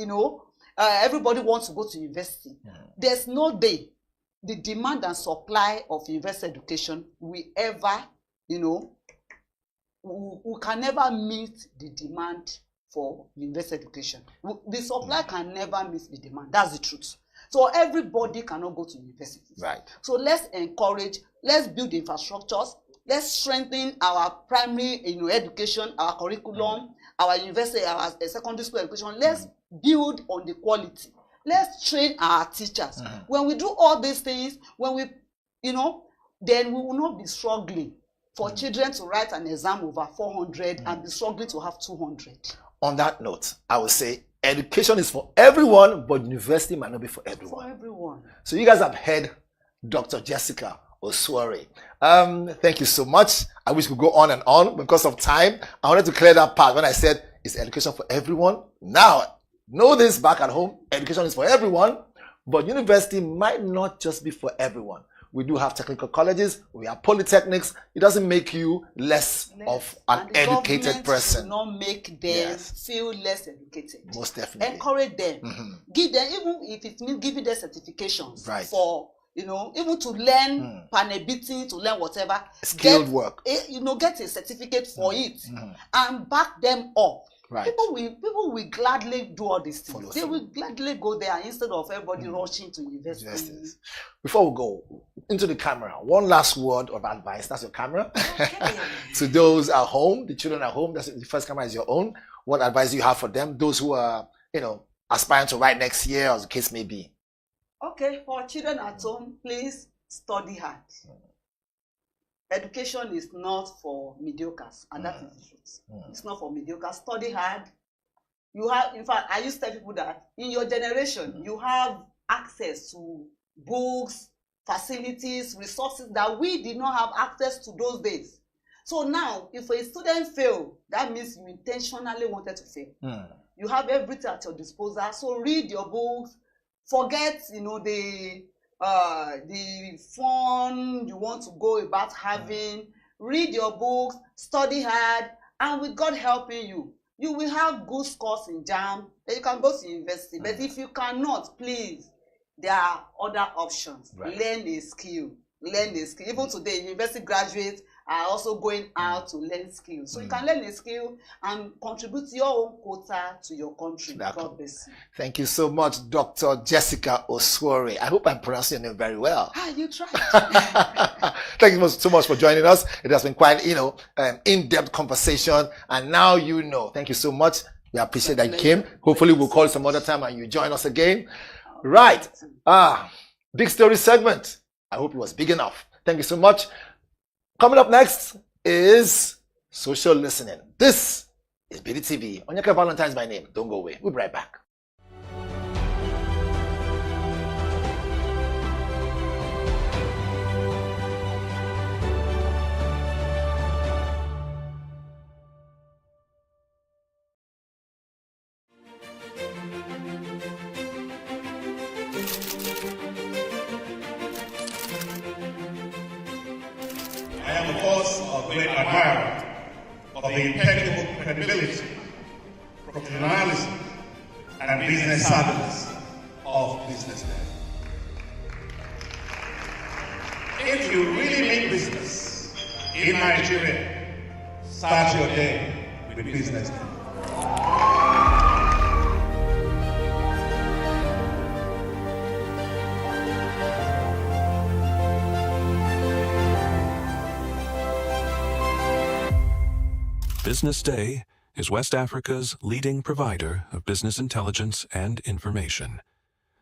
everybody wants to go to university. There's no day the demand and supply of university education will ever, we can never meet the demand for university education. The supply can never meet the demand. That's the truth. So everybody cannot go to university. Right. So let's encourage, let's build infrastructures, let's strengthen our primary education, our curriculum, our university, our secondary school education. Let's build on the quality. Let's train our teachers. When we do all these things, when we, then we will not be struggling for children to write an exam over 400 and be struggling to have 200. On that note, I would say education is for everyone, but university might not be for everyone. For everyone. So you guys have heard Dr. Jessica Oswore. Thank you so much. I wish we could go on and on. Because of time, I wanted to clear that part when I said, is education for everyone? Now, know this back at home, education is for everyone, but university might not just be for everyone. We do have technical colleges, we have polytechnics. It doesn't make you less of an educated person. Will not make them feel less educated. Most definitely. Encourage them. Give them, even if it means giving them certifications for, even to learn panel-beating, to learn whatever. Skilled work. Get a certificate for it and back them up. Right. People will gladly do all these things. They will gladly go there instead of everybody rushing to university. Before we go into the camera, one last word of advice. That's your camera. To those at home, the children at home, that's the first camera is your own. What advice do you have for them? Those who are, aspiring to write next year, as the case may be. Okay, for children at home, please study hard. Education is not for mediocres, and that is the truth. It's not for mediocres. Study hard. You have, in fact, I used to tell people that in your generation, you have access to books, facilities, resources that we did not have access to those days. So now, if a student fails, that means you intentionally wanted to fail. You have everything at your disposal. So read your books. Forget, the fun you want to go about having. Read your books, study hard, and with God helping you, you will have good scores in JAM. Then you can go to university. But if you cannot, please, there are other options. Learn a skill. Learn a skill. Even today, university graduates are also going out to learn skills. So you can learn a skill and contribute your own quota to your country. God bless you. Thank you so much, Dr. Jessica Oswore. I hope I'm pronouncing your name very well. You tried. Thank you so much for joining us. It has been quite, in-depth conversation. And now you know. Thank you so much. We appreciate that you came. Hopefully we'll call some other time and you join us again. Right. Big story segment. I hope it was big enough. Thank you so much. Coming up next is social listening. This is BDTV. Onyeka Valentine's my name. Don't go away. We'll be right back. I am, of course, a great admirer of the impeccable credibility, professionalism, and business savviness of BusinessDay. If you really mean business in Nigeria, start your day with BusinessDay. BusinessDay is West Africa's leading provider of business intelligence and information,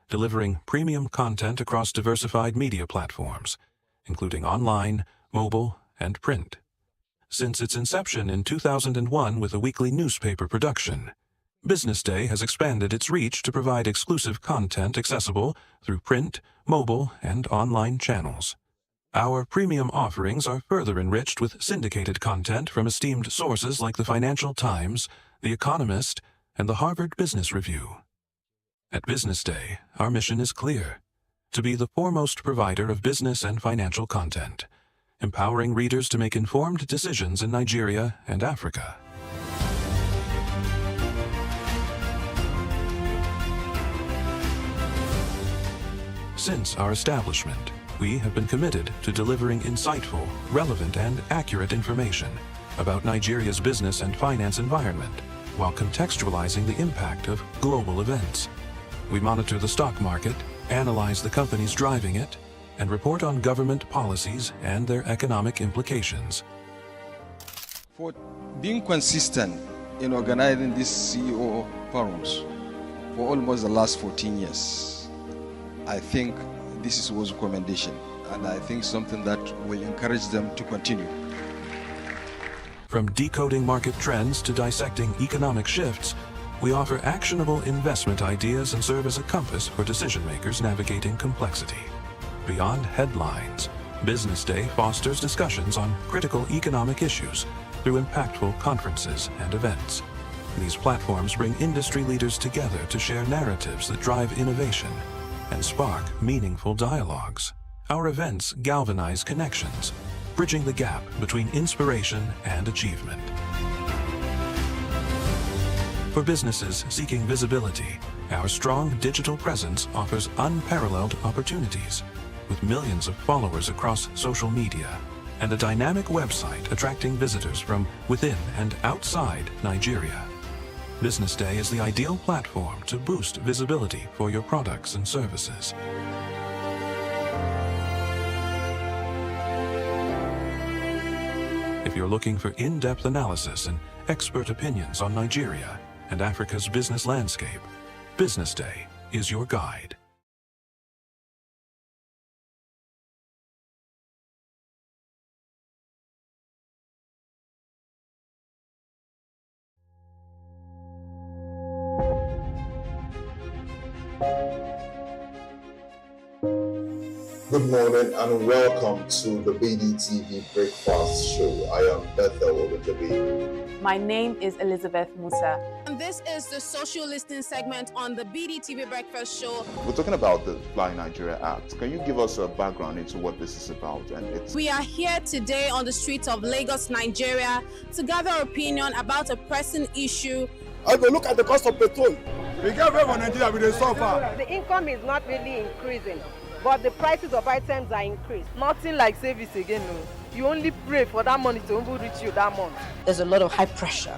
delivering premium content across diversified media platforms, including online, mobile, and print. Since its inception in 2001 with a weekly newspaper production, BusinessDay has expanded its reach to provide exclusive content accessible through print, mobile, and online channels. Our premium offerings are further enriched with syndicated content from esteemed sources like the Financial Times, The Economist, and the Harvard Business Review. At BusinessDay, our mission is clear: to be the foremost provider of business and financial content, empowering readers to make informed decisions in Nigeria and Africa. Since our establishment, we have been committed to delivering insightful, relevant, and accurate information about Nigeria's business and finance environment, while contextualizing the impact of global events. We monitor the stock market, analyze the companies driving it, and report on government policies and their economic implications. For being consistent in organizing these CEO forums for almost the last 14 years, I think this was a commendation, and I think something that will encourage them to continue. From decoding market trends to dissecting economic shifts, we offer actionable investment ideas and serve as a compass for decision makers navigating complexity. Beyond headlines, Business Day fosters discussions on critical economic issues through impactful conferences and events. These platforms bring industry leaders together to share narratives that drive innovation and spark meaningful dialogues. Our events galvanize connections, bridging the gap between inspiration and achievement. For businesses seeking visibility, our strong digital presence offers unparalleled opportunities, with millions of followers across social media and a dynamic website attracting visitors from within and outside Nigeria. Business Day is the ideal platform to boost visibility for your products and services. If you're looking for in-depth analysis and expert opinions on Nigeria and Africa's business landscape, Business Day is your guide. Good morning and welcome to the BDTV Breakfast Show. I am Bethel Ogunjobi. My name is Elizabeth Musa. And this is the social listening segment on the BDTV Breakfast Show. We're talking about the Fly Nigeria Act. Can you give us a background into what this is about? We are here today on the streets of Lagos, Nigeria, to gather opinion about a pressing issue. I go look at the cost of petrol. We get very Nigeria with the suffer. The income is not really increasing, but the prices of items are increased. Nothing like savings again, no. You only pray for that money to reach you that month. There's a lot of high pressure,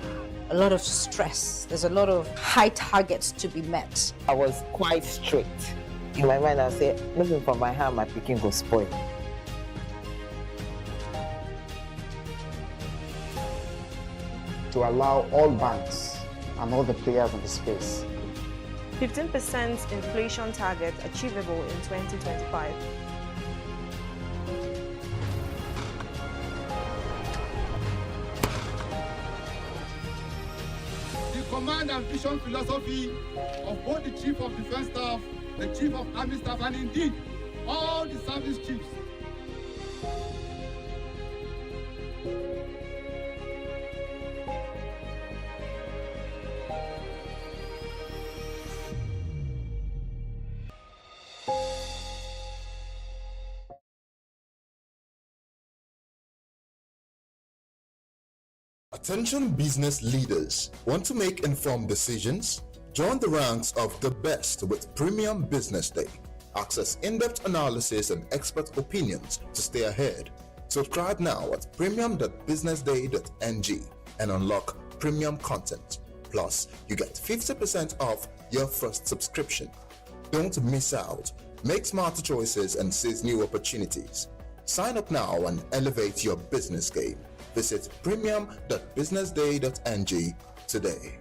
a lot of stress. There's a lot of high targets to be met. I was quite strict. In my mind, I said, looking for my hand, my picking go spoil. To allow all banks and all the players in the space 15% inflation target achievable in 2025. The command and vision philosophy of both the Chief of Defense Staff, the Chief of Army Staff, and indeed all the service chiefs. Attention business leaders. Want to make informed decisions? Join the ranks of the best with Premium Business Day. Access in-depth analysis and expert opinions to stay ahead. Subscribe now at premium.businessday.ng and unlock premium content. Plus, you get 50% off your first subscription. Don't miss out. Make smarter choices and seize new opportunities. Sign up now and elevate your business game. Visit premium.businessday.ng today.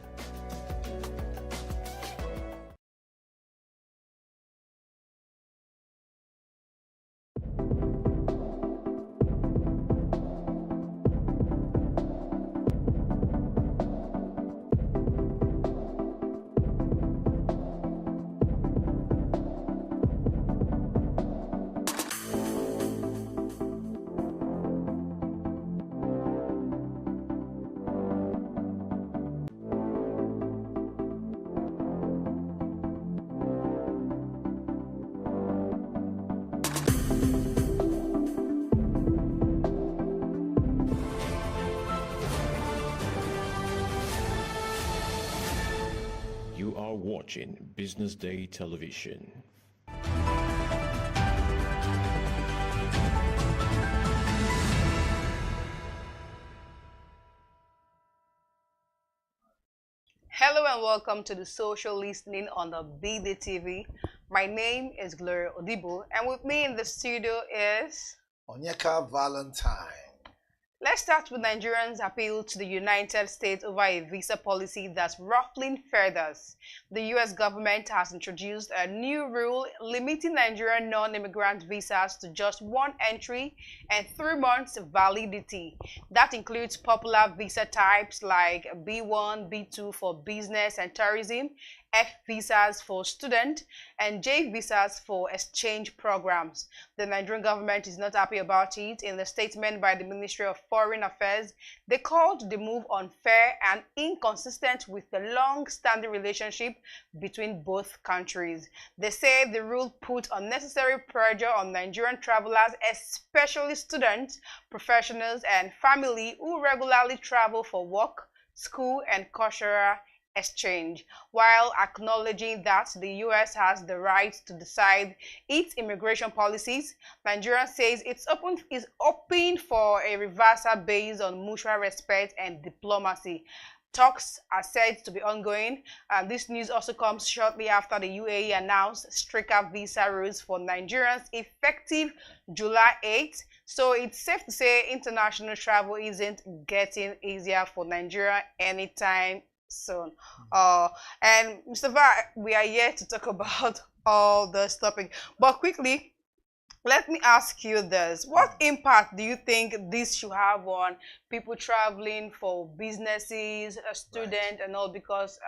watching Business Day Television. Hello and welcome to the social listening on the bdtv. My name is Gloria Odibo, and with me in the studio is Onyeka Valentine. Let's start with Nigerians' appeal to the United States over a visa policy that's ruffling feathers. The U.S. government has introduced a new rule limiting Nigerian non-immigrant visas to just 1 entry and 3 months validity. That includes popular visa types like B1, B2 for business and tourism, F visas for student, and J visas for exchange programs. The Nigerian government is not happy about it. In the statement by the Ministry of Foreign Affairs, they called the move unfair and inconsistent with the long-standing relationship between both countries. They say the rule put unnecessary pressure on Nigerian travelers, especially students, professionals, and family who regularly travel for work, school, and cultural exchange. While acknowledging that the U.S. has the right to decide its immigration policies, Nigeria says it's open for a reversal based on mutual respect and diplomacy. Talks are said to be ongoing, and this news also comes shortly after the UAE announced stricter visa rules for Nigerians effective July 8th. So it's safe to say international travel isn't getting easier for Nigeria anytime soon. And Mr. Va, we are here to talk about all this topic, but quickly, let me ask you this. What impact do you think this should have on people traveling for businesses, a student, and all, because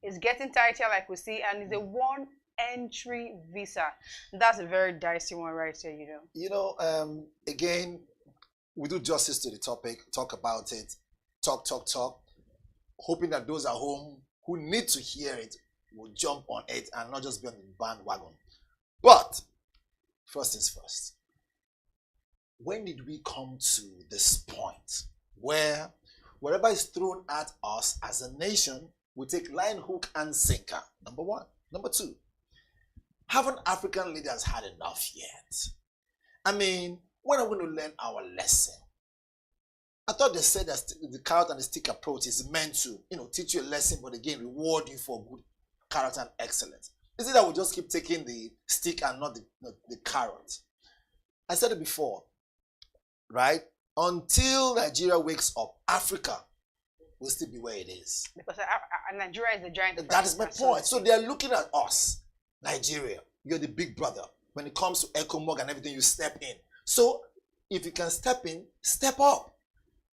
it's getting tighter, like we see, and it's a 1 entry visa? That's a very dicey one right here, you know. You know, again, we do justice to the topic, talk about it, talk, hoping that those at home who need to hear it will jump on it and not just be on the bandwagon. But first things first, when did we come to this point where whatever is thrown at us as a nation, we take line, hook, and sinker? Number one. Number two, haven't African leaders had enough yet? I mean, when are we going to learn our lesson? I thought they said that the carrot and the stick approach is meant to, teach you a lesson, but again, reward you for good character and excellence. Is it that we just keep taking the stick and not the carrot? I said it before, right? Until Nigeria wakes up, Africa will still be where it is. Because Nigeria is the giant. That is my point. So they are looking at us, Nigeria. You're the big brother. When it comes to ECOMOG and everything, you step in. So if you can step in, step up.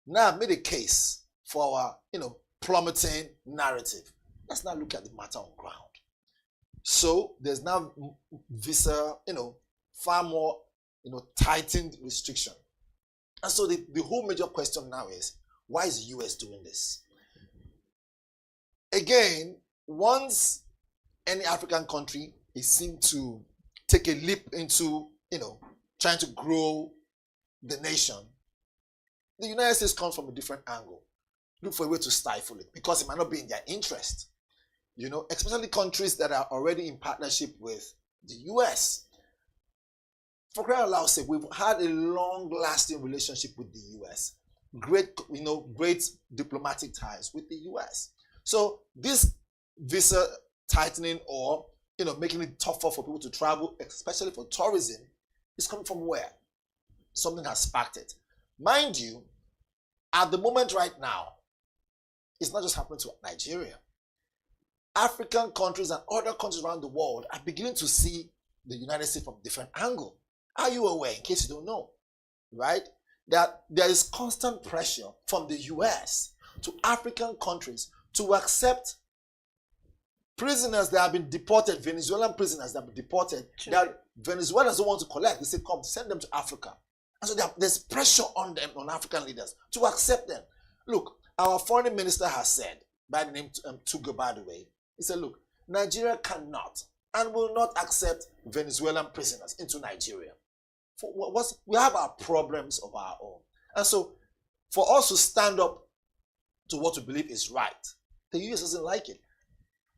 Now I've made a case for our, plummeting narrative. Let's now look at the matter on ground. So there's now visa, far more, tightened restriction. And so the whole major question now is, why is the US doing this? Again, once any African country is seen to take a leap into, trying to grow the nation, the United States comes from a different angle. Look for a way to stifle it because it might not be in their interest. Especially countries that are already in partnership with the US. For crying out loud sake, we've had a long-lasting relationship with the US. Great diplomatic ties with the US. So this visa tightening or, making it tougher for people to travel, especially for tourism, is coming from where? Something has sparked it. Mind you, at the moment right now, it's not just happening to Nigeria. African countries and other countries around the world are beginning to see the United States from a different angle. Are you aware, in case you don't know, right? That there is constant pressure from the US to African countries to accept prisoners that have been deported, Venezuelan prisoners that have been deported, that Venezuelans don't want to collect. They say, come, send them to Africa. And so there's pressure on them, on African leaders, to accept them. Look, our foreign minister has said, by the name Tugo, by the way, he said, look, Nigeria cannot and will not accept Venezuelan prisoners into Nigeria. We have our problems of our own. And so, for us to stand up to what we believe is right, the US doesn't like it.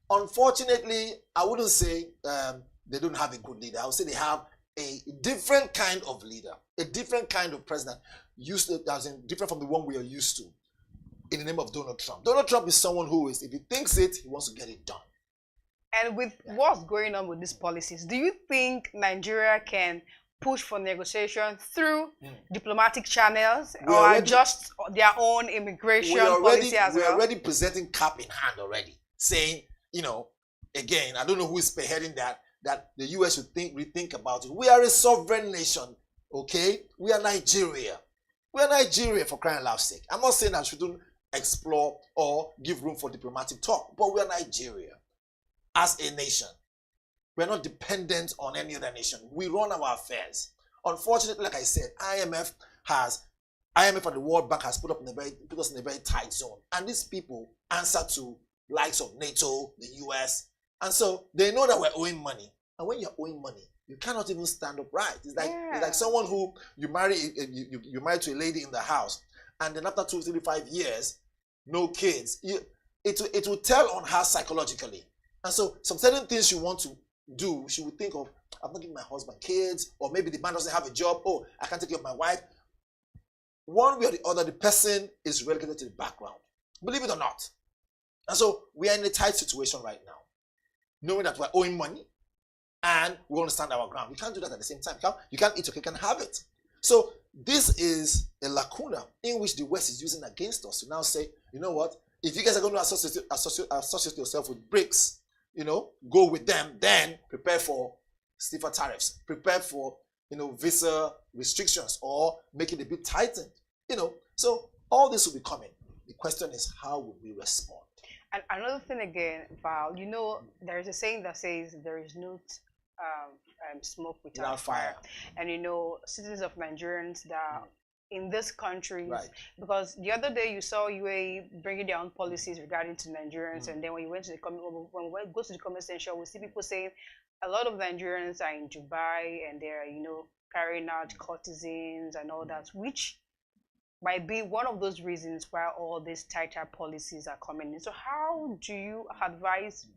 Unfortunately, I wouldn't say they don't have a good leader. I would say they have a different kind of leader, a different kind of president, different from the one we are used to, in the name of Donald Trump. Donald Trump is someone who is, if he thinks it, he wants to get it done. And with what's going on with these policies, do you think Nigeria can push for negotiation through diplomatic channels or just their own immigration policy as well? We're already presenting cap in hand already, saying, you know, again, I don't know who is spearheading that the U.S. should rethink about it. We are a sovereign nation, okay? We are Nigeria. We are Nigeria, for crying out loud sake. I'm not saying I shouldn't explore or give room for diplomatic talk, but we are Nigeria as a nation. We're not dependent on any other nation. We run our affairs. Unfortunately, like I said, IMF and the World Bank has put us in a very tight zone. And these people answer to likes of NATO, the US. And so they know that we're owing money. And when you're owing money, you cannot even stand upright. It's like someone who you marry to a lady in the house, and then after 2, 3, 5 years, no kids. It will tell on her psychologically. And so some certain things you want to do, she would think of, I'm not giving my husband kids, or maybe the man doesn't have a job, oh, I can't take care of my wife. One way or the other, the person is relegated to the background, believe it or not. And so we are in a tight situation right now, knowing that we're owing money and we want to stand our ground. We can't do that at the same time. You can't eat your cake and have it. So this is a lacuna in which the West is using against us to now say, you know what, if you guys are going to associate yourself with BRICS, you know, go with them, then prepare for stiffer tariffs, prepare for, you know, visa restrictions, or make it a bit tightened, you know. So all this will be coming. The question is, how will we respond? And another thing again, Val, you know, there is a saying that says there is no smoke without fire. And you know, citizens of Nigerians that are in this country, because the other day you saw UAE bringing their own policies regarding to Nigerians, and then when you went to the when we go to the comment section, we see people saying a lot of Nigerians are in Dubai and they're, you know, carrying out courtesans and all that, which might be one of those reasons why all these tighter policies are coming in. So how do you advise,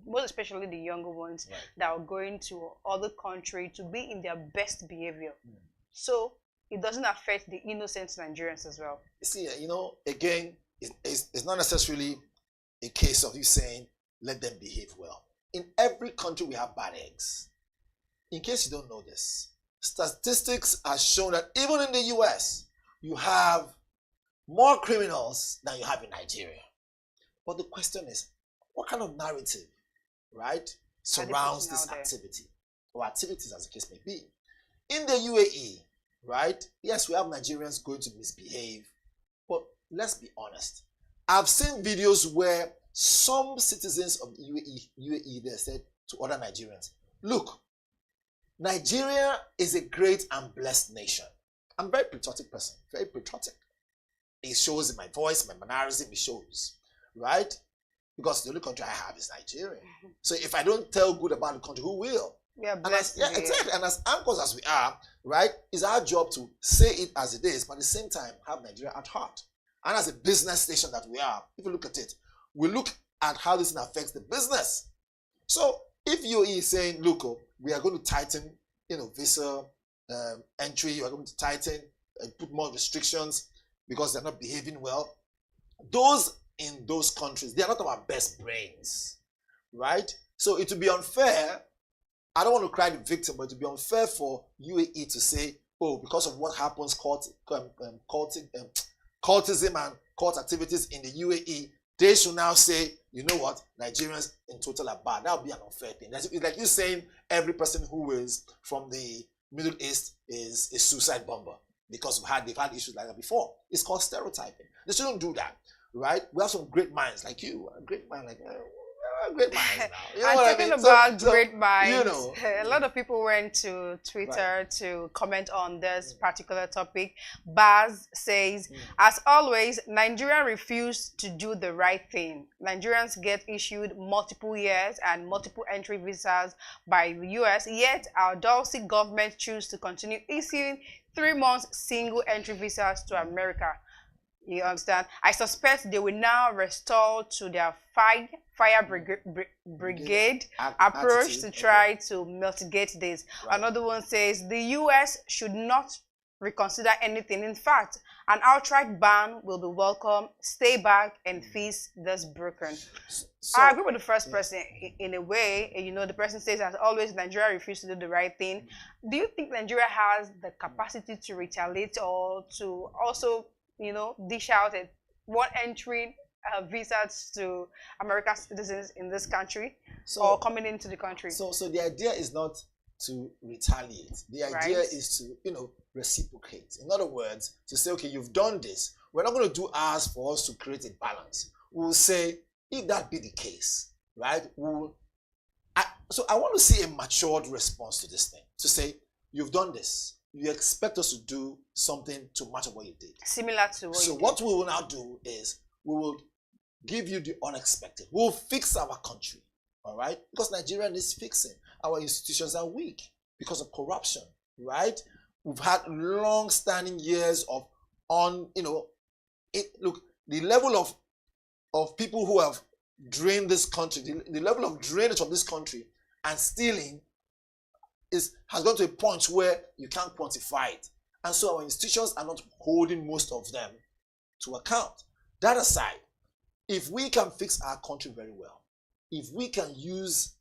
most especially the younger ones that are going to other country, to be in their best behavior, so it doesn't affect the innocent Nigerians as well? See, you know, again, it's not necessarily a case of you saying, let them behave well. In every country, we have bad eggs. In case you don't know this, statistics are shown that even in the US, you have more criminals than you have in Nigeria. But the question is, what kind of narrative, surrounds this activity, or activities as the case may be? In the UAE, yes, we have Nigerians going to misbehave, but let's be honest. I've seen videos where some citizens of the UAE, they said to other Nigerians, look, Nigeria is a great and blessed nation. I'm a very patriotic person, very patriotic. It shows in my voice, my mannerism, it shows, because the only country I have is Nigeria. So if I don't tell good about the country, who will? Yeah, blessed. Exactly. And as anchors as we are, it's our job to say it as it is, but at the same time, have Nigeria at heart. And as a business station that we are, if you look at it, we look at how this affects the business. So if UAE is saying, look, we are going to tighten, visa entry, you are going to tighten and put more restrictions because they're not behaving well. Those in those countries, they are not our best brains, So it would be unfair. I don't want to cry the victim, but it would be unfair for UAE to say, oh, because of what happens, cultism and court activities in the UAE, they should now say, you know what, Nigerians in total are bad. That would be an unfair thing. It's like you saying every person who is from the Middle East is a suicide bomber because they've had issues like that before. It's called stereotyping. They shouldn't do that, We have some great minds like you, a great mind like great minds now. You know and talking about great minds, a lot of people went to Twitter to comment on this particular topic. Baz says, as always, Nigeria refused to do the right thing. Nigerians get issued multiple years and multiple entry visas by the US, yet our Dulce government choose to continue issuing 3 months single entry visas to America. You understand? I suspect they will now restore to their fire brigade approach to try to mitigate this. Right. Another one says the U.S. should not reconsider anything. In fact, an outright ban will be welcome. Stay back and face this broken. So, I agree with the first person in a way. You know, the person says, as always, Nigeria refused to do the right thing. Do you think Nigeria has the capacity to retaliate or to also, you know, dish out one entry visas to American citizens in this country or coming into the country? So the idea is not to retaliate. The idea is to, you know, reciprocate. In other words, to say, okay, you've done this. We're not going to do ours for us to create a balance. We'll say, if that be the case, right? So I want to see a matured response to this thing. To say, you've done this. You expect us to do something to match what you did. Similar to what you did. So what we will now do is, we will give you the unexpected. We'll fix our country, all right? Because Nigeria needs fixing. Our institutions are weak because of corruption, right? We've had long-standing years of look, the level of people who have drained this country, the level of drainage of this country and stealing has gone to a point where you can't quantify it. And so our institutions are not holding most of them to account. That aside, if we can fix our country very well, if we can use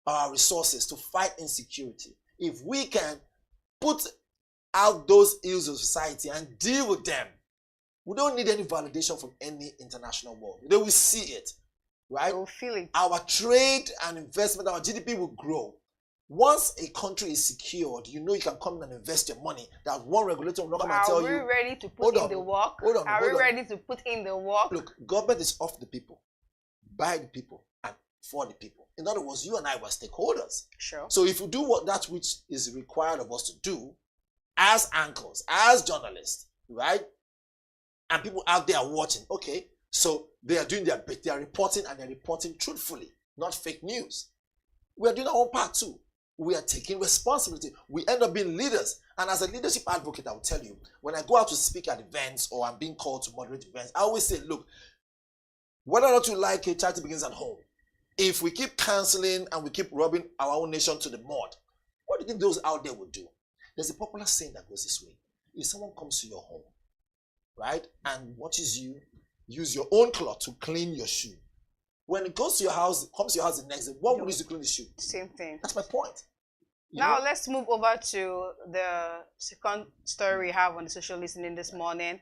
our resources to fight insecurity, if we can put out those ills of society and deal with them, we don't need any validation from any international world. They will see it, right? They will feel it. Our trade and investment, our GDP will grow. Once a country is secured, you know you can come in and invest your money. That one regulator will not come and tell you. Are we ready to put in the work? Are we ready to put in the work? Look, government is of the people, by the people, and for the people. In other words, you and I were stakeholders. Sure. So if you do that which is required of us to do, as anchors, as journalists, right? And people out there are watching, okay, so they are doing their bit. They are reporting, and they're reporting truthfully, not fake news. We are doing our own part too. We are taking responsibility. We end up being leaders. And as a leadership advocate, I will tell you, when I go out to speak at events or I'm being called to moderate events, I always say, look, whether or not you like it, charity begins at home. If we keep canceling and we keep rubbing our own nation to the mud, what do you think those out there will do? There's a popular saying that goes this way. If someone comes to your home, right, and watches you use your own cloth to clean your shoe, when it goes to your house, comes to your house the next day, what would you use to clean the shoe? Same thing. That's my point. Now let's move over to the second story we have on the social listening this morning.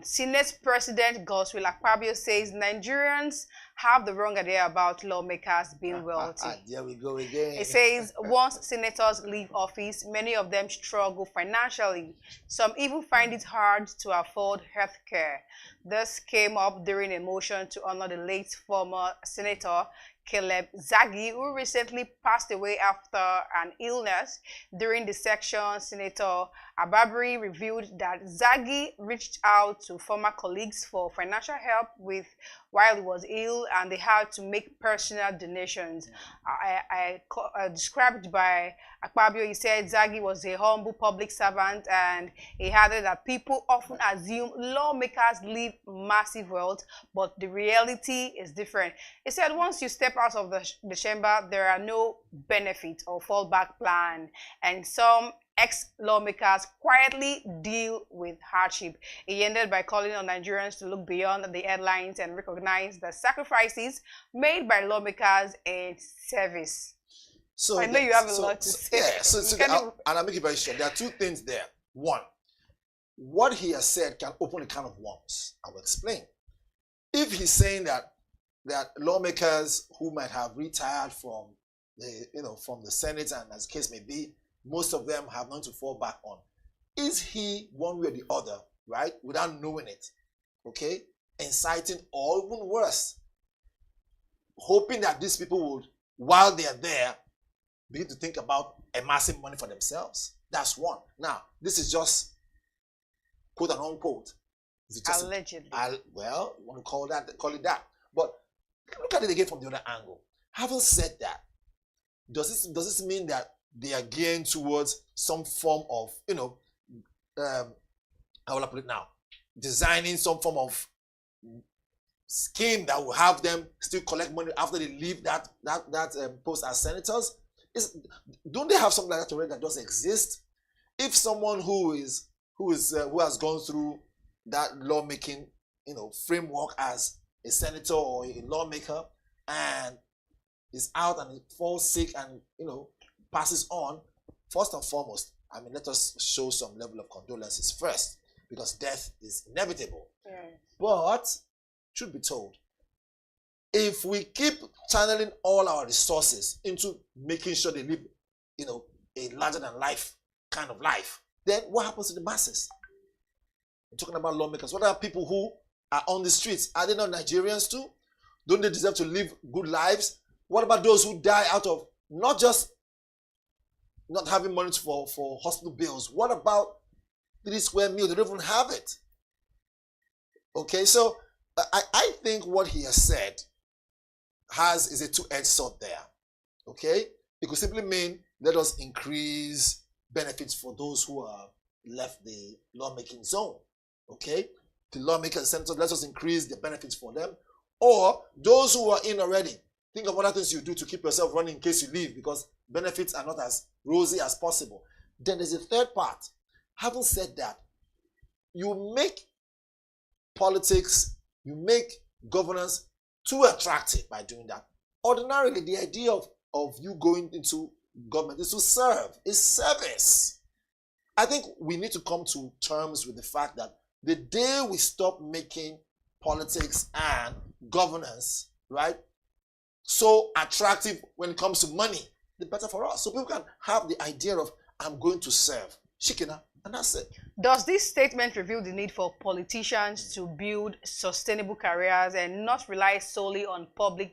Senate President Godswill Akpabio says Nigerians have the wrong idea about lawmakers being wealthy. There we go again. It says once senators leave office, many of them struggle financially. Some even find it hard to afford health care. This came up during a motion to honor the late former Senator Caleb Zaghi, who recently passed away after an illness. During the section, Senator Ababri revealed that Zaghi reached out to former colleagues for financial help while he was ill, and they had to make personal donations. Described by Akpabio, he said Zaghi was a humble public servant, and he added that people often assume lawmakers leave massive wealth, but the reality is different. He said once you step out of the chamber, there are no benefit or fallback plan, and some ex-lawmakers quietly deal with hardship. He ended by calling on Nigerians to look beyond the headlines and recognize the sacrifices made by lawmakers in service. So I know you have a lot to say. Yeah, and I'll make it very short. There are two things there. One, what he has said can open a can of worms. I will explain. If he's saying that lawmakers who might have retired from the Senate, and as the case may be, most of them have none to fall back on. Is he one way or the other, right, without knowing it, okay, inciting or even worse, hoping that these people would, while they are there, begin to think about amassing money for themselves? That's one. Now, this is just quote and unquote. Allegedly. Well, you want to call it that. But look at it again from the other angle. Having said that, does this mean that they are gearing towards some form of, how will I put it now? Designing some form of scheme that will have them still collect money after they leave that post as senators? Don't they have something like that already that does exist? If someone who has gone through that lawmaking, framework as a senator or a lawmaker and is out and falls sick and passes on, first and foremost, let us show some level of condolences first, because death is inevitable. Yeah. But truth be told, if we keep channeling all our resources into making sure they live, a larger than life kind of life, then what happens to the masses? I'm talking about lawmakers. What are people who are on the streets? Are they not Nigerians too? Don't they deserve to live good lives? What about those who die out of not just not having money for hospital bills? What about 3 square meals? They don't even have it. Okay, so I think what he has said is a two-edged sword there. Okay, it could simply mean let us increase benefits for those who are left the lawmaking zone. Okay, the lawmakers and senators, let us increase the benefits for them. Or those who are in already, think of other things you do to keep yourself running in case you leave, because benefits are not as rosy as possible. Then there's a third part. Having said that, you make politics, you make governance too attractive by doing that. Ordinarily, the idea of you going into government is to serve, is service. I think we need to come to terms with the fact that the day we stop making politics and governance, right, so attractive when it comes to money, the better for us. So people can have the idea of, I'm going to serve. Shikina, and that's it. Does this statement reveal the need for politicians to build sustainable careers and not rely solely on public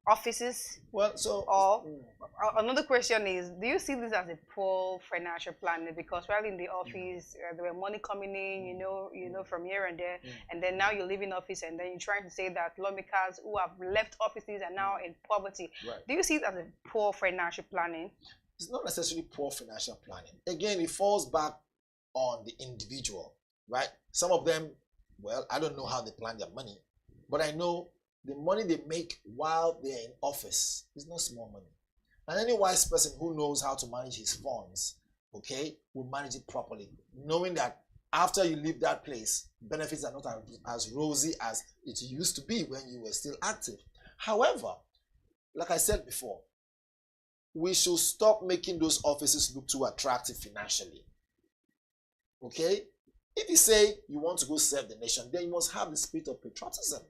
offices? Well, so another question is, do you see this as a poor financial planning? Because while in the office, there were money coming in, from here and there, and then now you're leaving office, and then you're trying to say that lawmakers who have left offices are now in poverty. Right. Do you see it as a poor financial planning? It's not necessarily poor financial planning. Again, it falls back on the individual, right? Some of them, well, I don't know how they plan their money, but I know the money they make while they're in office is not small money. And any wise person who knows how to manage his funds, okay, will manage it properly, knowing that after you leave that place, benefits are not as rosy as it used to be when you were still active. However, like I said before, we should stop making those offices look too attractive financially. Okay? If you say you want to go serve the nation, then you must have the spirit of patriotism.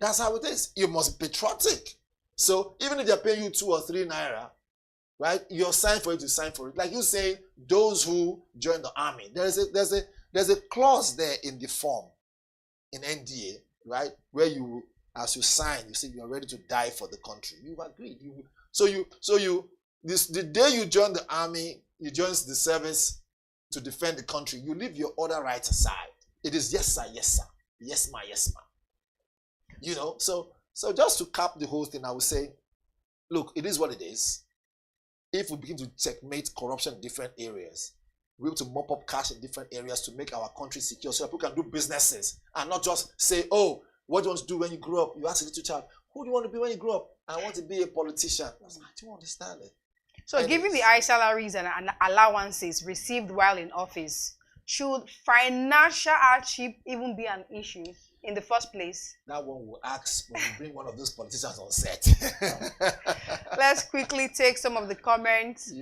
That's how it is. You must be patriotic. So even if they're paying you 2 or 3 naira, right, you're signed for it to sign for it. Like you say, those who join the army, there's a clause there in the form in NDA, right, where you, as you sign, you say you're ready to die for the country. You've agreed. The day you join the army, you join the service to defend the country, you leave your other rights aside. It is yes sir, yes sir, yes ma, yes ma. So just to cap the whole thing, I would say, look, it is what it is. If we begin to checkmate corruption in different areas, we're able to mop up cash in different areas to make our country secure so that people can do businesses and not just say, oh, what do you want to do when you grow up? You ask a little child, who do you want to be when you grow up? I want to be a politician. I was like, do you understand it? So given the high salaries and allowances received while in office, should financial hardship even be an issue in the first place? That one will ask when you bring one of those politicians on set. Let's quickly take some of the comments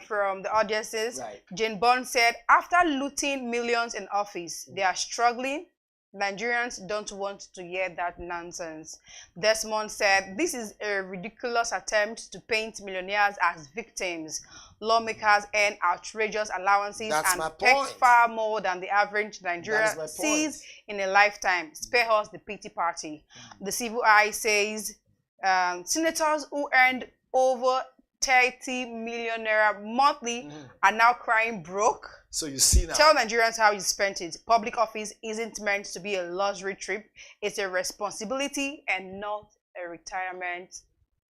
from the audiences. Right. Jane Bond said, after looting millions in office, they are struggling. Nigerians don't want to hear that nonsense. Desmond said, this is a ridiculous attempt to paint millionaires as victims. Lawmakers earn outrageous allowances and take far more than the average Nigerian sees in a lifetime. Spare us the pity party. The Civil Eye says, senators who earned over 30 million naira monthly are now crying broke. So you see now. Tell Nigerians how you spent it. Public office isn't meant to be a luxury trip. It's a responsibility and not a retirement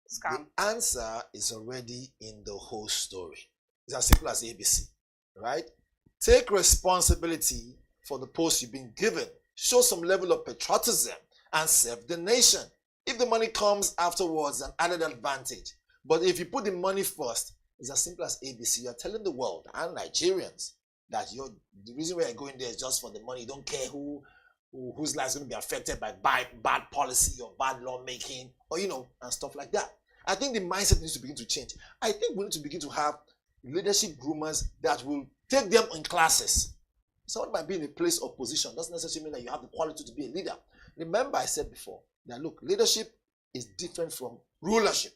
scam. The answer is already in the whole story. It's as simple as ABC, right? Take responsibility for the post you've been given. show some level of patriotism and serve the nation. If the money comes afterwards, an added advantage. But if you put the money first, it's as simple as ABC. You're telling the world and Nigerians that the reason why you're going there is just for the money. You don't care whose life is going to be affected by bad policy or bad lawmaking or, and stuff like that. I think the mindset needs to begin to change. I think we need to begin to have leadership groomers that will take them in classes. Someone might be in a place of position. Doesn't necessarily mean that you have the quality to be a leader. Remember, I said before that, look, leadership is different from rulership.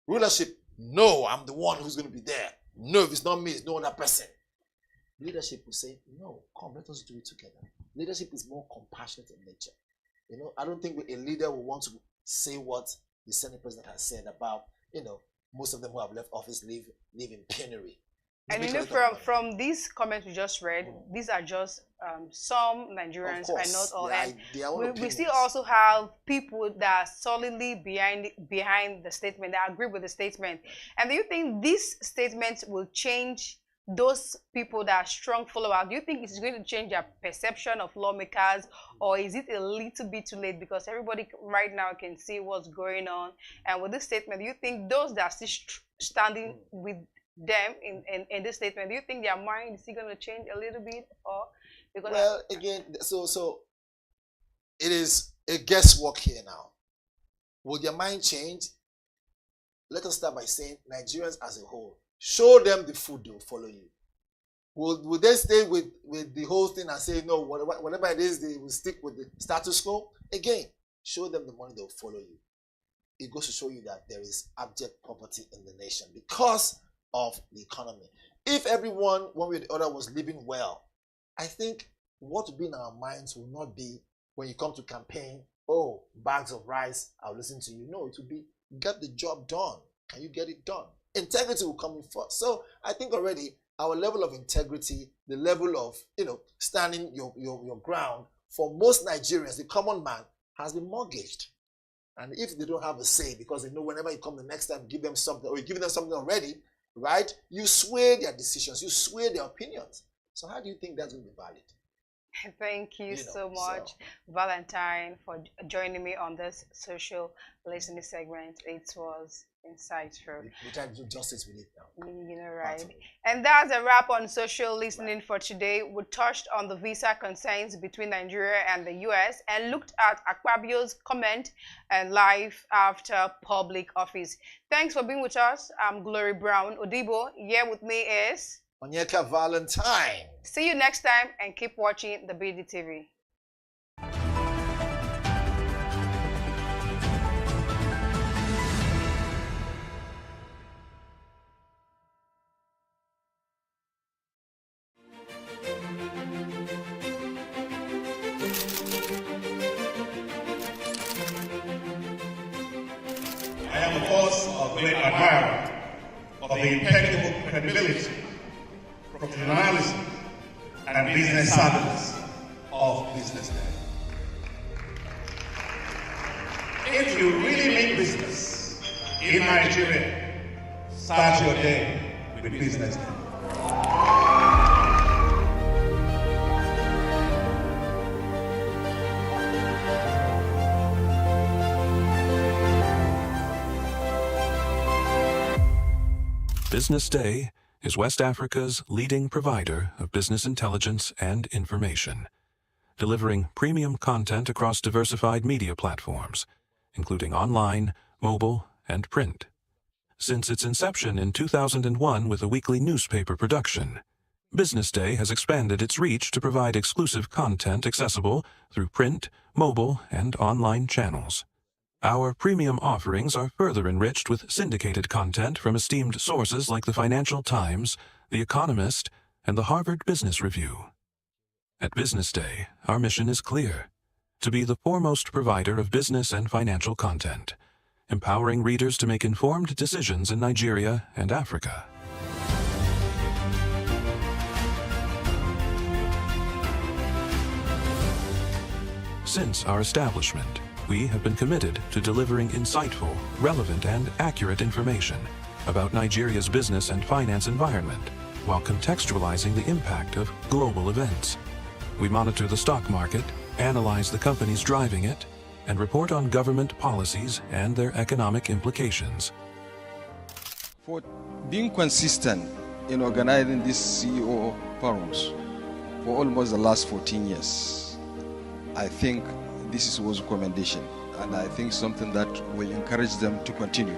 Rulership, no, I'm the one who's going to be there. No, if it's not me, it's no other person. Leadership will say, no, come, let us do it together. Leadership is more compassionate in nature. I don't think a leader will want to say what the Senate President has said about, most of them who have left office live in penury. And from these comments we just read, these are just some Nigerians and not all. And we still also have people that are solidly behind the statement, that agree with the statement. And do you think this statement will change those people that are strong followers? Do you think it's going to change their perception of lawmakers, or is it a little bit too late because everybody right now can see what's going on? And with this statement, do you think those that are still standing with them in this statement, do you think their mind is still going to change a little bit? Or because again, so it is a guesswork here now. Will their mind change? Let us start by saying Nigerians as a whole, show them the food, they will follow you. Will they stay with the whole thing and say, no, whatever it is, they will stick with the status quo? Again, show them the money, they will follow you. It goes to show you that there is abject poverty in the nation because of the economy. If everyone, one way or the other, was living well, I think what would be in our minds will not be, when you come to campaign, oh, bags of rice, I'll listen to you. No, it will be, get the job done. Can you get it done? Integrity will come in first. So I think already our level of integrity, the level of, standing your ground for most Nigerians, the common man, has been mortgaged. And if they don't have a say, because they know whenever you come the next time, give them something, or you're giving them something already, right? You sway their decisions, you sway their opinions. So how do you think that's going to be valid? Thank you so much, Valentine, for joining me on this social listening segment. It was insightful. We try to do justice with it now. Right. And that's a wrap on social listening for today. We touched on the visa concerns between Nigeria and the US and looked at Akpabio's comment and life after public office. Thanks for being with us. I'm Glory Brown Odibo. Here with me is Onyeka Valentine. See you next time and keep watching the BDTV. I am, of course, a great admirer of the impeccable credibility, professionalism, and business savviness of BusinessDay. If you really mean business in Nigeria, start your day with BusinessDay. BusinessDay is West Africa's leading provider of business intelligence and information, delivering premium content across diversified media platforms, including online, mobile, and print. Since its inception in 2001 with a weekly newspaper production, BusinessDay has expanded its reach to provide exclusive content accessible through print, mobile, and online channels. Our premium offerings are further enriched with syndicated content from esteemed sources like the Financial Times, The Economist, and the Harvard Business Review. At BusinessDay, our mission is clear: to be the foremost provider of business and financial content, empowering readers to make informed decisions in Nigeria and Africa. Since our establishment, we have been committed to delivering insightful, relevant, and accurate information about Nigeria's business and finance environment, while contextualizing the impact of global events. We monitor the stock market, analyze the companies driving it, and report on government policies and their economic implications. For being consistent in organizing these CEO forums for almost the last 14 years, I think this was a commendation, and I think something that will encourage them to continue.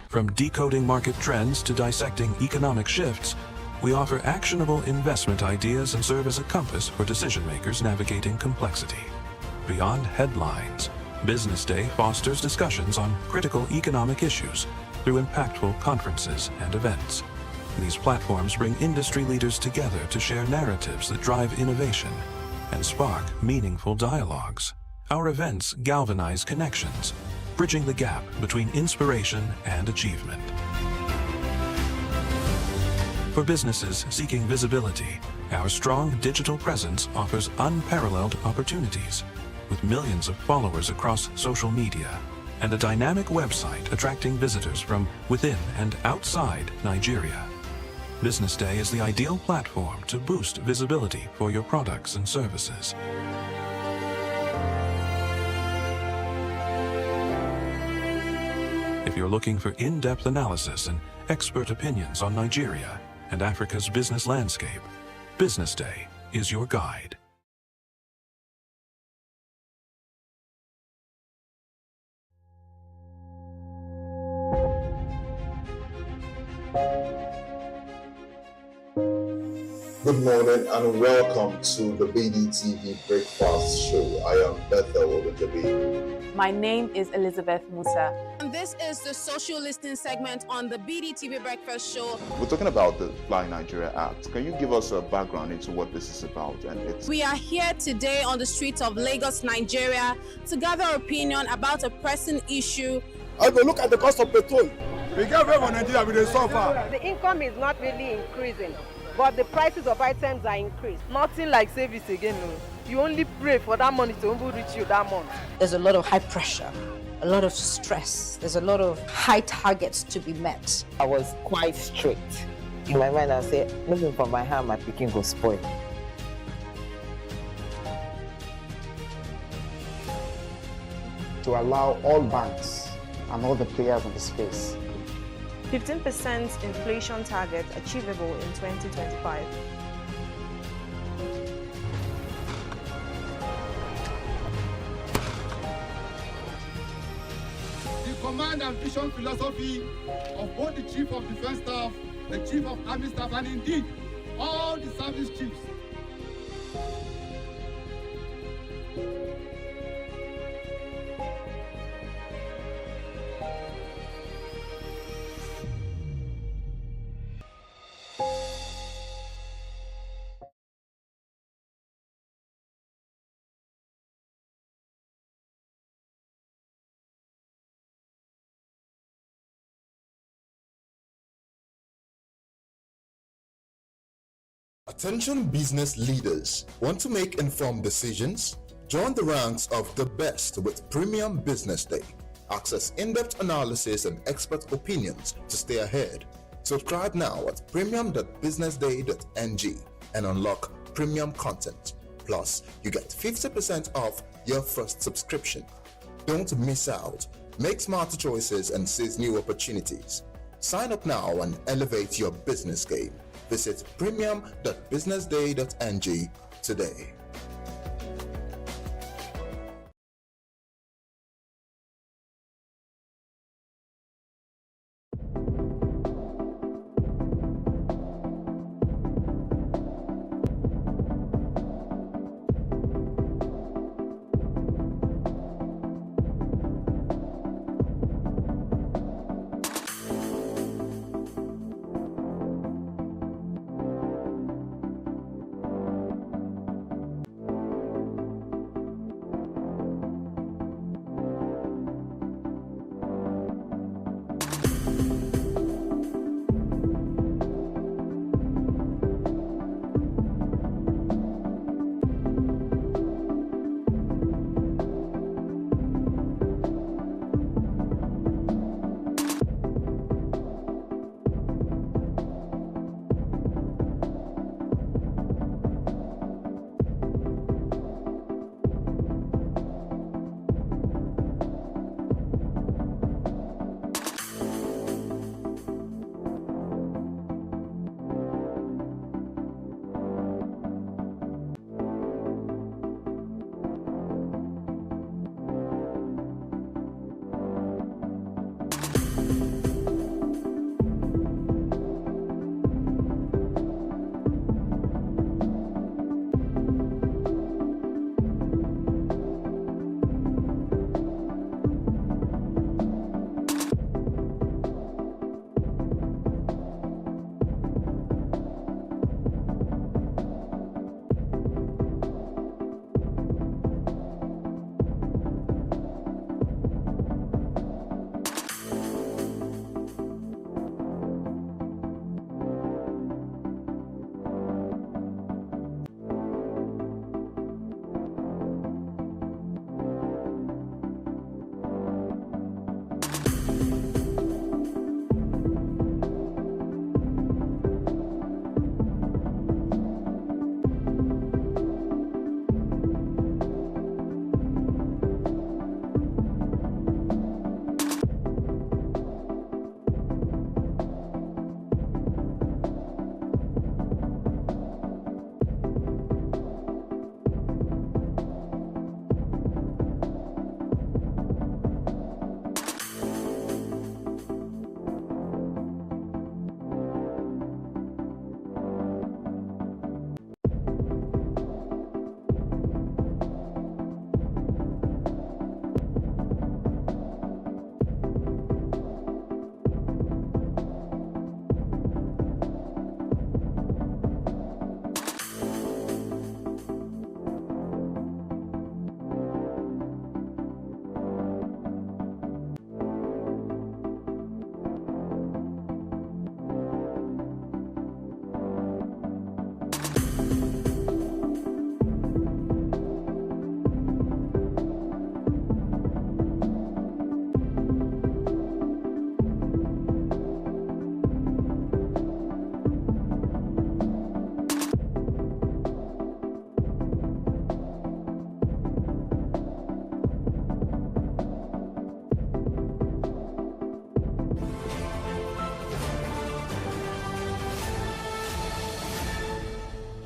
From decoding market trends to dissecting economic shifts, we offer actionable investment ideas and serve as a compass for decision makers navigating complexity. Beyond headlines, Business Day fosters discussions on critical economic issues through impactful conferences and events. These platforms bring industry leaders together to share narratives that drive innovation and spark meaningful dialogues. Our events galvanize connections, bridging the gap between inspiration and achievement. For businesses seeking visibility, our strong digital presence offers unparalleled opportunities. With millions of followers across social media and a dynamic website attracting visitors from within and outside Nigeria, Business Day is the ideal platform to boost visibility for your products and services. If you're looking for in-depth analysis and expert opinions on Nigeria and Africa's business landscape, Business Day is your guide. Good morning and welcome to the BDTV Breakfast Show. I am Bethel Ogunjobi. My name is Elizabeth Musa. And this is the social listening segment on the BDTV Breakfast Show. We're talking about the Fly Nigeria Act. Can you give us a background into what this is about? We are here today on the streets of Lagos, Nigeria, to gather opinion about a pressing issue. I will look at the cost of petrol. We get very Nigeria with the suffer. The income is not really increasing, but the prices of items are increased. Nothing like service again. No. You only pray for that money to reach you that month. There's a lot of high pressure, a lot of stress. There's a lot of high targets to be met. I was quite strict. In my mind, I said, looking for my hand, my picking go spoil. To allow all banks and all the players in the space 15% inflation target achievable in 2025. The command and vision philosophy of both the Chief of Defense Staff, the Chief of Army Staff, and indeed all the service chiefs. Attention business leaders. Want to make informed decisions? Join the ranks of the best with Premium Business Day. Access in-depth analysis and expert opinions to stay ahead. Subscribe now at premium.businessday.ng and unlock premium content. Plus, you get 50% off your first subscription. Don't miss out. Make smarter choices and seize new opportunities. Sign up now and elevate your business game. Visit premium.businessday.ng today.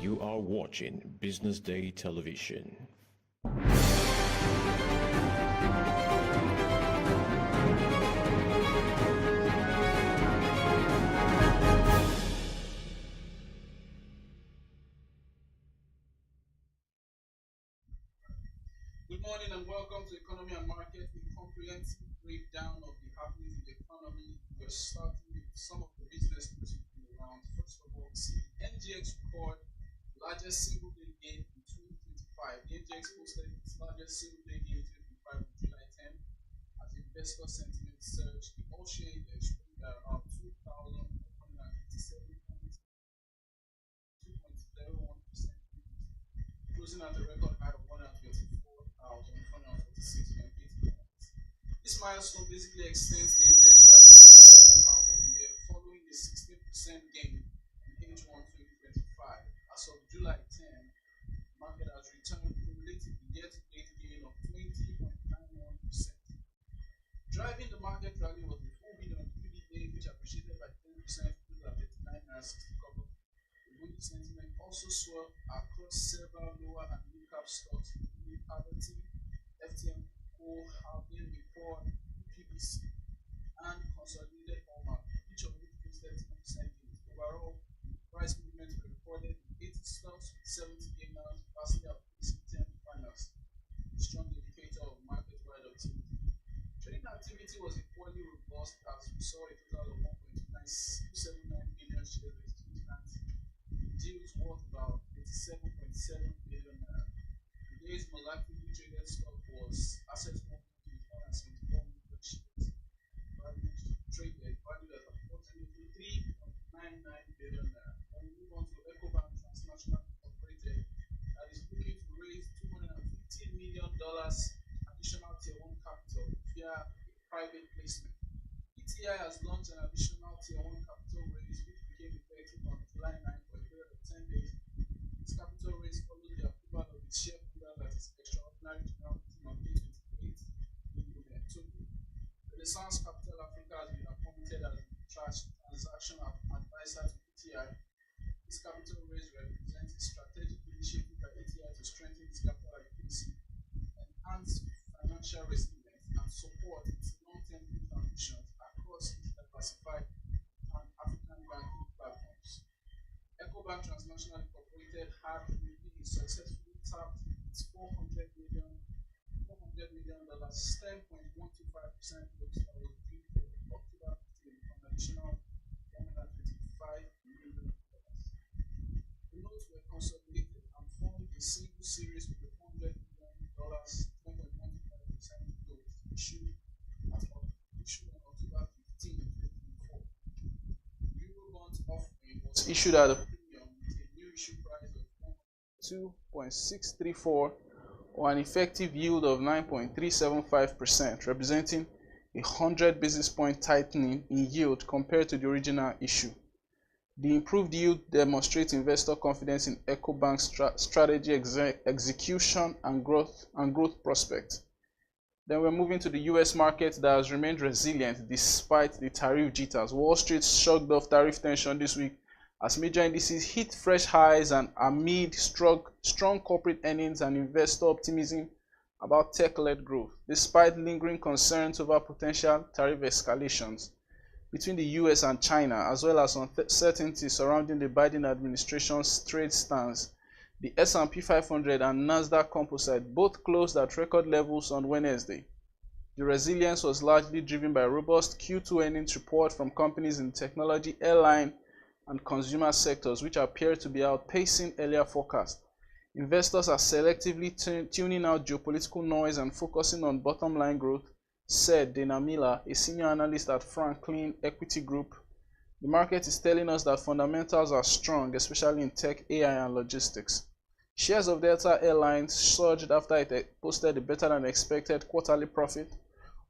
You are watching Business Day Television. Good morning and welcome to Economy and Market, a comprehensive breakdown of the happenings in the economy. We're starting with some of the business news around. First of all, we see NGX record largest single day gain in 2025. The NGX posted its largest single day gain in 2025 on July 10 as investor sentiment surged. The all share index traded at around 2,187 points, 2.01%, closing at a record high of 124,446.8 points. This milestone basically extends the NGX rally to the second half of the year, following a 16% gain in H1 2025. As of July 10, the market has returned cumulative year-to-date gain of 20.91%. Driving the market rally was the full bid on BDTv, which appreciated by 10% to $39.60. The bullish sentiment also swelled across several lower and mid-cap stocks, including Poverty, FTM, Housing Report, PBC, and Consolidated Hallmark, each of which posted 10% gains. Overall, price movements were recorded in 80 stocks with 70 gainers, vastly outpacing 10 finals, a strong indicator of market-wide activity. Trading activity was equally robust as we saw a total of 1.279 billion shares exchanged hands, deals worth about 87.7 billion naira. Today's most actively traded stock was Access Movement with 174 million shares, valued at approximately 3.99 billion naira. When we move on to EcoBank Transnational Incorporated, that is looking to raise $250 million additional Tier 1 capital via a private placement. ETI has launched an additional Tier 1 capital raise, which became effective on July 9 for a period of 10 days. This capital raise follows the approval of the shareholder that is extraordinary general meeting on May 28th in Togo. Renaissance Capital Africa has been appointed as the transaction advisor to ETI. This capital raise represents a strategic initiative by ETI to strengthen its capital adequacy, enhance financial resilience, and support its long-term growth ambitions across its diversified and African banking platforms. EcoBank Transnational Incorporated had successfully tapped its $400 million 10.125% notes that was due for October 15 for an additional $125 million. The notes were consolidated and formed a single series with the $400 million 10.125% notes issued on October 15, 2024. The Eurobond offering was issued at a premium with a new issue price of 2.634 or an effective yield of 9.375%, representing a 100 basis point tightening in yield compared to the original issue. The improved yield demonstrates investor confidence in EcoBank's strategy execution and growth prospects. Then we're moving to the US market that has remained resilient despite the tariff jitters. Wall Street shrugged off tariff tension this week as major indices hit fresh highs and amid strong corporate earnings and investor optimism about tech-led growth, despite lingering concerns over potential tariff escalations between the US and China, as well as uncertainty surrounding the Biden administration's trade stance. The S&P 500 and Nasdaq Composite both closed at record levels on Wednesday. The resilience was largely driven by robust Q2 earnings report from companies in technology, airline, and consumer sectors, which appear to be outpacing earlier forecasts. Investors are selectively tuning out geopolitical noise and focusing on bottom-line growth, said Dana Miller, a senior analyst at Franklin Equity Group. The market is telling us that fundamentals are strong, especially in tech, AI, and logistics. Shares of Delta Airlines surged after it posted a better-than-expected quarterly profit,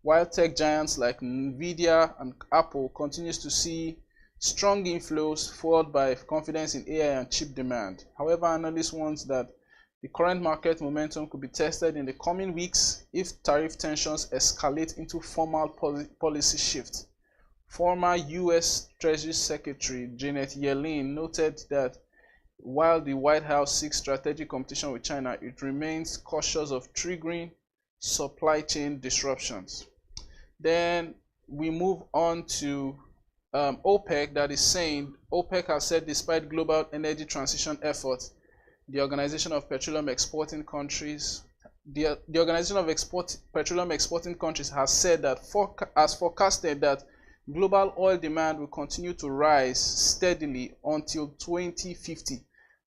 while tech giants like Nvidia and Apple continues to see strong inflows fueled by confidence in AI and chip demand. However, analysts warn that the current market momentum could be tested in the coming weeks if tariff tensions escalate into formal policy shift. Former U.S. Treasury Secretary Janet Yellen noted that while the White House seeks strategic competition with China, it remains cautious of triggering supply chain disruptions. Then we move on to OPEC, that is saying OPEC has said despite global energy transition efforts, the Organization of Petroleum Exporting Countries, the Organization of Petroleum Exporting Countries has said that as forecasted that global oil demand will continue to rise steadily until 2050,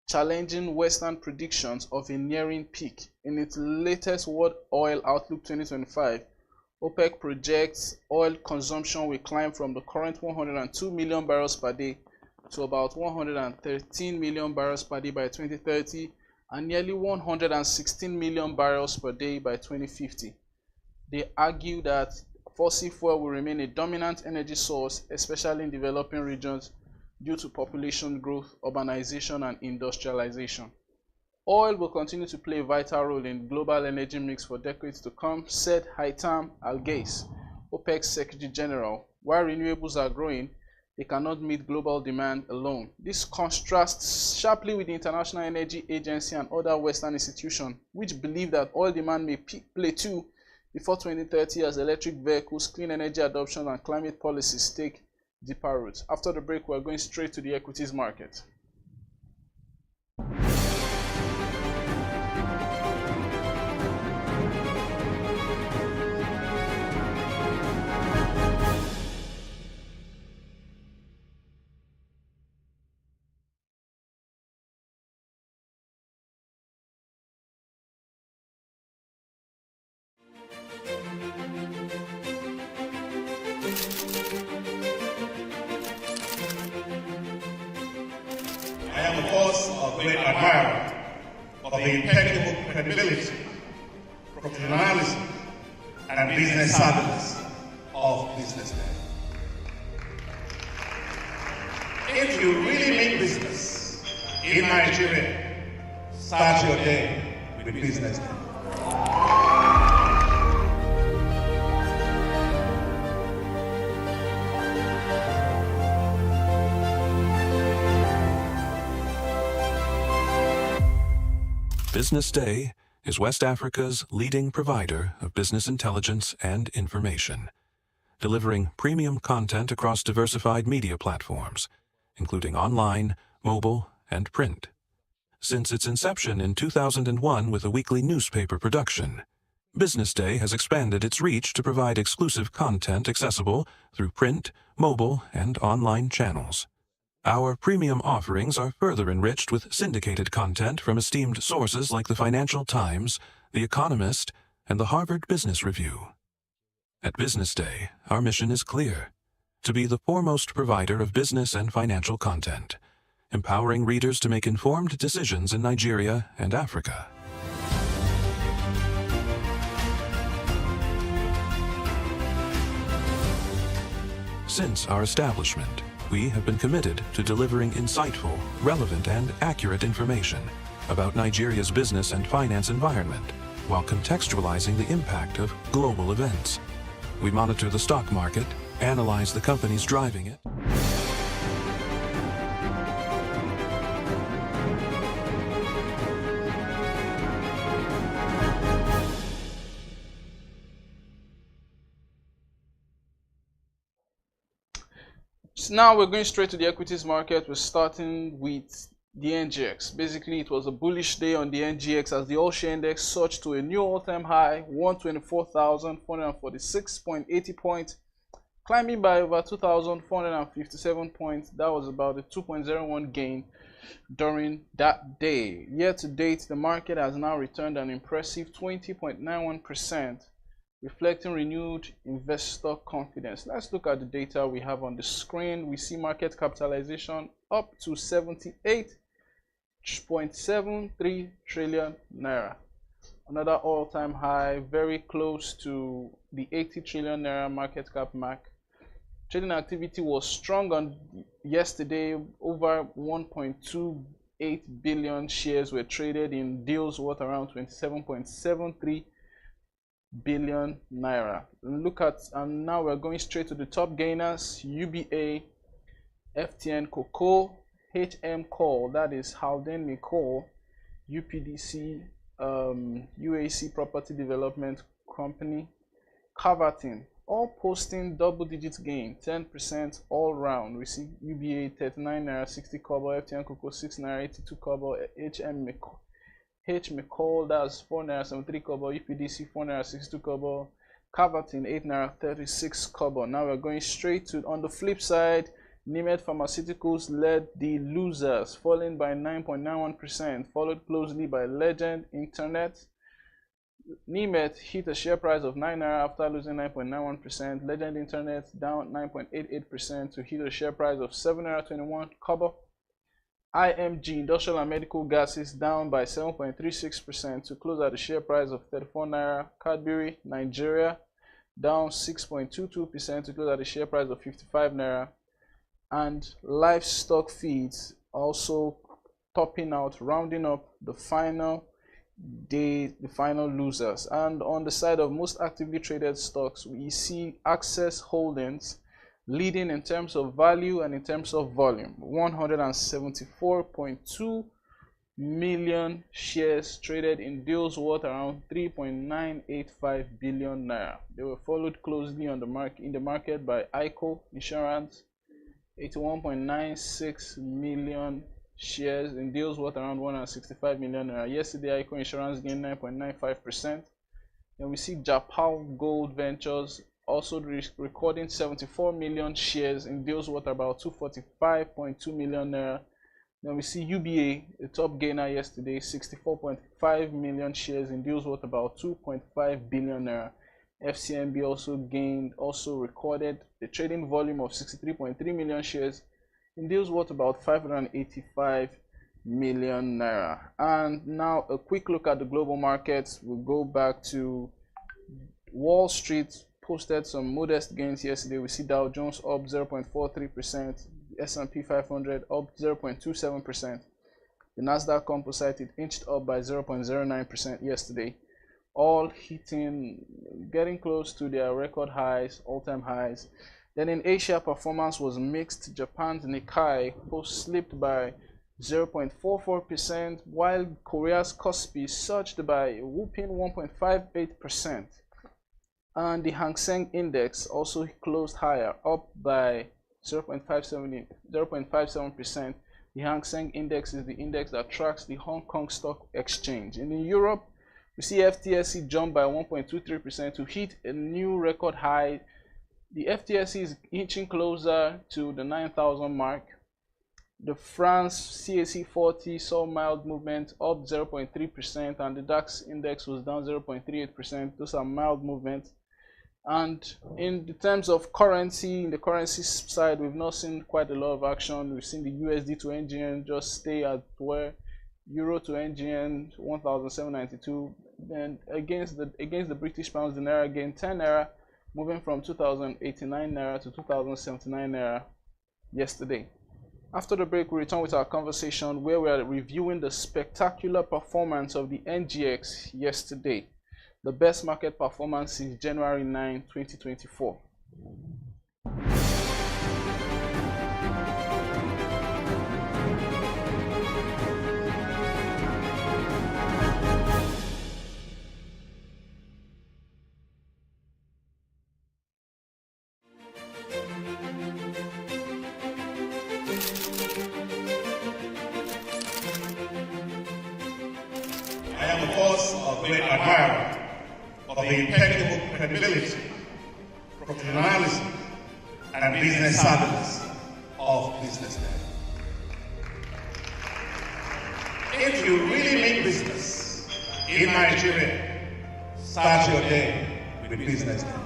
challenging Western predictions of a nearing peak. In its latest World Oil Outlook 2025, OPEC projects oil consumption will climb from the current 102 million barrels per day to about 113 million barrels per day by 2030 and nearly 116 million barrels per day by 2050. They argue that fossil fuel will remain a dominant energy source, especially in developing regions, due to population growth, urbanization, and industrialization. Oil will continue to play a vital role in global energy mix for decades to come, said Haitham Al-Ghais, OPEC's Secretary General. While renewables are growing, they cannot meet global demand alone. This contrasts sharply with the International Energy Agency and other Western institutions, which believe that oil demand may plateau before 2030 as electric vehicles, clean energy adoption, and climate policies take deeper roots. After the break, we're going straight to the equities market. I am, of course, a great admirer of the impeccable credibility, professionalism, and business savviness of BusinessDay. If you really mean business in Nigeria, start your day with BusinessDay. BusinessDay is West Africa's leading provider of business intelligence and information, delivering premium content across diversified media platforms, including online, mobile, and print. Since its inception in 2001 with a weekly newspaper production, BusinessDay has expanded its reach to provide exclusive content accessible through print, mobile, and online channels. Our premium offerings are further enriched with syndicated content from esteemed sources like the Financial Times, The Economist, and the Harvard Business Review. At BusinessDay, our mission is clear: to be the foremost provider of business and financial content, empowering readers to make informed decisions in Nigeria and Africa. Since our establishment, we have been committed to delivering insightful, relevant, and accurate information about Nigeria's business and finance environment, while contextualizing the impact of global events. We monitor the stock market, analyze the companies driving it, So now we're going straight to the equities market. We're starting with the NGX. Basically, it was a bullish day on the NGX as the all-share index surged to a new all-time high, 124,446.80 points, climbing by over 2,457 points. That was about a 2.01 gain during that day. Year to date, the market has now returned an impressive 20.91%. reflecting renewed investor confidence. Let's look at the data we have on the screen. We see market capitalization up to 78.73 trillion naira. Another all-time high, very close to the 80 trillion naira market cap mark. Trading activity was strong on yesterday. Over 1.28 billion shares were traded in deals worth around 27.73 billion naira. Look at, and now we're going straight to the top gainers: UBA, FTN Cocoa, HM Call, that is Howden McCall, UPDC, UAC Property Development Company, Caverton, all posting double-digit gain, 10% all round. We see UBA 39 naira 60 kobo, FTN Cocoa 6 naira 82 kobo, H McCall, that's 4 naira 73 kobo, UPDC 4 naira 62 kobo, Caverton 8 naira 36 kobo. Now we're going straight to, on the flip side, Nimet Pharmaceuticals led the losers, falling by 9.91%, followed closely by Legend Internet. Nimet hit a share price of 9 naira after losing 9.91%. Legend Internet down 9.88% to hit a share price of 7 naira 21 kobo. IMG Industrial and Medical Gases down by 7.36% to close at a share price of 34 naira. Cadbury Nigeria down 6.22% to close at a share price of 55 naira. And Livestock Feeds also topping out, rounding up the final day, the final losers. And on the side of most actively traded stocks, we see Access Holdings leading in terms of value and in terms of volume. 174.2 million shares traded in deals worth around 3.985 billion naira. They were followed closely on the market by ICO Insurance, 81.96 million shares in deals worth around 165 million naira. Yesterday, ICO Insurance gained 9.95%. Then we see Japan Gold Ventures also recording 74 million shares in deals worth about 245.2 million naira. Then we see UBA, the top gainer yesterday, 64.5 million shares in deals worth about 2.5 billion naira. FCMB also recorded a trading volume of 63.3 million shares in deals worth about 585 million naira. And now a quick look at the global markets. We'll go back to Wall Street. Posted some modest gains yesterday. We see Dow Jones up 0.43%, S&P 500 up 0.27%. The Nasdaq Composite, it inched up by 0.09% yesterday, all getting close to their record highs, all-time highs. Then in Asia, performance was mixed. Japan's Nikkei slipped by 0.44%, while Korea's Kospi surged by a whopping 1.58%. And the Hang Seng Index also closed higher, up by 0.57%. The Hang Seng Index is the index that tracks the Hong Kong Stock Exchange. And in Europe, we see FTSE jump by 1.23% to hit a new record high. The FTSE is inching closer to the 9,000 mark. The France CAC 40 saw mild movement, up 0.3%, and the DAX index was down 0.38%. Those are mild movements. And in the terms of currency, in the currency side, we've not seen quite a lot of action. We've seen the USD to NGN just stay at where Euro to NGN 1,792. Then against the British pounds, the naira gained 10 naira, moving from 2,089 naira to 2,079 naira yesterday. After the break, we return with our conversation where we are reviewing the spectacular performance of the NGX yesterday, the best market performance since January 9, 2024. I am, of course, a great admirer of the impeccable credibility, professionalism, and business savviness of BusinessDay. If you really mean business in Nigeria, start your day with BusinessDay.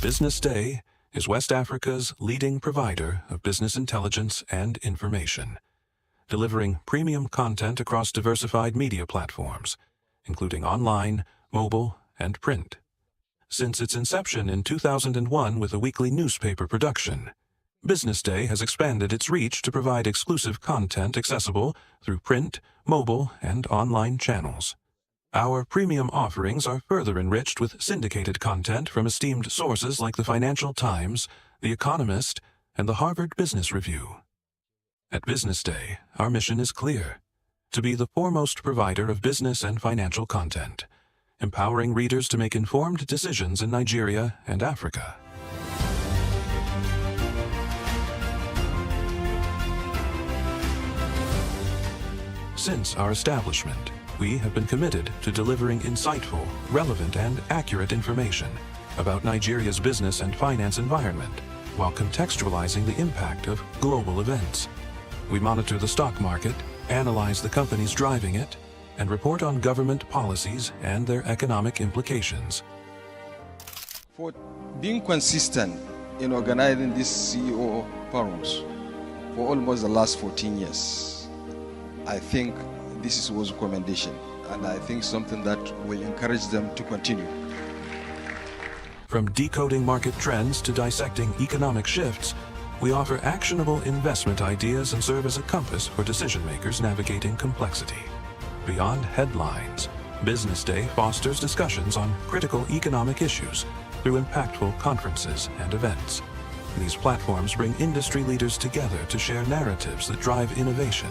BusinessDay is West Africa's leading provider of business intelligence and information, delivering premium content across diversified media platforms, including online, mobile, and print. Since its inception in 2001 with a weekly newspaper production, BusinessDay has expanded its reach to provide exclusive content accessible through print, mobile, and online channels. Our premium offerings are further enriched with syndicated content from esteemed sources like the Financial Times, The Economist, and the Harvard Business Review. At BusinessDay, our mission is clear: to be the foremost provider of business and financial content, empowering readers to make informed decisions in Nigeria and Africa. Since our establishment, we have been committed to delivering insightful, relevant, and accurate information about Nigeria's business and finance environment, while contextualizing the impact of global events. We monitor the stock market, analyze the companies driving it, and report on government policies and their economic implications. For being consistent in organizing these CEO forums for almost the last 14 years, I think this is a commendation, and I think something that will encourage them to continue. From decoding market trends to dissecting economic shifts, we offer actionable investment ideas and serve as a compass for decision makers navigating complexity. Beyond headlines, BusinessDay fosters discussions on critical economic issues through impactful conferences and events. These platforms bring industry leaders together to share narratives that drive innovation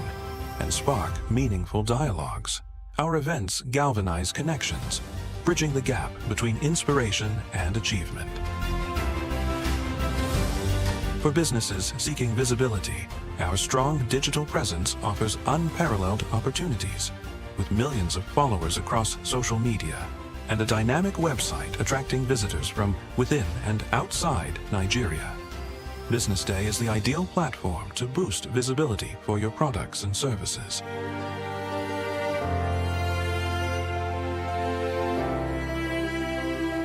and spark meaningful dialogues. Our events galvanize connections, bridging the gap between inspiration and achievement. For businesses seeking visibility, our strong digital presence offers unparalleled opportunities, with millions of followers across social media and a dynamic website attracting visitors from within and outside Nigeria. BusinessDay is the ideal platform to boost visibility for your products and services.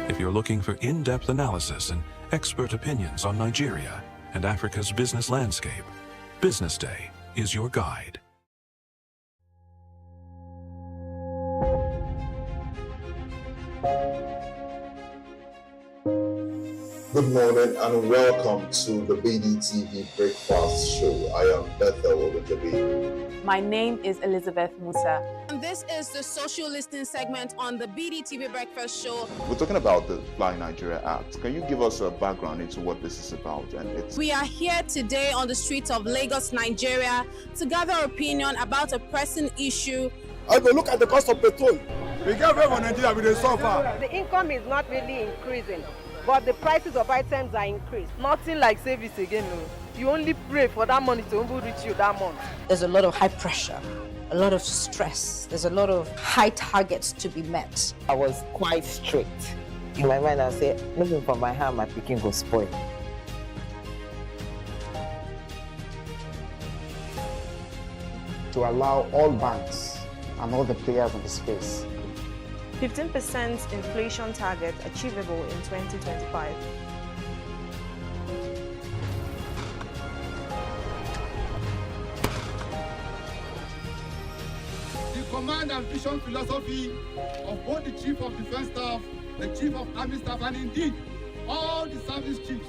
If you're looking for in-depth analysis and expert opinions on Nigeria and Africa's business landscape, BusinessDay is your guide. Good morning and welcome to the BDTV Breakfast Show. I am Bethel Olajabi. My name is Elizabeth Musa. And this is the social listening segment on the BDTV Breakfast Show. We're talking about the Fly Nigeria Act. Can you give us a background into what this is about? We are here today on the streets of Lagos, Nigeria, to gather opinion about a pressing issue. I go look at the cost of petrol. We get very Nigeria with the suffer. The income is not really increasing, but the prices of items are increased. Nothing like service again. No. You only pray for that money to reach you that month. There's a lot of high pressure, a lot of stress. There's a lot of high targets to be met. I was quite strict. In my mind, I said, looking for my hand, my picking go spoil. To allow all banks and all the players in the space 15% inflation target achievable in 2025. The command and vision philosophy of both the Chief of Defense Staff, the Chief of Army Staff, and indeed all the service chiefs.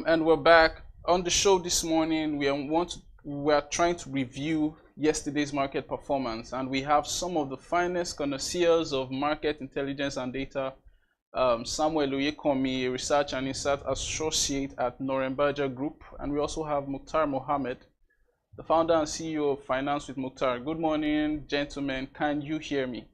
And we're back on the show this morning. We are trying to review yesterday's market performance, and we have some of the finest connoisseurs of market intelligence and data. Samuel Oyekomi, a research and insight associate at Norembaja Group, and we also have Mukhtar Mohammed, the founder and CEO of Finance with Mukhtar. Good morning, gentlemen. Can you hear me?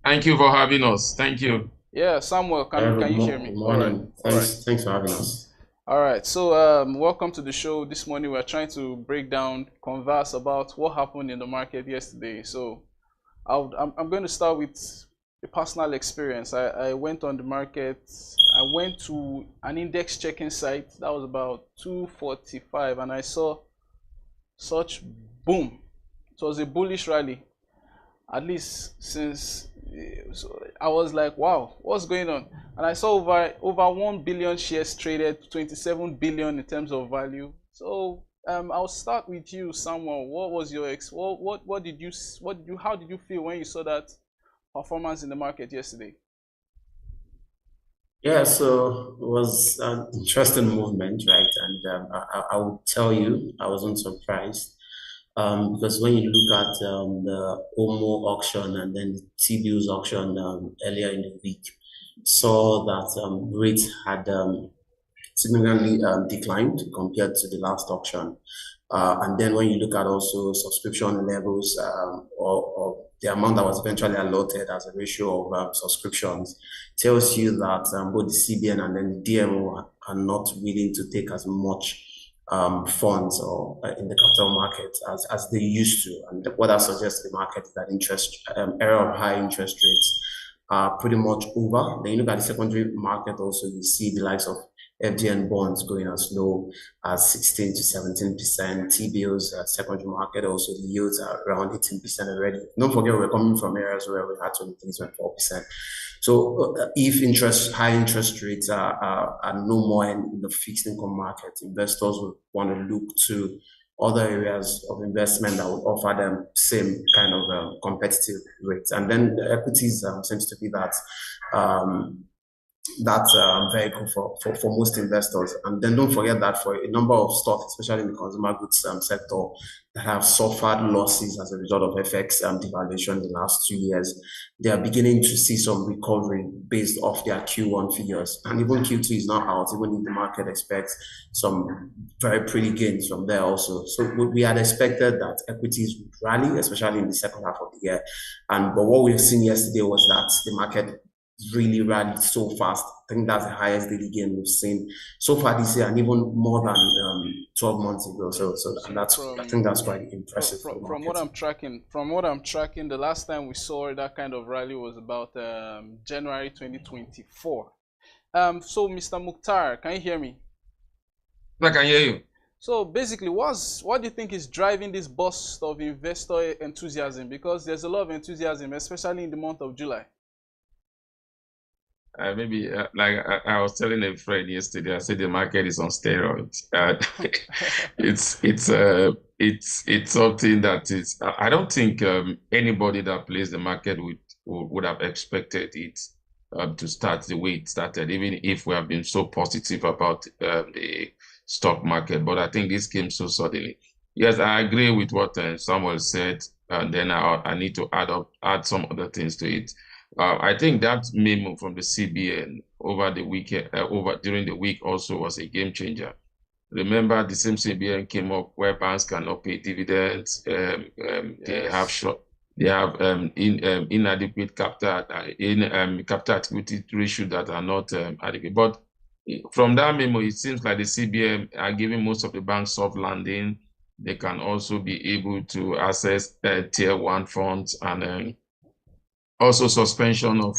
Thank you for having us. Thank you. Yeah, Samuel, can you hear me? Morning. Thanks for having us. All right, so welcome to the show. This morning we're trying to converse about what happened in the market yesterday. So I'm going to start with a personal experience. I went on the market I went to an index checking site that was about 245, and I saw such boom. It was a bullish rally, at least since. So I was like, wow, what's going on? And I saw over 1 billion shares traded, 27 billion in terms of value. So I'll start with you, Samuel. What was your how did you feel when you saw that performance in the market yesterday? Yeah, so it was an interesting movement, right? And I would tell you, I wasn't surprised because when you look at the OMO auction and then the T-bills auction earlier in the week, saw that rates had significantly declined compared to the last auction. And then when you look at also subscription levels or the amount that was eventually allotted as a ratio of subscriptions, tells you that both the CBN and then the DMO are not willing to take as much funds or in the capital market as they used to. And what that suggests to the market is that era of high interest rates are pretty much over. Then you look at the secondary market also, you see the likes of FDN bonds going as low as 16 to 17%. T-bills, secondary market also, the yields are around 18% already. Don't forget, we're coming from areas where we had 23, 24%. So if high interest rates are no more in the fixed income market, investors would want to look to other areas of investment that would offer them same kind of competitive rates. And then the equities seems to be that vehicle for most investors. And then don't forget that for a number of stocks, especially in the consumer goods sector, that have suffered losses as a result of FX devaluation in the last 2 years, they are beginning to see some recovery based off their Q1 figures. And even Q2 is not out, even if the market expects some very pretty gains from there also. So we had expected that equities would rally, especially in the second half of the year. But what we've seen yesterday was that the market really rallied so fast. I think that's the highest daily gain we've seen so far this year, and even more than 12 months ago. So I think that's quite impressive. From what I'm tracking, the last time we saw that kind of rally was about January 2024. So Mr. Mukhtar, can you hear me? I can hear you. So basically, what do you think is driving this burst of investor enthusiasm? Because there's a lot of enthusiasm, especially in the month of July. Maybe like I was telling a friend yesterday, I said the market is on steroids. It's something that is. I don't think anybody that plays the market would have expected it to start the way it started, even if we have been so positive about the stock market. But I think this came so suddenly. Yes, I agree with what Samuel said, and then I need to add some other things to it. I think that memo from the CBN over the weekend, during the week also was a game changer. Remember, the same CBN came up where banks cannot pay dividends. They have inadequate capital equity ratio that are not adequate. But from that memo, it seems like the CBN are giving most of the banks soft landing. They can also be able to access tier 1 funds and also suspension of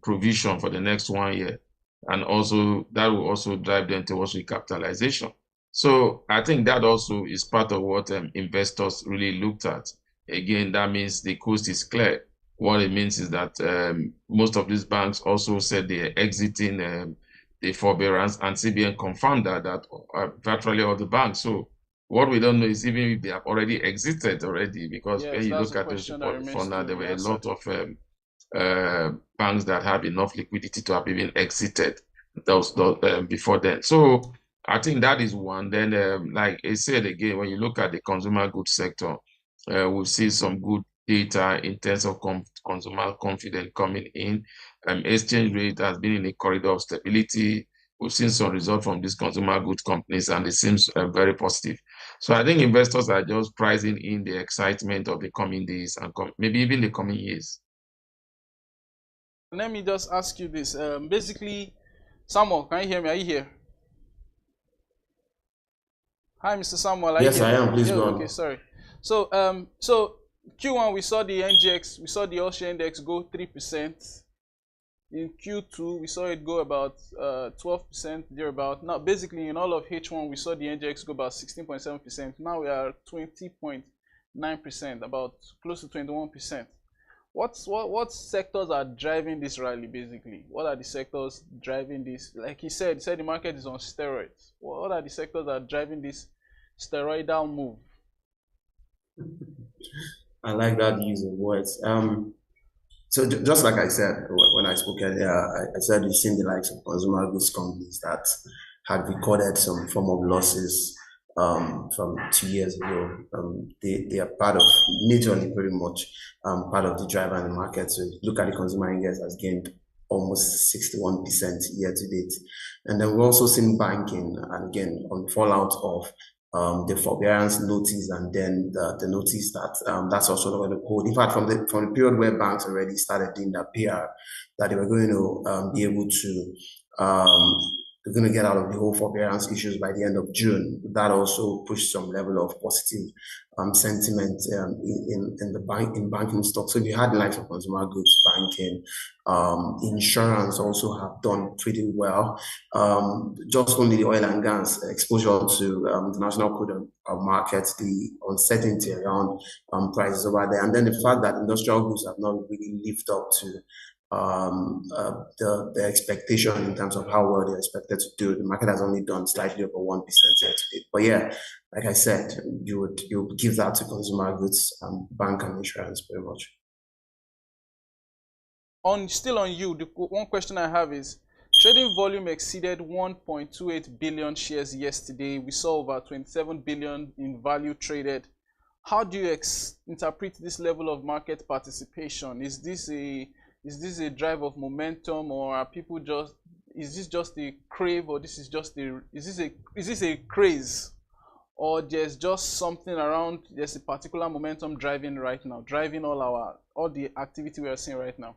provision for the next 1 year, and also that will also drive them towards recapitalization. So I think that also is part of what investors really looked at. Again, that means the coast is clear. What it means is that most of these banks also said they're exiting the forbearance, and CBN confirmed that virtually all the banks. So what we don't know is even if they have already exited already, because when you look at this report before now, there were a lot of banks that have enough liquidity to have even exited those before then. So I think that is one. Then, like I said again, when you look at the consumer goods sector, we'll see some good data in terms of consumer confidence coming in. Exchange rate has been in a corridor of stability. We've seen some results from these consumer goods companies, and it seems very positive. So I think investors are just pricing in the excitement of the coming days and maybe even the coming years. Let me just ask you this. Basically, Samuel, can you hear me? Are you here? Hi, Mr. Samuel. Are yes, you here? I am. Please go on. Okay, sorry. So, so Q1 we saw the NGX, we saw the All-Share Index go 3%. In Q2, we saw it go about 12% thereabout. Now, basically, in all of H1, we saw the NGX go about 16.7%. Now we are 20.9%, about close to 21%. What sectors are driving this rally, basically? What are the sectors driving this? Like he said the market is on steroids. What are the sectors that are driving this steroidal move? I like that use of words. So just like I said when I spoke earlier, I said we've seen the likes of consumer goods companies that had recorded some form of losses from 2 years ago. They are part of, majorly pretty much, part of the driver in the market. So look at the consumer index has gained almost 61% year to date. And then we've also seen banking, and again, on the fallout of the forbearance notice, and then the notice that that's also going to hold. In fact, from the period where banks already started doing that PR, that they were going to be able to we're going to get out of the whole forbearance issues by the end of June. That also pushed some level of positive sentiment in banking stocks. So we had the likes of consumer goods, banking, insurance also have done pretty well. Just only the oil and gas exposure to the national crude market, the uncertainty around prices over there, and then the fact that industrial goods have not really lived up to the expectation in terms of how well they're expected to do. The market has only done slightly over 1% year to date. But yeah, like I said, you would give that to consumer goods, bank and insurance pretty much. Still on you, the one question I have is, trading volume exceeded 1.28 billion shares yesterday. We saw over 27 billion in value traded. How do you interpret this level of market participation? Is this a drive of momentum, or are people is this just a crave, or is this a craze, or there's just something around, there's a particular momentum driving right now, driving all the activity we are seeing right now?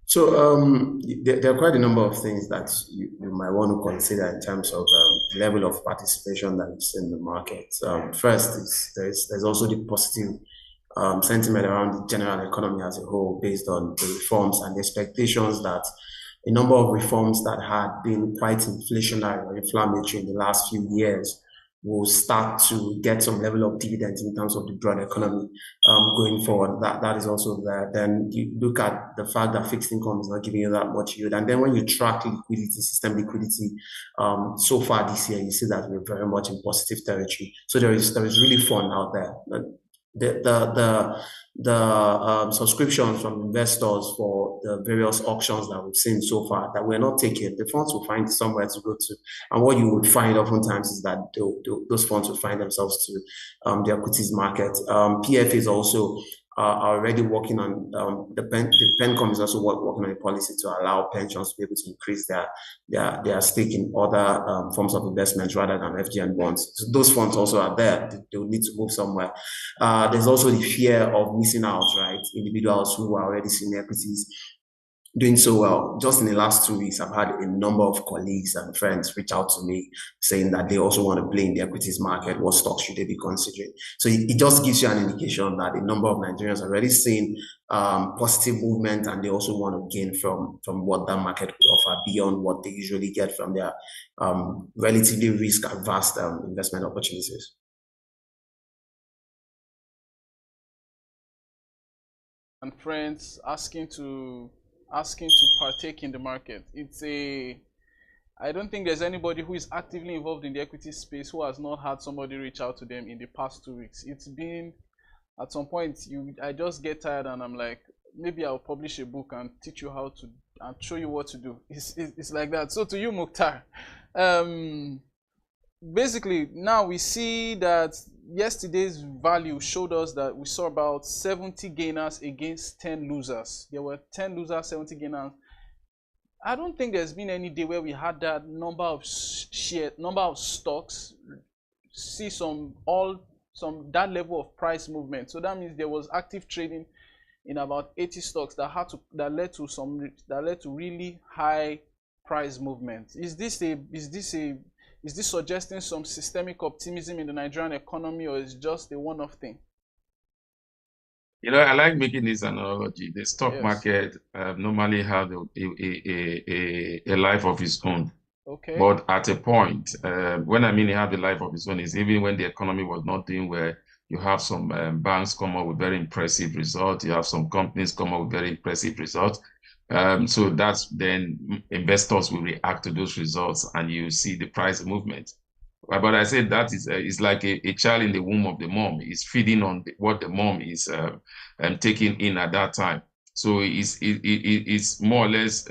So there are quite a number of things that you might want to consider in terms of the level of participation that is in the market. First, there's also the positive sentiment around the general economy as a whole, based on the reforms and the expectations that a number of reforms that had been quite inflationary or inflammatory in the last few years will start to get some level of dividends in terms of the broad economy going forward. That is also there. Then you look at the fact that fixed income is not giving you that much yield. And then when you track liquidity, system liquidity, so far this year, you see that we're very much in positive territory. So there is really fun out there. The subscriptions from investors for the various auctions that we've seen so far that we're not taking, the funds will find somewhere to go to. And what you would find oftentimes is that those funds will find themselves to the equities market. PFAs also are already working on, the PENCOM is also working on a policy to allow pensions to be able to increase their stake in other forms of investments rather than FGN bonds. So those funds also are there. They will need to move somewhere. There's also the fear of missing out, right? Individuals who are already seeing equities doing so well. Just in the last 2 weeks, I've had a number of colleagues and friends reach out to me saying that they also want to play in the equities market. What stocks should they be considering? So it just gives you an indication that a number of Nigerians are already seeing positive movement, and they also want to gain from what that market could offer beyond what they usually get from their relatively risk-averse investment opportunities. And friends asking to partake in the market. I don't think there's anybody who is actively involved in the equity space who has not had somebody reach out to them in the past 2 weeks. It's been, at some point, I just get tired and I'm like, maybe I'll publish a book and teach you how to, and show you what to do. It's like that. So to you, Mukhtar, basically now we see that yesterday's value showed us that we saw about 70 gainers against 10 losers. There were 10 losers, 70 gainers. I don't think there's been any day where we had that number of stocks see that level of price movement. So that means there was active trading in about 80 stocks that led to really high price movement. Is this suggesting some systemic optimism in the Nigerian economy, or is it just a one-off thing? You know, I like making this analogy. The stock Yes. market normally has a life of its own. Okay. But at a point, when I mean it have a life of its own, is even when the economy was not doing well, you have some banks come up with very impressive results. You have some companies come up with very impressive results. So that's then investors will react to those results, and you see the price movement. But I said that is like a child in the womb of the mom. Is feeding on what the mom is taking in at that time. So it's more or less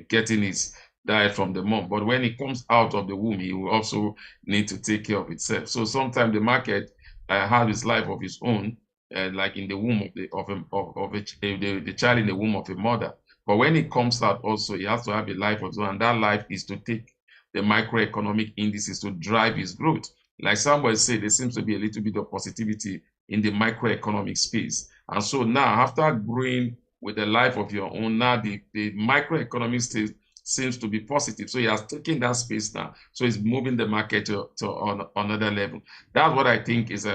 getting his diet from the mom. But when it comes out of the womb, he will also need to take care of itself. So sometimes the market has its life of its own, like in the womb the child in the womb of a mother. But when it comes out, also he has to have a life of his own, and that life is to take the microeconomic indices to drive his growth. Like somebody said, there seems to be a little bit of positivity in the microeconomic space. And so now, after growing with the life of your own, now the microeconomic space seems to be positive. So he has taken that space now. So he's moving the market to on another level. That's what I think is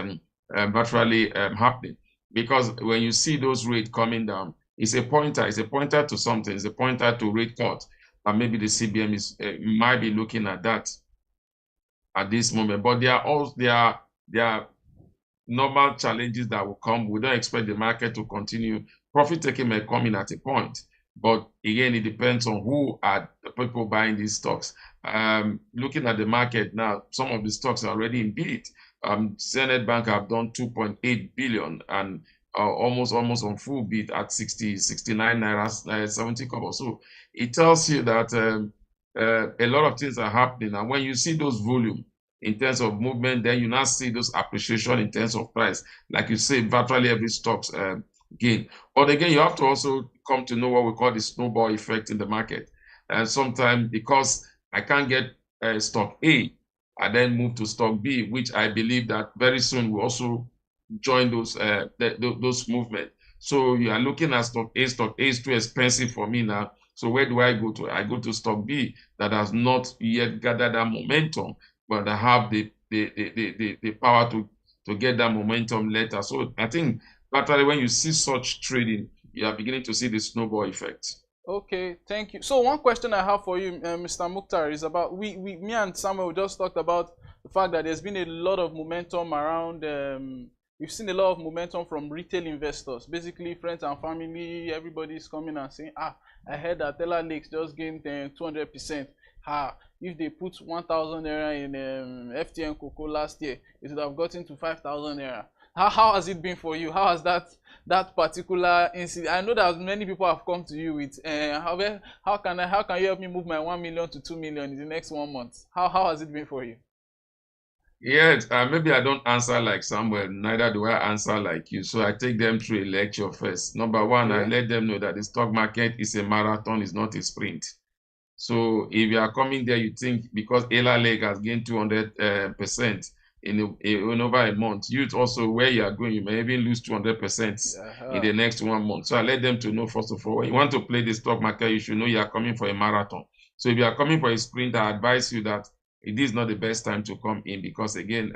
virtually happening. Because when you see those rates coming down, it's a pointer to something, it's a pointer to rate cut. And maybe the CBN is might be looking at that at this moment. But there are normal challenges that will come. We don't expect the market to continue. Profit taking may come in at a point, but again, it depends on who are the people buying these stocks. Looking at the market now, some of the stocks are already in bid. Senate Bank have done 2.8 billion and almost on full bid at 69 naira 70 kobo. So it tells you that a lot of things are happening, and when you see those volume in terms of movement, then you now see those appreciation in terms of price. Like you say, virtually every stock's gain. But again, you have to also come to know what we call the snowball effect in the market. And sometimes because I can't get stock A, I then move to stock B, which I believe that very soon will also join those movements. So you are looking at stock A. Stock A is too expensive for me now. So where do I go to? I go to stock B that has not yet gathered that momentum, but I have the power to get that momentum later. So I think actually when you see such trading, you are beginning to see the snowball effect. Okay, thank you. So one question I have for you, Mr. Mukhtar, is about me and Samuel just talked about the fact that there's been a lot of momentum around. We've seen a lot of momentum from retail investors, basically friends and family. Everybody's coming and saying, I heard that Teller Lakes just gained 200%. If they put 1,000 naira in FTN Cocoa last year, it would have gotten to 5,000 naira. How has it been for you? How has that particular incident? I know that many people have come to you with, how can you help me move my 1 million to 2 million in the next 1 month? How has it been for you? Yes, maybe I don't answer like Samuel, neither do I answer like you. So I take them through a lecture first. Number one, I let them know that the stock market is a marathon, it's not a sprint. So if you are coming there, you think because Ela Lake has gained 200% in over a month, you also where you are going, you may even lose 200% in the next 1 month. So I let them to know, first of all, when you want to play the stock market, you should know you are coming for a marathon. So if you are coming for a sprint, I advise you that it is not the best time to come in because again,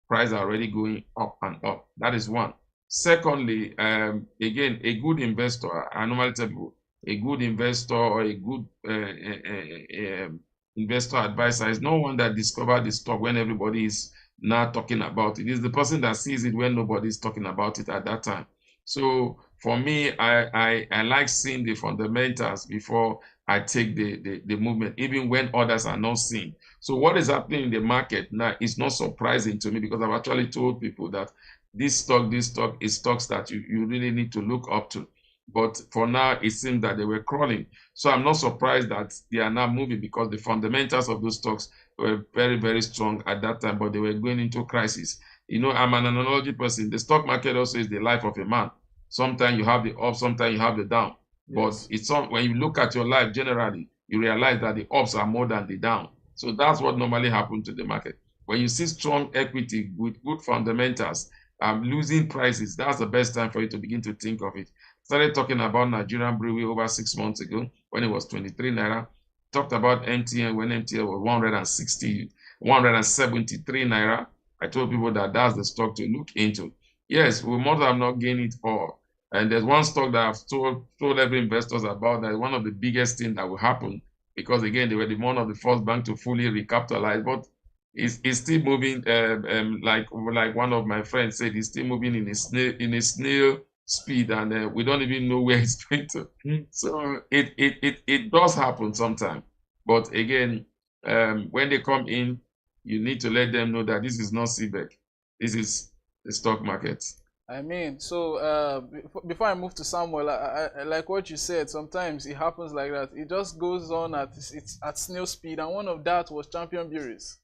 prices are already going up and up. That is one. Secondly, again, a good investor, I normally tell people, a good investor or a good investor advisor is no one that discovered the stock when everybody is now talking about it. It's the person that sees it when nobody is talking about it at that time. So for me, I like seeing the fundamentals before I take the movement, even when others are not seeing. So what is happening in the market now is not surprising to me because I've actually told people that this stock is stocks that you really need to look up to. But for now, it seems that they were crawling. So I'm not surprised that they are now moving because the fundamentals of those stocks were very, very strong at that time, but they were going into crisis. You know, I'm an analogy person. The stock market also is the life of a man. Sometimes you have the up, sometimes you have the down. Yes. But when you look at your life generally, you realize that the ups are more than the down. So that's what normally happens to the market. When you see strong equity with good fundamentals, losing prices, that's the best time for you to begin to think of it. Started talking about Nigerian Brewery over 6 months ago when it was 23 naira. Talked about MTN when MTN was 173 naira. I told people that that's the stock to look into. yes, we must have not gained it all. And there's one stock that I've told every investors about that is one of the biggest things that will happen because, again, they were one of the first bank to fully recapitalize. But it's still moving, like one of my friends said, it's still moving in a snail speed, and we don't even know where it's going to. So it does happen sometimes. But again, when they come in, you need to let them know that this is not CBEC. This is the stock market. I mean, so before I move to Samuel, I like what you said. Sometimes it happens like that. It just goes on it's at snail speed, and one of that was Champion Breweries.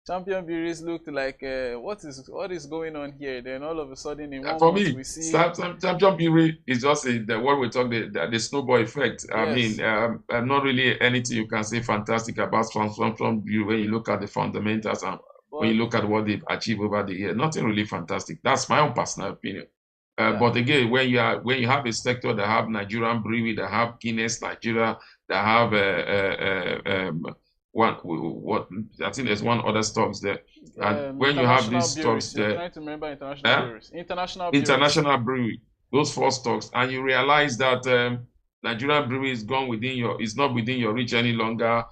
Champion Breweries looked like what is going on here? Then all of a sudden in 1 For month me, we see Champion Brewery is just what we talk the snowball effect. I Yes. mean, not really anything you can say fantastic about Champion Brewery when you look at the fundamentals and when you look at what they've achieved over the year. Nothing really fantastic. That's my own personal opinion. But again, when you have a sector that have Nigerian brewery, that have Guinness Nigeria, that have what I think there's one other stocks there, and when you have these stocks You're there, trying to remember international breweries. international brewery, those four stocks, and you realize that Nigerian brewery is gone is not within your reach any longer.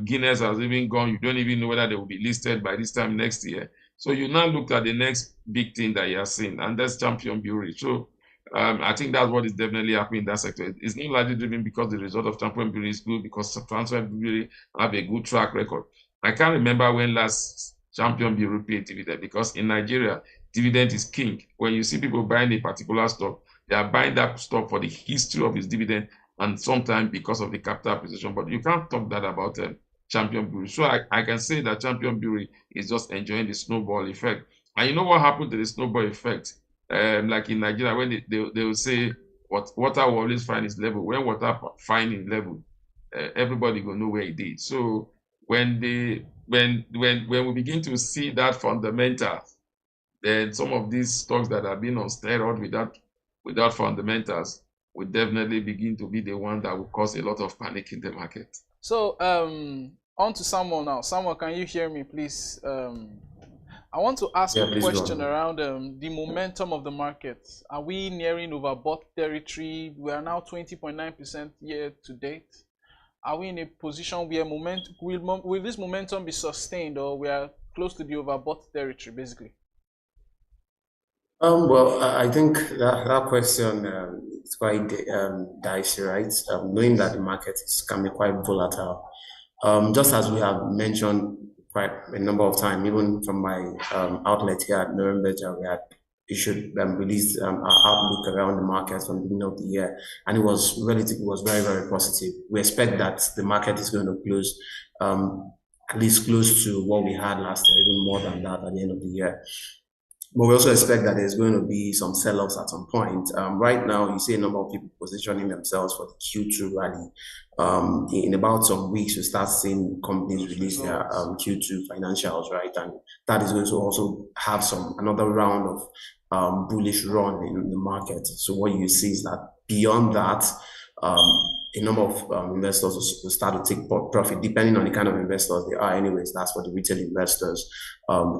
Guinness has even gone. You don't even know whether they will be listed by this time next year. So you now look at the next big thing that you are seeing, and that's Champion Brewery. So I think that's what is definitely happening in that sector. It's not largely driven because the result of Champion Brewery is good, because Champion Brewery have a good track record. I can't remember when last Champion Brewery paid dividend, because in Nigeria, dividend is king. When you see people buying a particular stock, they are buying that stock for the history of its dividend and sometimes because of the capital position. But you can't talk that about Champion Brewery. So I can say that Champion Brewery is just enjoying the snowball effect. And you know what happened to the snowball effect? Like in Nigeria, when they will say water will always find its level. When water find its level, everybody will know where it is. So when we begin to see that fundamental, then some of these stocks that have been on steroid without fundamentals will definitely begin to be the one that will cause a lot of panic in the market. So on to Samuel now. Samuel, can you hear me, please? I want to ask a question around the momentum of the market. Are we nearing overbought territory? We are now 20.9% year to date. Are we in a position where will this momentum be sustained, or we are close to the overbought territory, basically? Well, I think that question is quite dicey, right? Knowing that the market can be quite volatile. Just as we have mentioned quite a number of times, even from my outlet here at Nuremberg, we had issued released our outlook around the market from the beginning of the year, and it was very, very positive. We expect that the market is going to close at least close to what we had last year, even more than that at the end of the year. But we also expect that there's going to be some sell-offs at some point. Right now, you see a number of people positioning themselves for the Q2 rally. In about some weeks, we start seeing companies release their Q2 financials, right? And that is going to also have another round of bullish run in the market. So what you see is that beyond that, a number of investors will start to take profit, depending on the kind of investors they are. Anyways, that's for the retail investors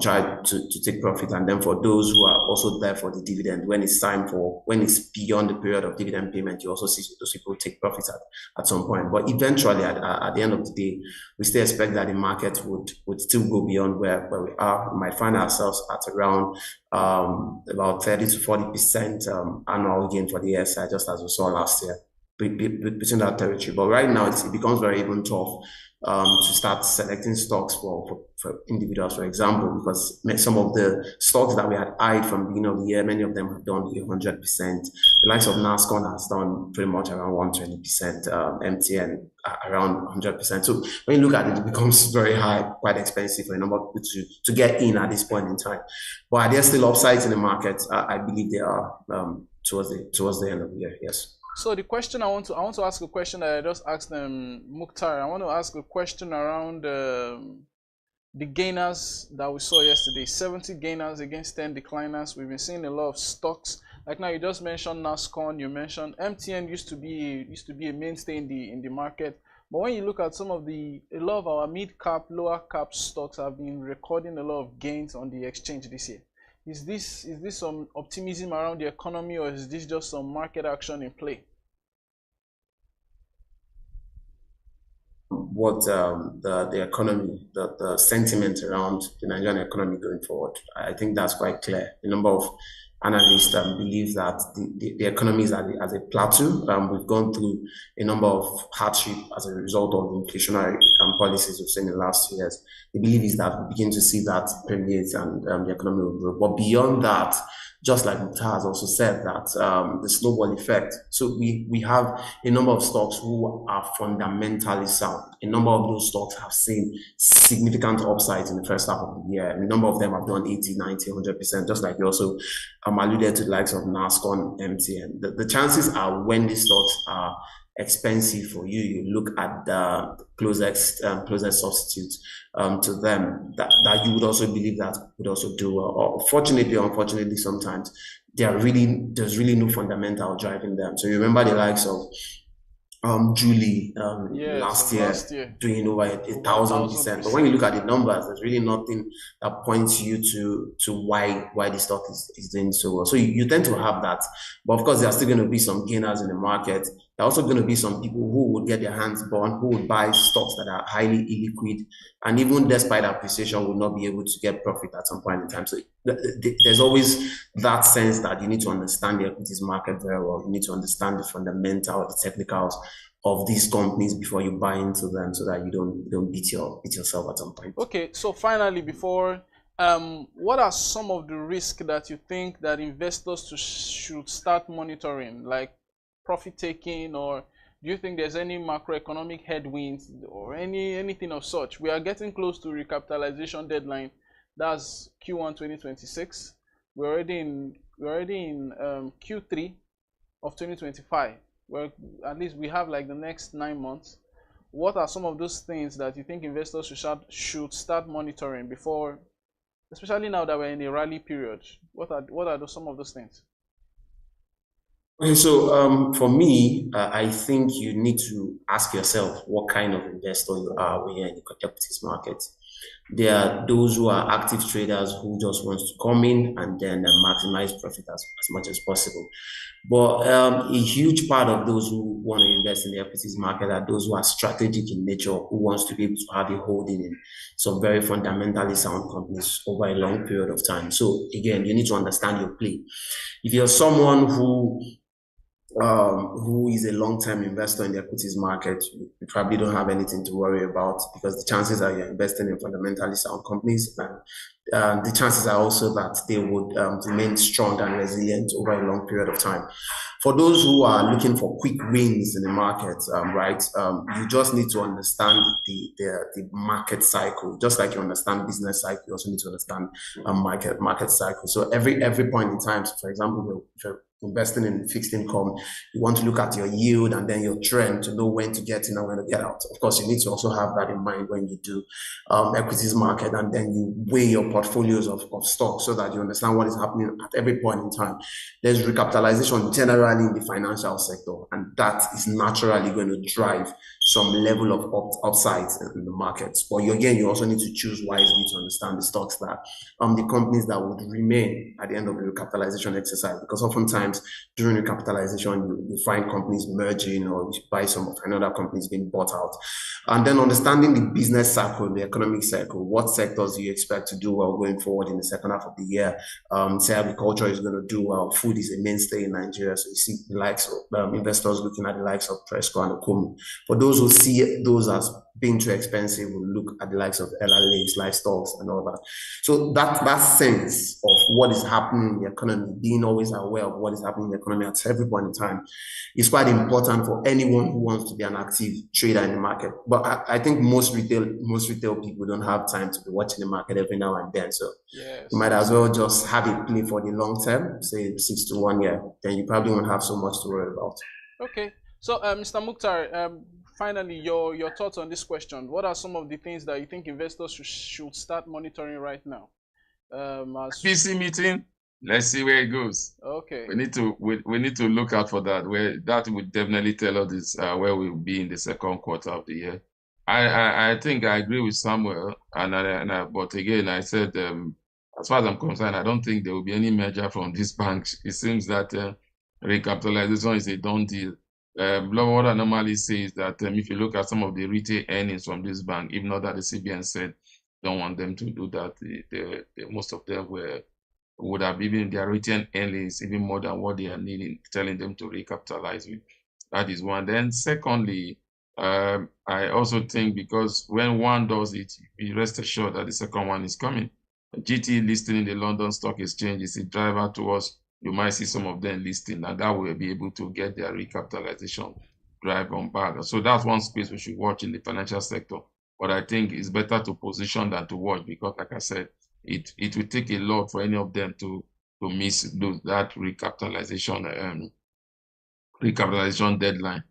try to take profit, and then for those who are also there for the dividend, when it's beyond the period of dividend payment, you also see those people take profits at some point. But eventually, at the end of the day, we still expect that the market would still go beyond where we are. We might find ourselves at around about 30 to 40% annual gain for the SI, just as we saw last year, between that territory. But right now, it becomes very even tough to start selecting stocks for individuals, for example, because some of the stocks that we had eyed from the beginning of the year, many of them have done 100%. The likes of NASCON has done pretty much around 120%, MTN around 100%. So when you look at it, it becomes very high, quite expensive for a number of people to get in at this point in time. But are there still upsides in the market? I believe there are towards the end of the year, yes. So the question I want to ask a question that I just asked Mukhtar. I want to ask a question around the gainers that we saw yesterday. 70 gainers against 10 decliners. We've been seeing a lot of stocks. Like now, you just mentioned NASCON. You mentioned MTN used to be a mainstay in the market. But when you look at a lot of our mid cap, lower cap stocks have been recording a lot of gains on the exchange this year. Is this some optimism around the economy, or is this just some market action in play? What the economy, the sentiment around the Nigerian economy going forward, I think that's quite clear. A number of analysts believe that the economy is at a plateau. We've gone through a number of hardship as a result of the inflationary policies we've seen in the last 2 years. The belief is that we begin to see that permeate and the economy will grow. But beyond that, just like Mukhtar has also said, that the snowball effect. So we have a number of stocks who are fundamentally sound. A number of those stocks have seen significant upsides in the first half of the year. A number of them have done 80, 90, 100%, just like you also alluded to the likes of NASCON, MTN. The chances are when these stocks are expensive for you, you look at the closest substitute to them, that you would also believe that would also do well. Or fortunately or unfortunately, sometimes there's really no fundamental driving them. So you remember the likes of Julie last year doing over 1,000%. But when you look at the numbers, there's really nothing that points you to why the stock is doing so well. So you tend to have that. But of course, there are still going to be some gainers in the market. There are also going to be some people who would get their hands burned, who would buy stocks that are highly illiquid, and even despite appreciation, will not be able to get profit at some point in time. So there's always that sense that you need to understand the equities market very well. You need to understand the fundamental, the technicals of these companies before you buy into them, so that you don't beat yourself at some point. Okay, so finally, before what are some of the risks that you think that investors should start monitoring, like profit taking, or do you think there's any macroeconomic headwinds or anything of such? We are getting close to recapitalization deadline. That's Q1 2026. We're already in Q3 of 2025. Well, at least we have like the next 9 months. What are some of those things that you think investors should start monitoring before, especially now that we're in a rally period? What are some of those things? Okay, so for me, I think you need to ask yourself what kind of investor you are when you're in the equities market. There are those who are active traders who just want to come in and then maximize profit as much as possible. But a huge part of those who want to invest in the equities market are those who are strategic in nature, who wants to be able to have a holding in some very fundamentally sound companies over a long period of time. So again, you need to understand your play. If you're someone who is a long-term investor in the equities market, you probably don't have anything to worry about, because the chances are you're investing in fundamentally sound companies, and the chances are also that they would remain strong and resilient over a long period of time. For those who are looking for quick wins in the market, you just need to understand the market cycle. Just like you understand business cycle, you also need to understand market cycle. So every point in time, so for example, if you're investing in fixed income, you want to look at your yield and then your trend to know when to get in and when to get out. Of course, you need to also have that in mind when you do equities market, and then you weigh your portfolios of stocks so that you understand what is happening at every point in time. There's recapitalization generally in the financial sector, and that is naturally going to drive some level of upsides in the markets. But again, you also need to choose wisely to understand the stocks that the companies that would remain at the end of the recapitalization exercise, because oftentimes during recapitalization you find companies merging, or you buy some of another companies being bought out. And then understanding the business cycle, the economic cycle, what sectors do you expect to do well going forward in the second half of the year? Say agriculture is going to do well, food is a mainstay in Nigeria, so you see the likes of investors looking at the likes of Presco and Okumu. For those who see those as being too expensive, will look at the likes of LLAs, Lifestyles, and all that. So that sense of what is happening in the economy, being always aware of what is happening in the economy at every point in time, is quite important for anyone who wants to be an active trader in the market. But I think most retail people don't have time to be watching the market every now and then. So you might as well just have a play for the long term, say 6 to 1 year. Then you probably won't have so much to worry about. Okay. So Mr. Mukhtar, finally, your thoughts on this question. What are some of the things that you think investors should start monitoring right now? PC meeting. Let's see where it goes. Okay. We need to look out for that. Where that would definitely tell us this where we'll be in the second quarter of the year. I think I agree with Samuel, but again I said as far as I'm concerned, I don't think there will be any merger from these banks. It seems that recapitalization is a done deal. What I normally say is that if you look at some of the retail earnings from this bank, even though that the CBN said don't want them to do that, most of them would have even their retail earnings even more than what they are needing, telling them to recapitalize with. That is one. Then secondly, I also think because when one does it, be rest assured that the second one is coming. GT listing in the London Stock Exchange is a driver towards, you might see some of them listing, and that will be able to get their recapitalization drive on back. So that's one space we should watch in the financial sector. But I think it's better to position than to watch, because like I said, it will take a lot for any of them to miss that recapitalization deadline.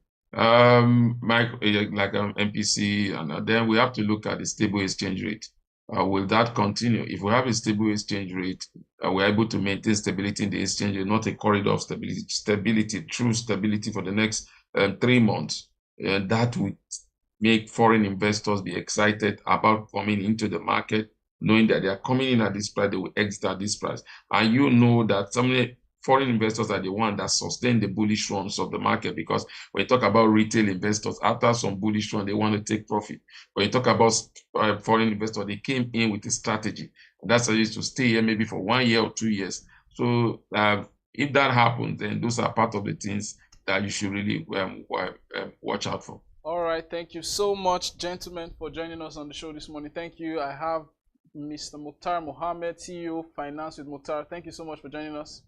MPC, and then we have to look at the stable exchange rate. Will that continue? If we have a stable exchange rate, we're able to maintain stability in the exchange rate, not a corridor of stability, true stability for the next 3 months. That would make foreign investors be excited about coming into the market, knowing that they are coming in at this price, they will exit at this price. And you know that some foreign investors are the ones that sustain the bullish runs of the market, because when you talk about retail investors, after some bullish run, they want to take profit. When you talk about foreign investors, they came in with a strategy. That's used to stay here maybe for 1 year or 2 years. So if that happens, then those are part of the things that you should really watch out for. All right, thank you so much, gentlemen, for joining us on the show this morning. Thank you. I have Mr. Mukhtar Mohammed, CEO, Finance with Mukhtar. Thank you so much for joining us.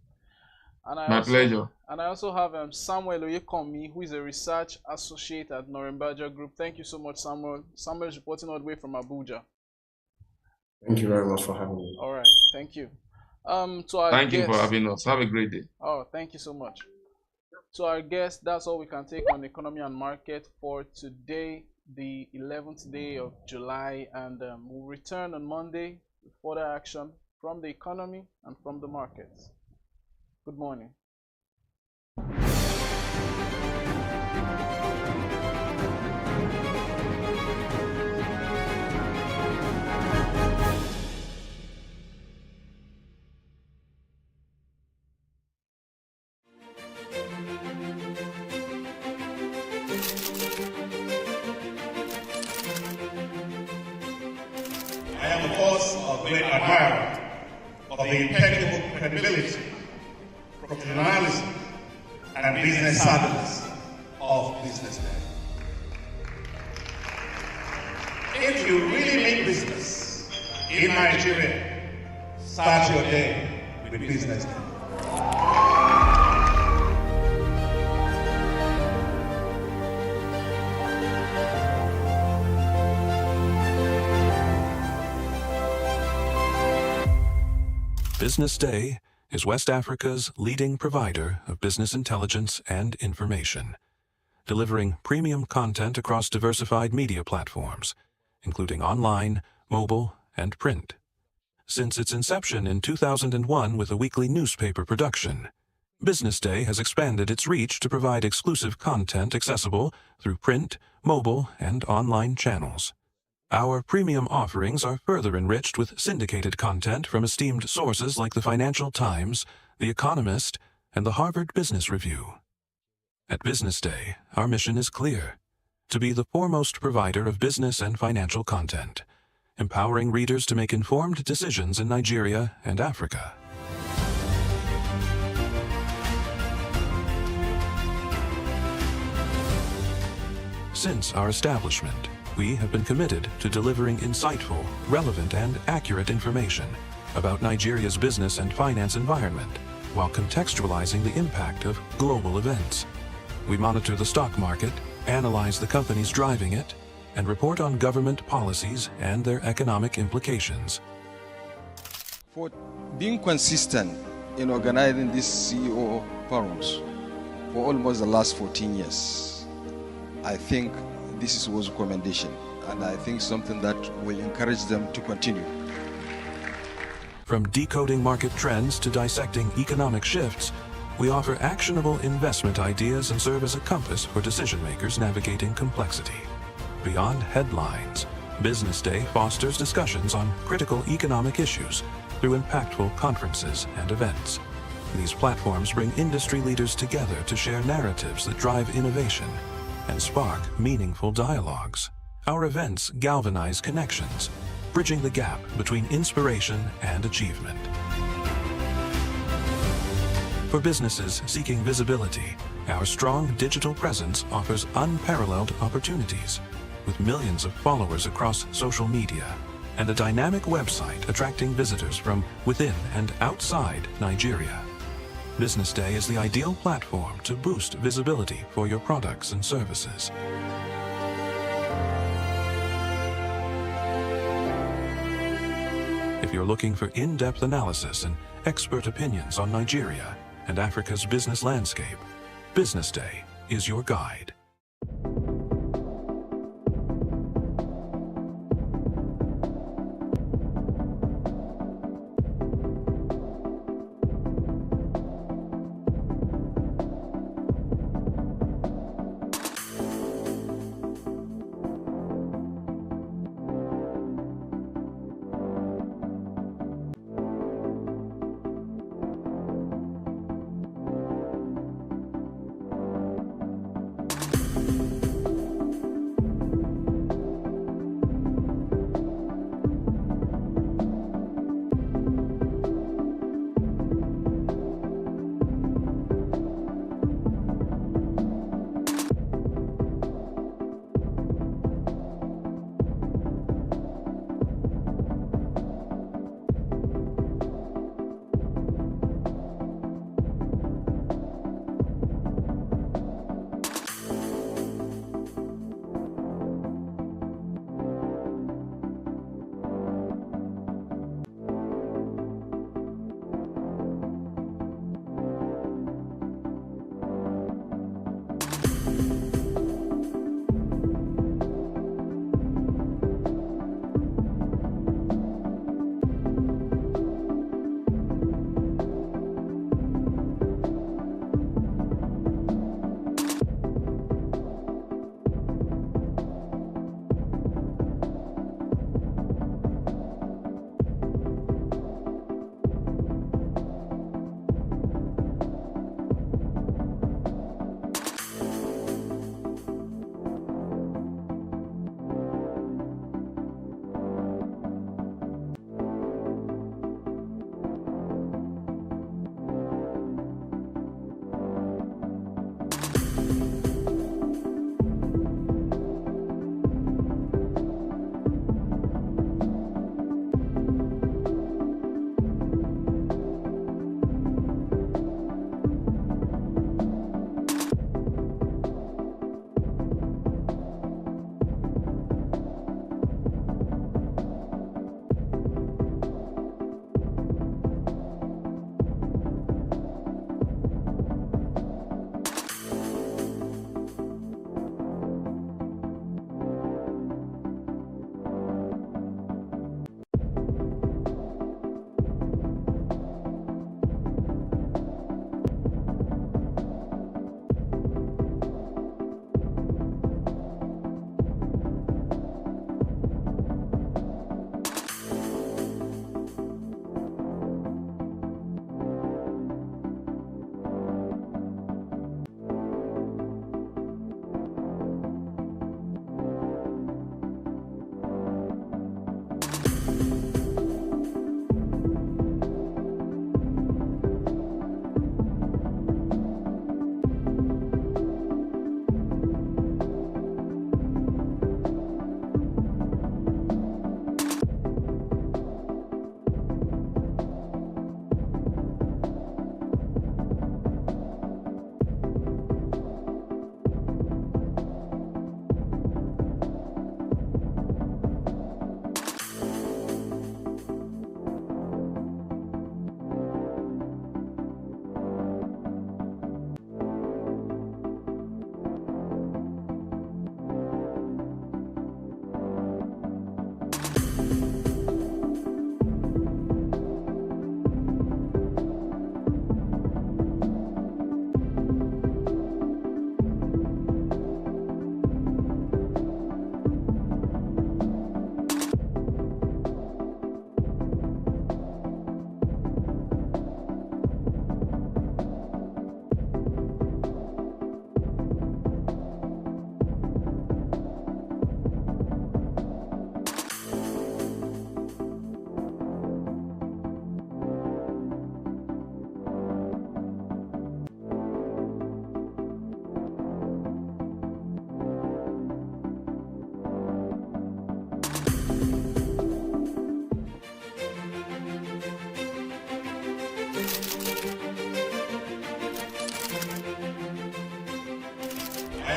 And My pleasure. And I also have Samuel Oyekomi, who is a research associate at Norimbaja Group. Thank you so much, Samuel. Samuel is reporting all the way from Abuja. Thank you very much for having me. All right, thank you. Thank you for having us. Have a great day. Oh, thank you so much. To our guests, that's all we can take on economy and market for today, the 11th day of July, and we'll return on Monday with further action from the economy and from the markets. Good morning. I am, of course, a great admirer of the impeccable credibility, professionalism, and business savviness of BusinessDay. If you really mean business in Nigeria, start your day with BusinessDay. BusinessDay is West Africa's leading provider of business intelligence and information, delivering premium content across diversified media platforms, including online, mobile, and print. Since its inception in 2001 with a weekly newspaper production, BusinessDay has expanded its reach to provide exclusive content accessible through print, mobile, and online channels. Our premium offerings are further enriched with syndicated content from esteemed sources like the Financial Times, The Economist, and the Harvard Business Review. At BusinessDay, our mission is clear: to be the foremost provider of business and financial content, empowering readers to make informed decisions in Nigeria and Africa. Since our establishment, we have been committed to delivering insightful, relevant, and accurate information about Nigeria's business and finance environment, while contextualizing the impact of global events. We monitor the stock market, analyze the companies driving it, and report on government policies and their economic implications. For being consistent in organizing these CEO forums for almost the last 14 years, I think this was a commendation, and I think something that will encourage them to continue. From decoding market trends to dissecting economic shifts, we offer actionable investment ideas and serve as a compass for decision makers navigating complexity. Beyond headlines, BusinessDay fosters discussions on critical economic issues, through impactful conferences and events. These platforms bring industry leaders together to share narratives that drive innovation and spark meaningful dialogues. Our events galvanize connections, bridging the gap between inspiration and achievement. For businesses seeking visibility, our strong digital presence offers unparalleled opportunities, with millions of followers across social media and a dynamic website attracting visitors from within and outside Nigeria. Business Day is the ideal platform to boost visibility for your products and services. If you're looking for in-depth analysis and expert opinions on Nigeria and Africa's business landscape, Business Day is your guide.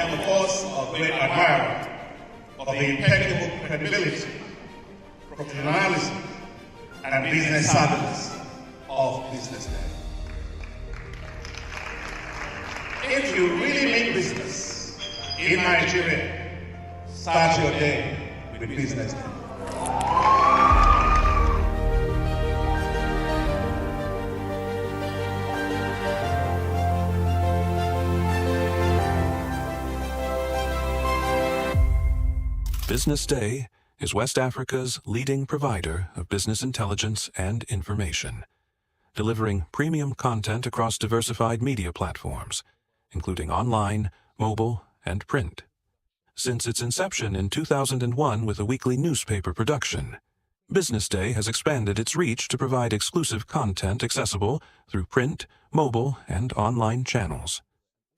am, of course, a great admirer of the impeccable credibility, professionalism, and business savviness of BusinessDay. If you really mean business in Nigeria, start your day with BusinessDay. BusinessDay is West Africa's leading provider of business intelligence and information, delivering premium content across diversified media platforms, including online, mobile, and print. Since its inception in 2001 with a weekly newspaper production, BusinessDay has expanded its reach to provide exclusive content accessible through print, mobile, and online channels.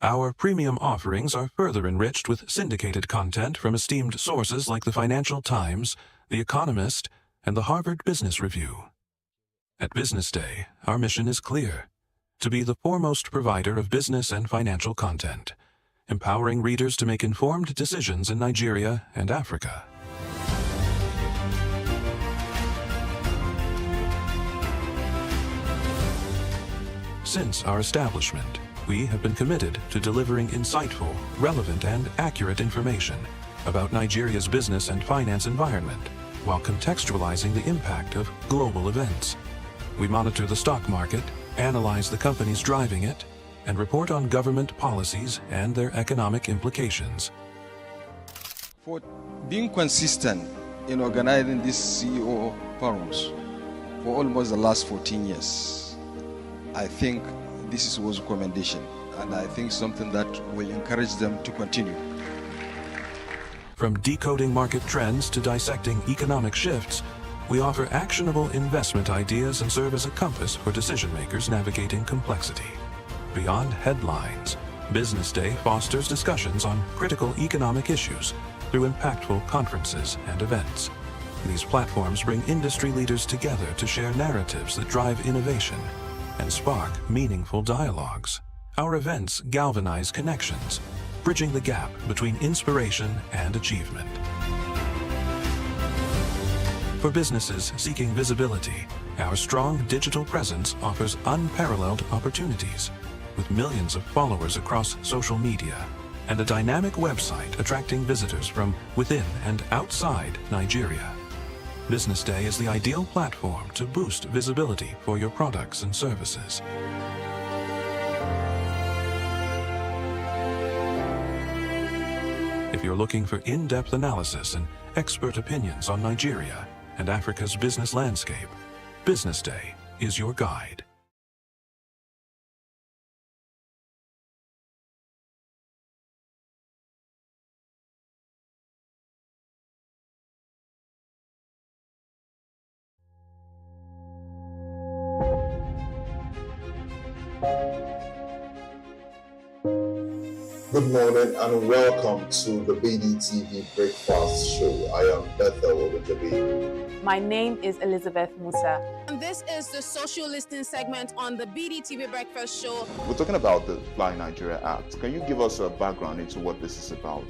Our premium offerings are further enriched with syndicated content from esteemed sources like the Financial Times, The Economist, and the Harvard Business Review. At BusinessDay, our mission is clear: to be the foremost provider of business and financial content, empowering readers to make informed decisions in Nigeria and Africa. Since our establishment, we have been committed to delivering insightful, relevant, and accurate information about Nigeria's business and finance environment, while contextualizing the impact of global events. We monitor the stock market, analyze the companies driving it, and report on government policies and their economic implications. For being consistent in organizing these CEO forums for almost the last 14 years, I think this was a commendation, and I think something that will encourage them to continue. From decoding market trends to dissecting economic shifts, we offer actionable investment ideas and serve as a compass for decision-makers navigating complexity. Beyond headlines, BusinessDay fosters discussions on critical economic issues through impactful conferences and events. These platforms bring industry leaders together to share narratives that drive innovation and spark meaningful dialogues. Our events galvanize connections, bridging the gap between inspiration and achievement. For businesses seeking visibility, our strong digital presence offers unparalleled opportunities, with millions of followers across social media and a dynamic website attracting visitors from within and outside Nigeria. BusinessDay is the ideal platform to boost visibility for your products and services. If you're looking for in-depth analysis and expert opinions on Nigeria and Africa's business landscape, BusinessDay is your guide. Good morning and welcome to the BDTV Breakfast Show. I am Bethel Ogujabi. My name is Elizabeth Musa. And this is the social listening segment on the BDTV Breakfast Show. We're talking about the Fly Nigeria Act. Can you give us a background into what this is about?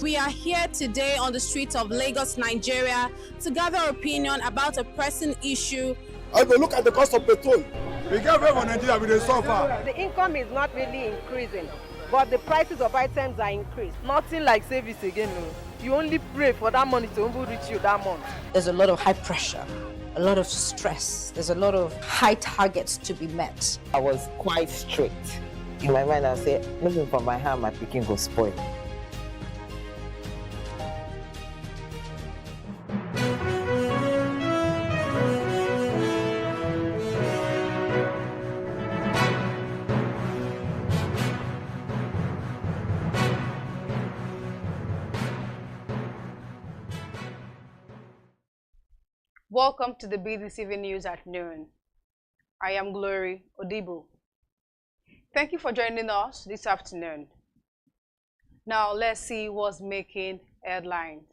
We are here today on the streets of Lagos, Nigeria, to gather opinion about a pressing issue. I go look at the cost of petrol. We get very Nigeria with the suffer. The income is not really increasing, but the prices of items are increased. Nothing like service again. No. You only pray for that money to reach you that month. There's a lot of high pressure, a lot of stress. There's a lot of high targets to be met. I was quite strict. In my mind, I said, nothing from my hand, my picking go spoil. Welcome to the BDTV News at noon. I am Glory Odibu. Thank you for joining us this afternoon. Now let's see what's making headlines.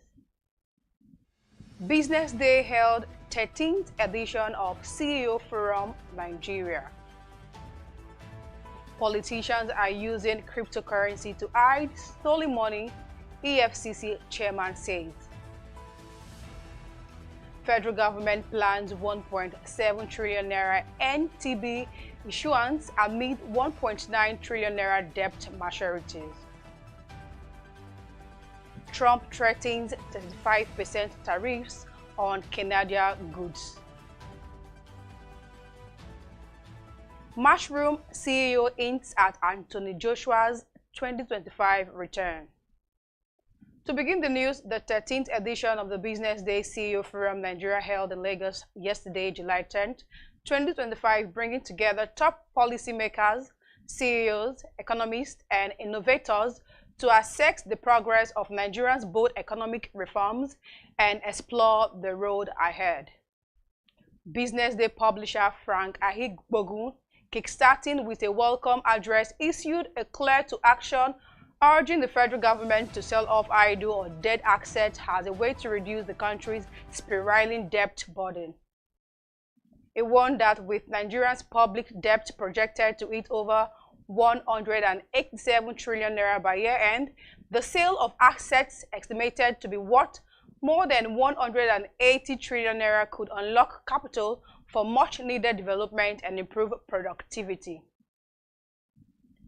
BusinessDay held 13th edition of CEO Forum Nigeria. Politicians are using cryptocurrency to hide stolen money, EFCC chairman says. Federal government plans 1.7 trillion naira NTB issuance amid 1.9 trillion naira debt maturities. Trump threatens 35% tariffs on Canadian goods. Mushroom CEO hints at Anthony Joshua's 2025 return. To begin the news, the 13th edition of the Business Day CEO Forum Nigeria held in Lagos yesterday, July 10th, 2025, bringing together top policymakers, CEOs, economists, and innovators to assess the progress of Nigeria's bold economic reforms and explore the road ahead. Business Day publisher Frank Ahigbogun, kickstarting with a welcome address, issued a call to action urging the federal government to sell off idle or dead assets as a way to reduce the country's spiraling debt burden. He warned that with Nigeria's public debt projected to hit over 187 trillion naira by year-end, the sale of assets estimated to be worth more than 180 trillion naira could unlock capital for much-needed development and improve productivity.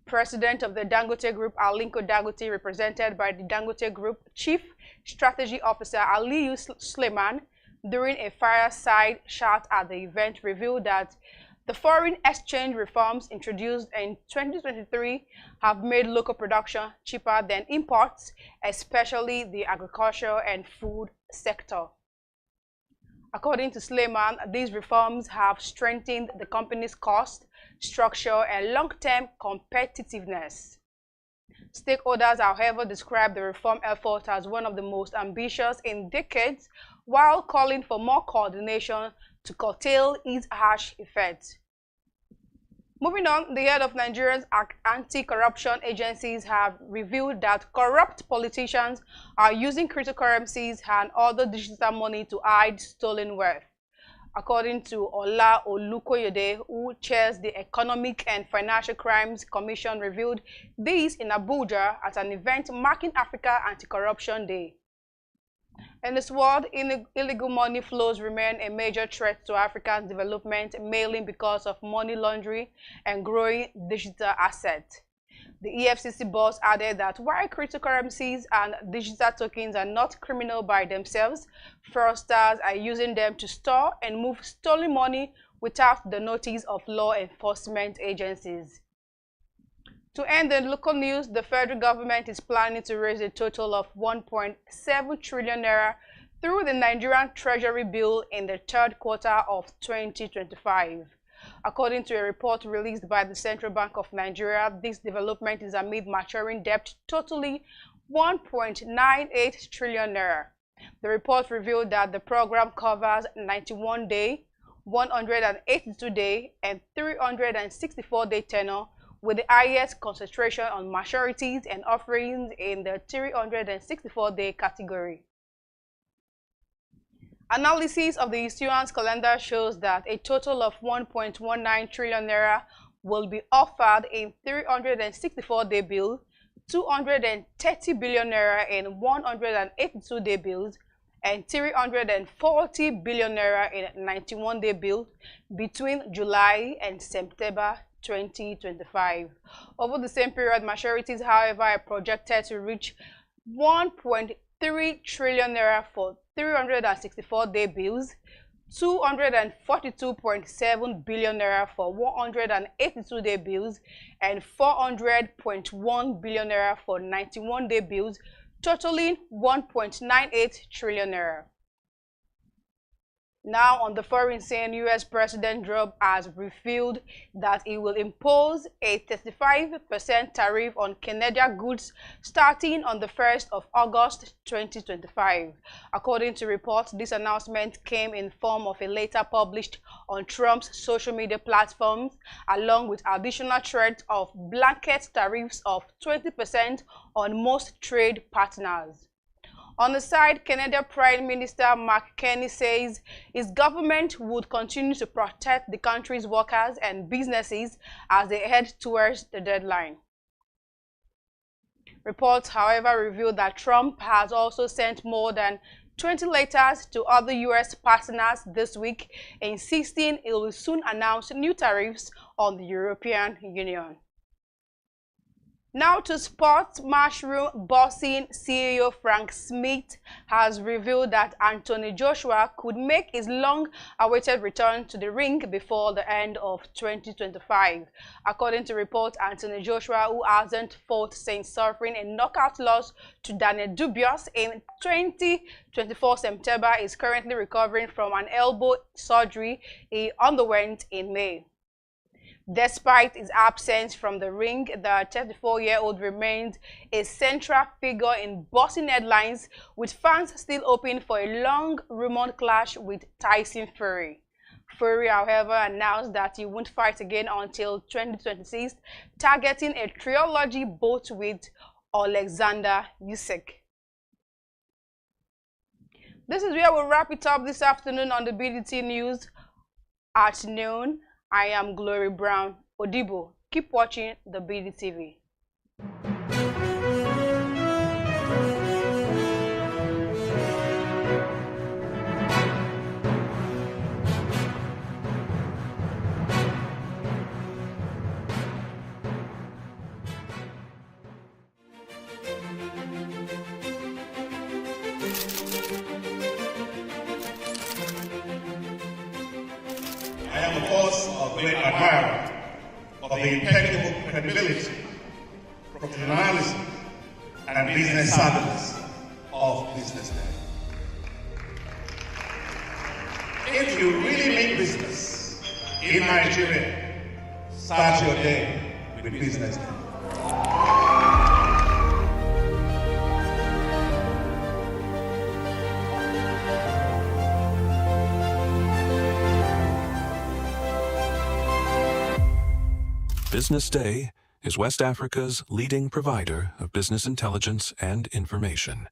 President of the Dangote Group, Aliko Dangote, represented by the Dangote Group Chief Strategy Officer Aliyu Suleiman, during a fireside chat at the event, revealed that the foreign exchange reforms introduced in 2023 have made local production cheaper than imports, especially the agriculture and food sector. According to Suleiman, these reforms have strengthened the company's cost structure and long-term competitiveness. Stakeholders, however, describe the reform effort as one of the most ambitious in decades, while calling for more coordination to curtail its harsh effects. Moving on, the head of Nigeria's anti-corruption agencies have revealed that corrupt politicians are using cryptocurrencies and other digital money to hide stolen wealth. According to Ola Olukoyede, who chairs the Economic and Financial Crimes Commission, revealed this in Abuja at an event marking Africa Anti-Corruption Day. In this world, illegal money flows remain a major threat to Africa's development, mainly because of money laundering and growing digital assets. The EFCC boss added that while cryptocurrencies and digital tokens are not criminal by themselves, fraudsters are using them to store and move stolen money without the notice of law enforcement agencies. To end the local news, the federal government is planning to raise a total of 1.7 trillion naira through the Nigerian Treasury Bill in the third quarter of 2025. According to a report released by the Central Bank of Nigeria, this development is amid maturing debt totaling 1.98 trillion naira. The report revealed that the program covers 91-day, 182-day, and 364-day tenure, with the highest concentration on maturities and offerings in the 364-day category. Analysis of the issuance calendar shows that a total of 1.19 trillion naira will be offered in 364-day bills, 230 billion naira in 182-day bills, and 340 billion naira in 91-day bills between July and September 2025. Over the same period, maturities, however, are projected to reach 1.3 trillion naira for 364-day bills, 242.7 billion naira for 182-day bills, and 400.1 billion naira for 91-day bills, totaling 1.98 trillion naira. Now, on the foreign scene, U.S. President Trump has revealed that he will impose a 35% tariff on Canadian goods starting on the 1st of August 2025. According to reports, this announcement came in form of a letter published on Trump's social media platforms, along with additional threat of blanket tariffs of 20% on most trade partners. On the side, Canada Prime Minister Mark Carney says his government would continue to protect the country's workers and businesses as they head towards the deadline. Reports, however, reveal that Trump has also sent more than 20 letters to other U.S. partners this week, insisting it will soon announce new tariffs on the European Union. Now to sports, Mushroom Boxing CEO Frank Smith has revealed that Anthony Joshua could make his long-awaited return to the ring before the end of 2025. According to reports, Anthony Joshua, who hasn't fought since suffering a knockout loss to Daniel Dubious in 2024 September, is currently recovering from an elbow surgery he underwent in May. Despite his absence from the ring, the 34-year-old remains a central figure in boxing headlines, with fans still hoping for a long-rumored clash with Tyson Fury. Fury, however, announced that he won't fight again until 2026, targeting a trilogy bout with Alexander Usyk. This is where we'll wrap it up this afternoon on the BDT News at noon. I am Glory Brown Odibo. Keep watching the BDTV. I am, of course, a great admirer of the impeccable credibility, professionalism, and business savviness of BusinessDay. If you really mean business in Nigeria, start your day with BusinessDay. BusinessDay is West Africa's leading provider of business intelligence and information,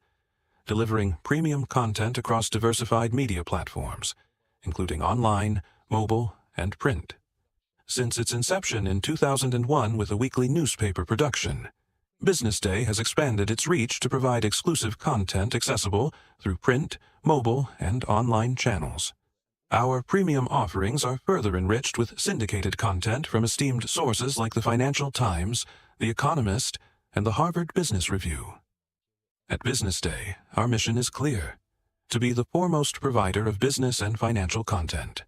delivering premium content across diversified media platforms, including online, mobile, and print. Since its inception in 2001 with a weekly newspaper production, BusinessDay has expanded its reach to provide exclusive content accessible through print, mobile, and online channels. Our premium offerings are further enriched with syndicated content from esteemed sources like the Financial Times, The Economist, and the Harvard Business Review. At BusinessDay, our mission is clear: to be the foremost provider of business and financial content,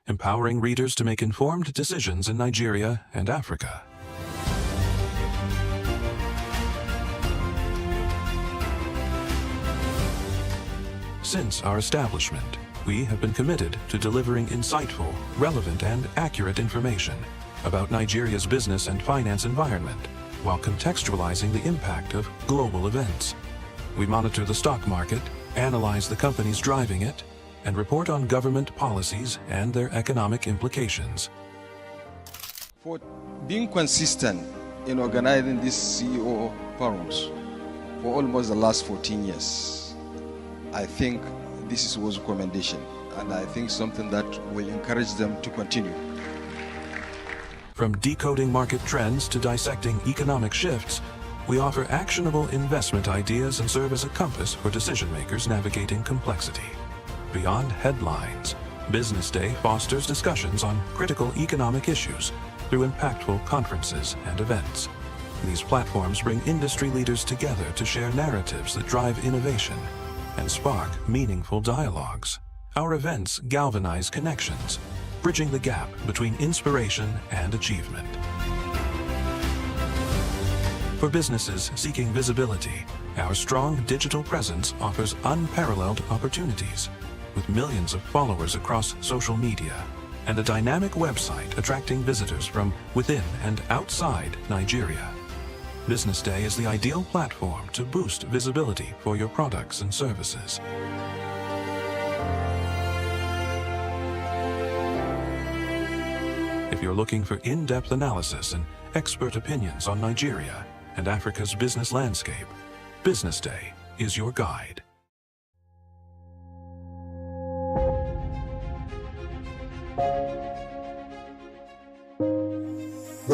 empowering readers to make informed decisions in Nigeria and Africa. Since our establishment, we have been committed to delivering insightful, relevant, and accurate information about Nigeria's business and finance environment, while contextualizing the impact of global events. We monitor the stock market, analyze the companies driving it, and report on government policies and their economic implications. For being consistent in organizing these CEO forums for almost the last 14 years, I think this is a recommendation, and I think something that will encourage them to continue. From decoding market trends to dissecting economic shifts, we offer actionable investment ideas and serve as a compass for decision makers navigating complexity. Beyond headlines, BusinessDay fosters discussions on critical economic issues through impactful conferences and events. These platforms bring industry leaders together to share narratives that drive innovation and spark meaningful dialogues. Our events galvanize connections, bridging the gap between inspiration and achievement. For businesses seeking visibility, our strong digital presence offers unparalleled opportunities, with millions of followers across social media and a dynamic website attracting visitors from within and outside Nigeria. BusinessDay is the ideal platform to boost visibility for your products and services. If you're looking for in-depth analysis and expert opinions on Nigeria and Africa's business landscape, BusinessDay is your guide.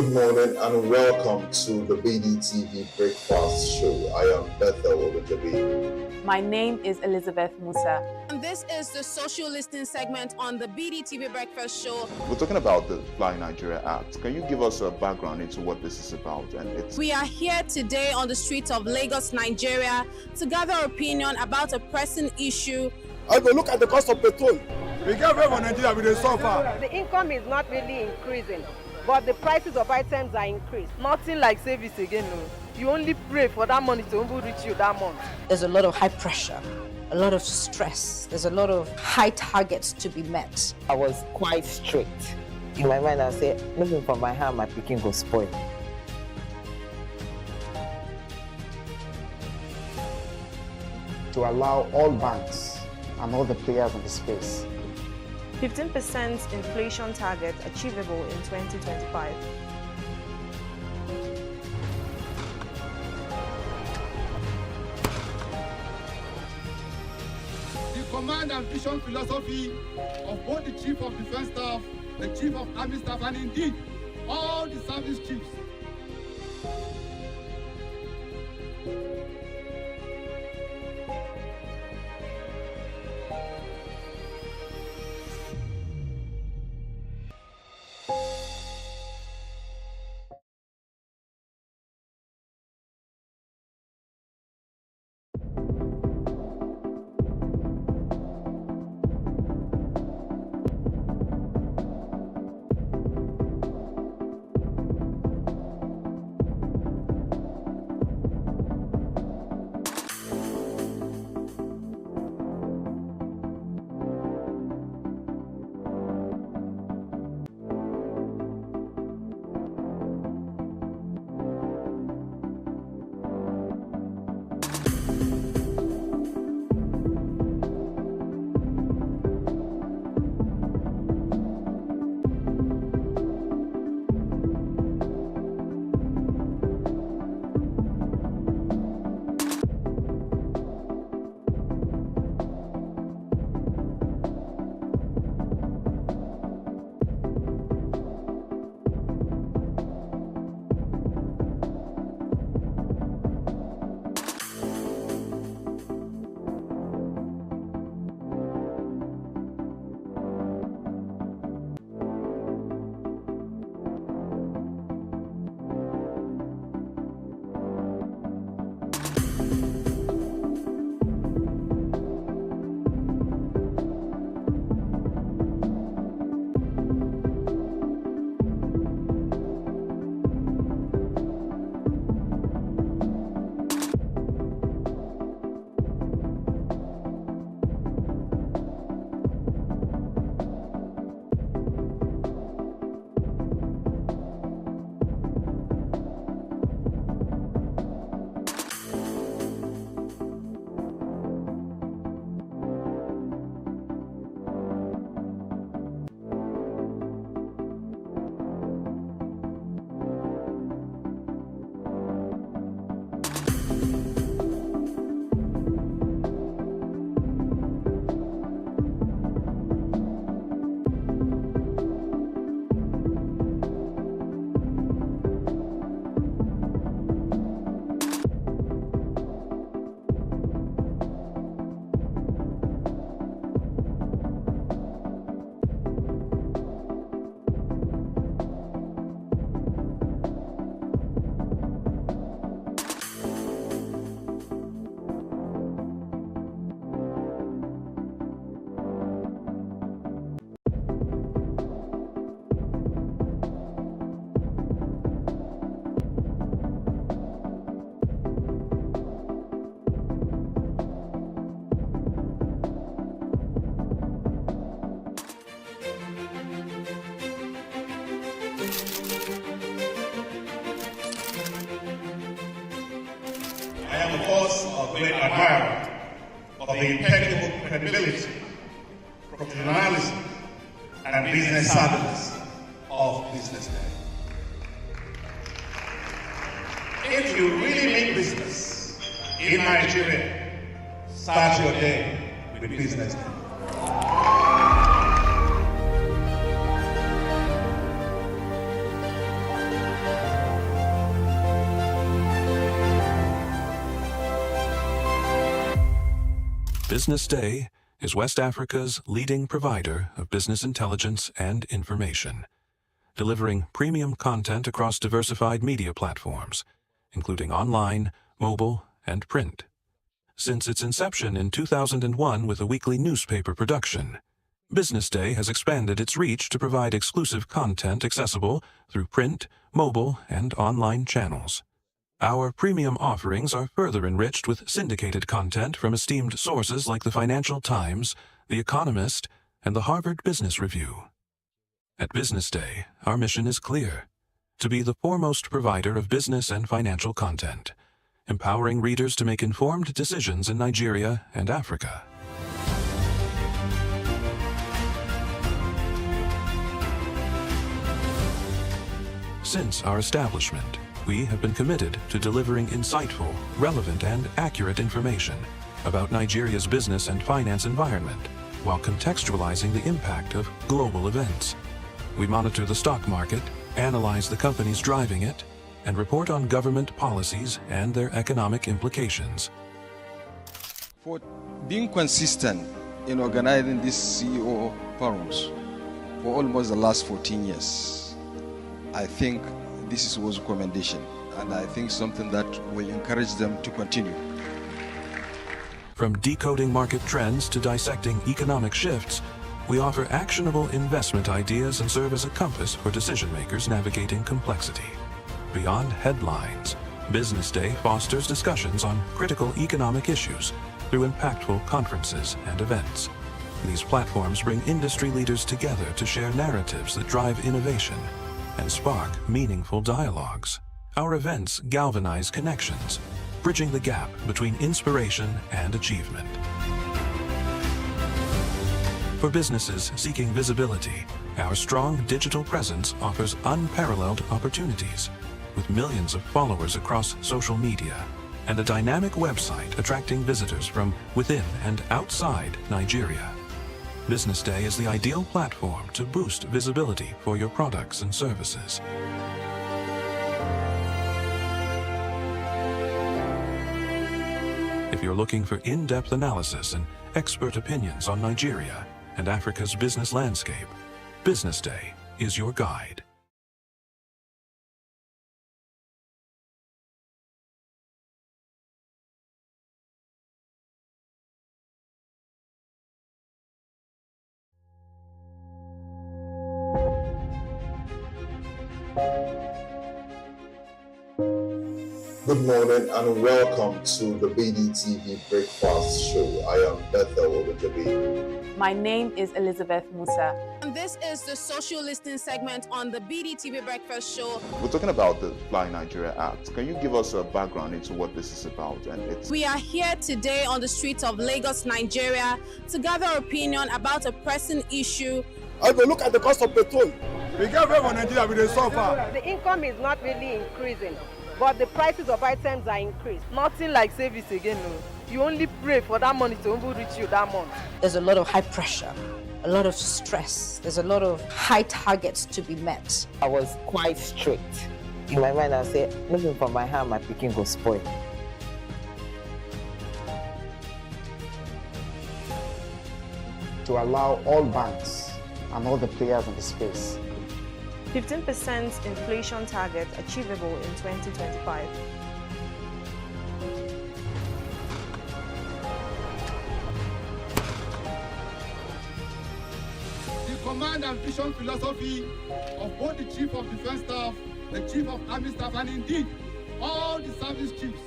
Good morning and welcome to the BDTV Breakfast Show. I am Bethel Ogunjobi. My name is Elizabeth Musa. And this is the social listening segment on the BDTV Breakfast Show. We're talking about the Fly Nigeria Act. Can you give us a background into what this is about? We are here today on the streets of Lagos, Nigeria, to gather opinion about a pressing issue. I go look at the cost of petrol. We get very for Nigeria with the suffer. The income is not really increasing, but the prices of items are increased. Nothing like service again, no. You only pray for that money to reach you that month. There's a lot of high pressure, a lot of stress. There's a lot of high targets to be met. I was quite strict. In my mind, I said, looking for my hand, my picking go spoil. To allow all banks and all the players in the space 15% inflation target achievable in 2025. The command and vision philosophy of both the Chief of Defense Staff, the Chief of Army Staff, and indeed all the service chiefs. am, of course, a great admirer of the impeccable credibility, professionalism, and business savviness of BusinessDay. If you really mean business in Nigeria, start your day with BusinessDay. BusinessDay is West Africa's leading provider of business intelligence and information, delivering premium content across diversified media platforms, including online, mobile, and print. Since its inception in 2001 with a weekly newspaper production, BusinessDay has expanded its reach to provide exclusive content accessible through print, mobile, and online channels. Our premium offerings are further enriched with syndicated content from esteemed sources like the Financial Times, The Economist, and the Harvard Business Review. At BusinessDay, our mission is clear: to be the foremost provider of business and financial content, empowering readers to make informed decisions in Nigeria and Africa. Since our establishment, we have been committed to delivering insightful, relevant, and accurate information about Nigeria's business and finance environment, while contextualizing the impact of global events. We monitor the stock market, analyze the companies driving it, and report on government policies and their economic implications. For being consistent in organizing these CEO forums for almost the last 14 years, I think this was a commendation, and I think something that will encourage them to continue. From decoding market trends to dissecting economic shifts, we offer actionable investment ideas and serve as a compass for decision makers navigating complexity. Beyond headlines, BusinessDay fosters discussions on critical economic issues through impactful conferences and events. These platforms bring industry leaders together to share narratives that drive innovation and spark meaningful dialogues. Our events galvanize connections, bridging the gap between inspiration and achievement. For businesses seeking visibility, our strong digital presence offers unparalleled opportunities, with millions of followers across social media and a dynamic website attracting visitors from within and outside Nigeria. BusinessDay is the ideal platform to boost visibility for your products and services. If you're looking for in-depth analysis and expert opinions on Nigeria and Africa's business landscape, BusinessDay is your guide. Good morning and welcome to the BDTV Breakfast Show. I am Bethel Ogunjobi. My name is Elizabeth Musa. And this is the social listening segment on the BDTV Breakfast Show. We're talking about the Fly Nigeria Act. Can you give us a background into what this is about? We are here today on the streets of Lagos, Nigeria, to gather opinion about a pressing issue. I will look at the cost of petrol. We get everyone in Nigeria with a suffer. The income is not really increasing, but the prices of items are increased. Nothing like savings again, no. You only pray for that money to reach you that month. There's a lot of high pressure, a lot of stress. There's a lot of high targets to be met. I was quite strict. In my mind, I said, looking for my hand, my picking will spoil. To allow all banks and all the players in the space 15% inflation target achievable in 2025. The command and vision philosophy of both the Chief of Defense Staff, the Chief of Army Staff, and indeed all the service chiefs.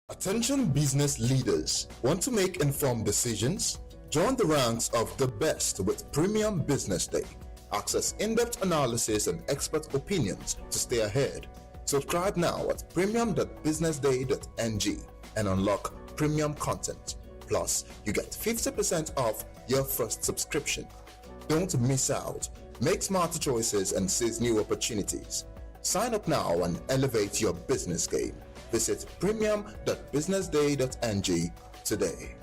Attention business leaders. Want to make informed decisions? Join the ranks of the best with Premium BusinessDay. Access in-depth analysis and expert opinions to stay ahead. Subscribe now at premium.businessday.ng and unlock premium content. Plus, you get 50% off your first subscription. Don't miss out. Make smarter choices and seize new opportunities. Sign up now and elevate your business game. Visit premium.businessday.ng today.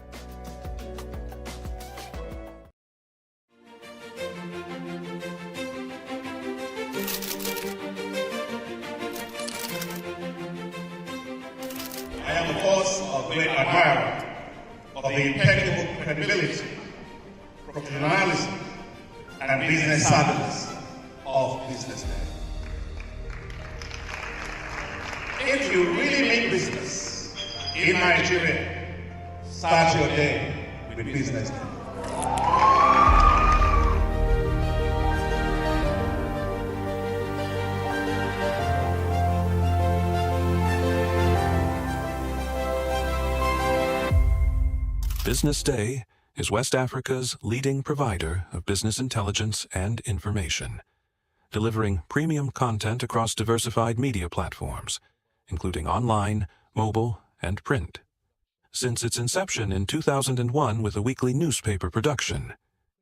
I am, of course, a great admirer of the impeccable credibility, professionalism, and business savviness of BusinessDay. If you really mean business in Nigeria, start your day with BusinessDay. BusinessDay is West Africa's leading provider of business intelligence and information, delivering premium content across diversified media platforms, including online, mobile, and print. Since its inception in 2001 with a weekly newspaper production,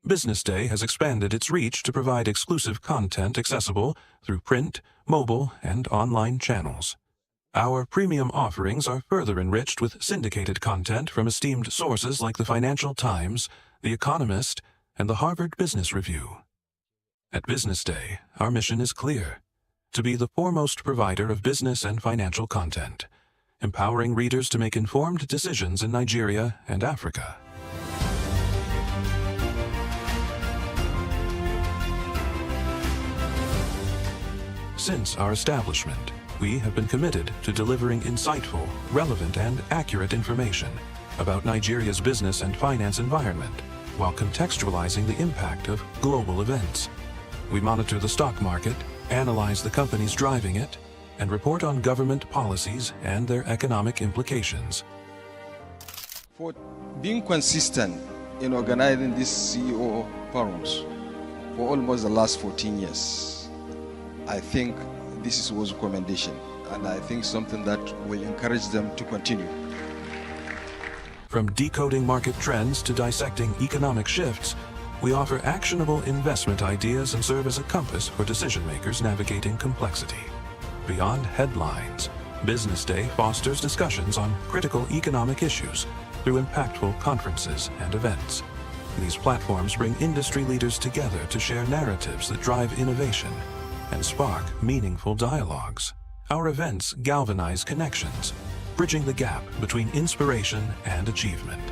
BusinessDay has expanded its reach to provide exclusive content accessible through print, mobile, and online channels. Our premium offerings are further enriched with syndicated content from esteemed sources like the Financial Times, The Economist, and the Harvard Business Review. At BusinessDay, our mission is clear: to be the foremost provider of business and financial content, empowering readers to make informed decisions in Nigeria and Africa. Since our establishment, we have been committed to delivering insightful, relevant, and accurate information about Nigeria's business and finance environment, while contextualizing the impact of global events. We monitor the stock market, analyze the companies driving it, and report on government policies and their economic implications. For being consistent in organizing these CEO forums for almost the last 14 years, I think this was a commendation, and I think something that will encourage them to continue. From decoding market trends to dissecting economic shifts, we offer actionable investment ideas and serve as a compass for decision-makers navigating complexity. Beyond headlines, BusinessDay fosters discussions on critical economic issues through impactful conferences and events. These platforms bring industry leaders together to share narratives that drive innovation and spark meaningful dialogues. Our events galvanize connections, bridging the gap between inspiration and achievement.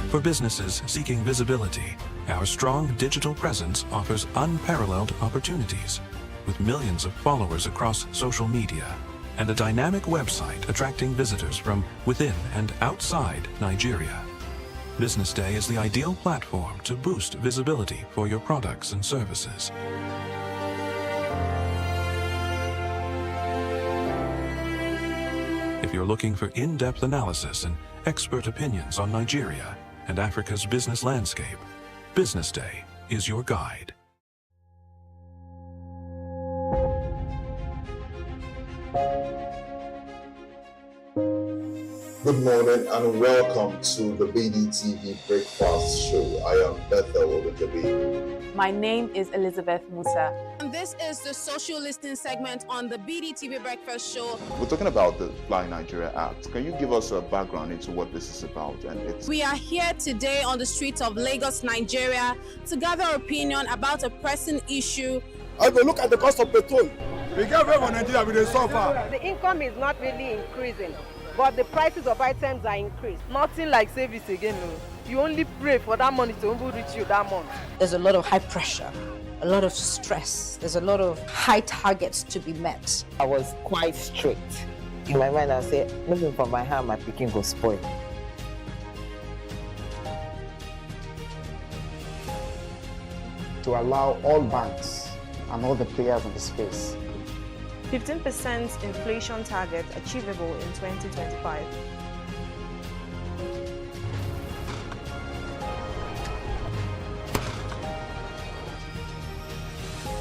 For businesses seeking visibility, our strong digital presence offers unparalleled opportunities, with millions of followers across social media and a dynamic website attracting visitors from within and outside Nigeria. BusinessDay is the ideal platform to boost visibility for your products and services. If you're looking for in-depth analysis and expert opinions on Nigeria and Africa's business landscape, BusinessDay is your guide. Good morning and welcome to the BDTV Breakfast Show. I am Bethel Ogunjobi. My name is Elizabeth Musa. And this is the social listening segment on the BDTV Breakfast Show. We're talking about the Fly Nigeria Act. Can you give us a background into what this is about? We are here today on the streets of Lagos, Nigeria, to gather opinion about a pressing issue. I will look at the cost of petrol. We get very Nigeria with the suffer. The income is not really increasing, but the prices of items are increased. Nothing like service again. No. You only pray for that money to reach you that month. There's a lot of high pressure, a lot of stress. There's a lot of high targets to be met. I was quite strict. In my mind, I said, looking for my hand, my picking go spoil. To allow all banks and all the players in the space 15% inflation target achievable in 2025.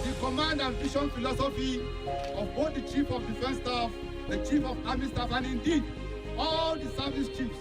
The command and vision philosophy of both the Chief of Defense Staff, the Chief of Army Staff, and indeed all the service chiefs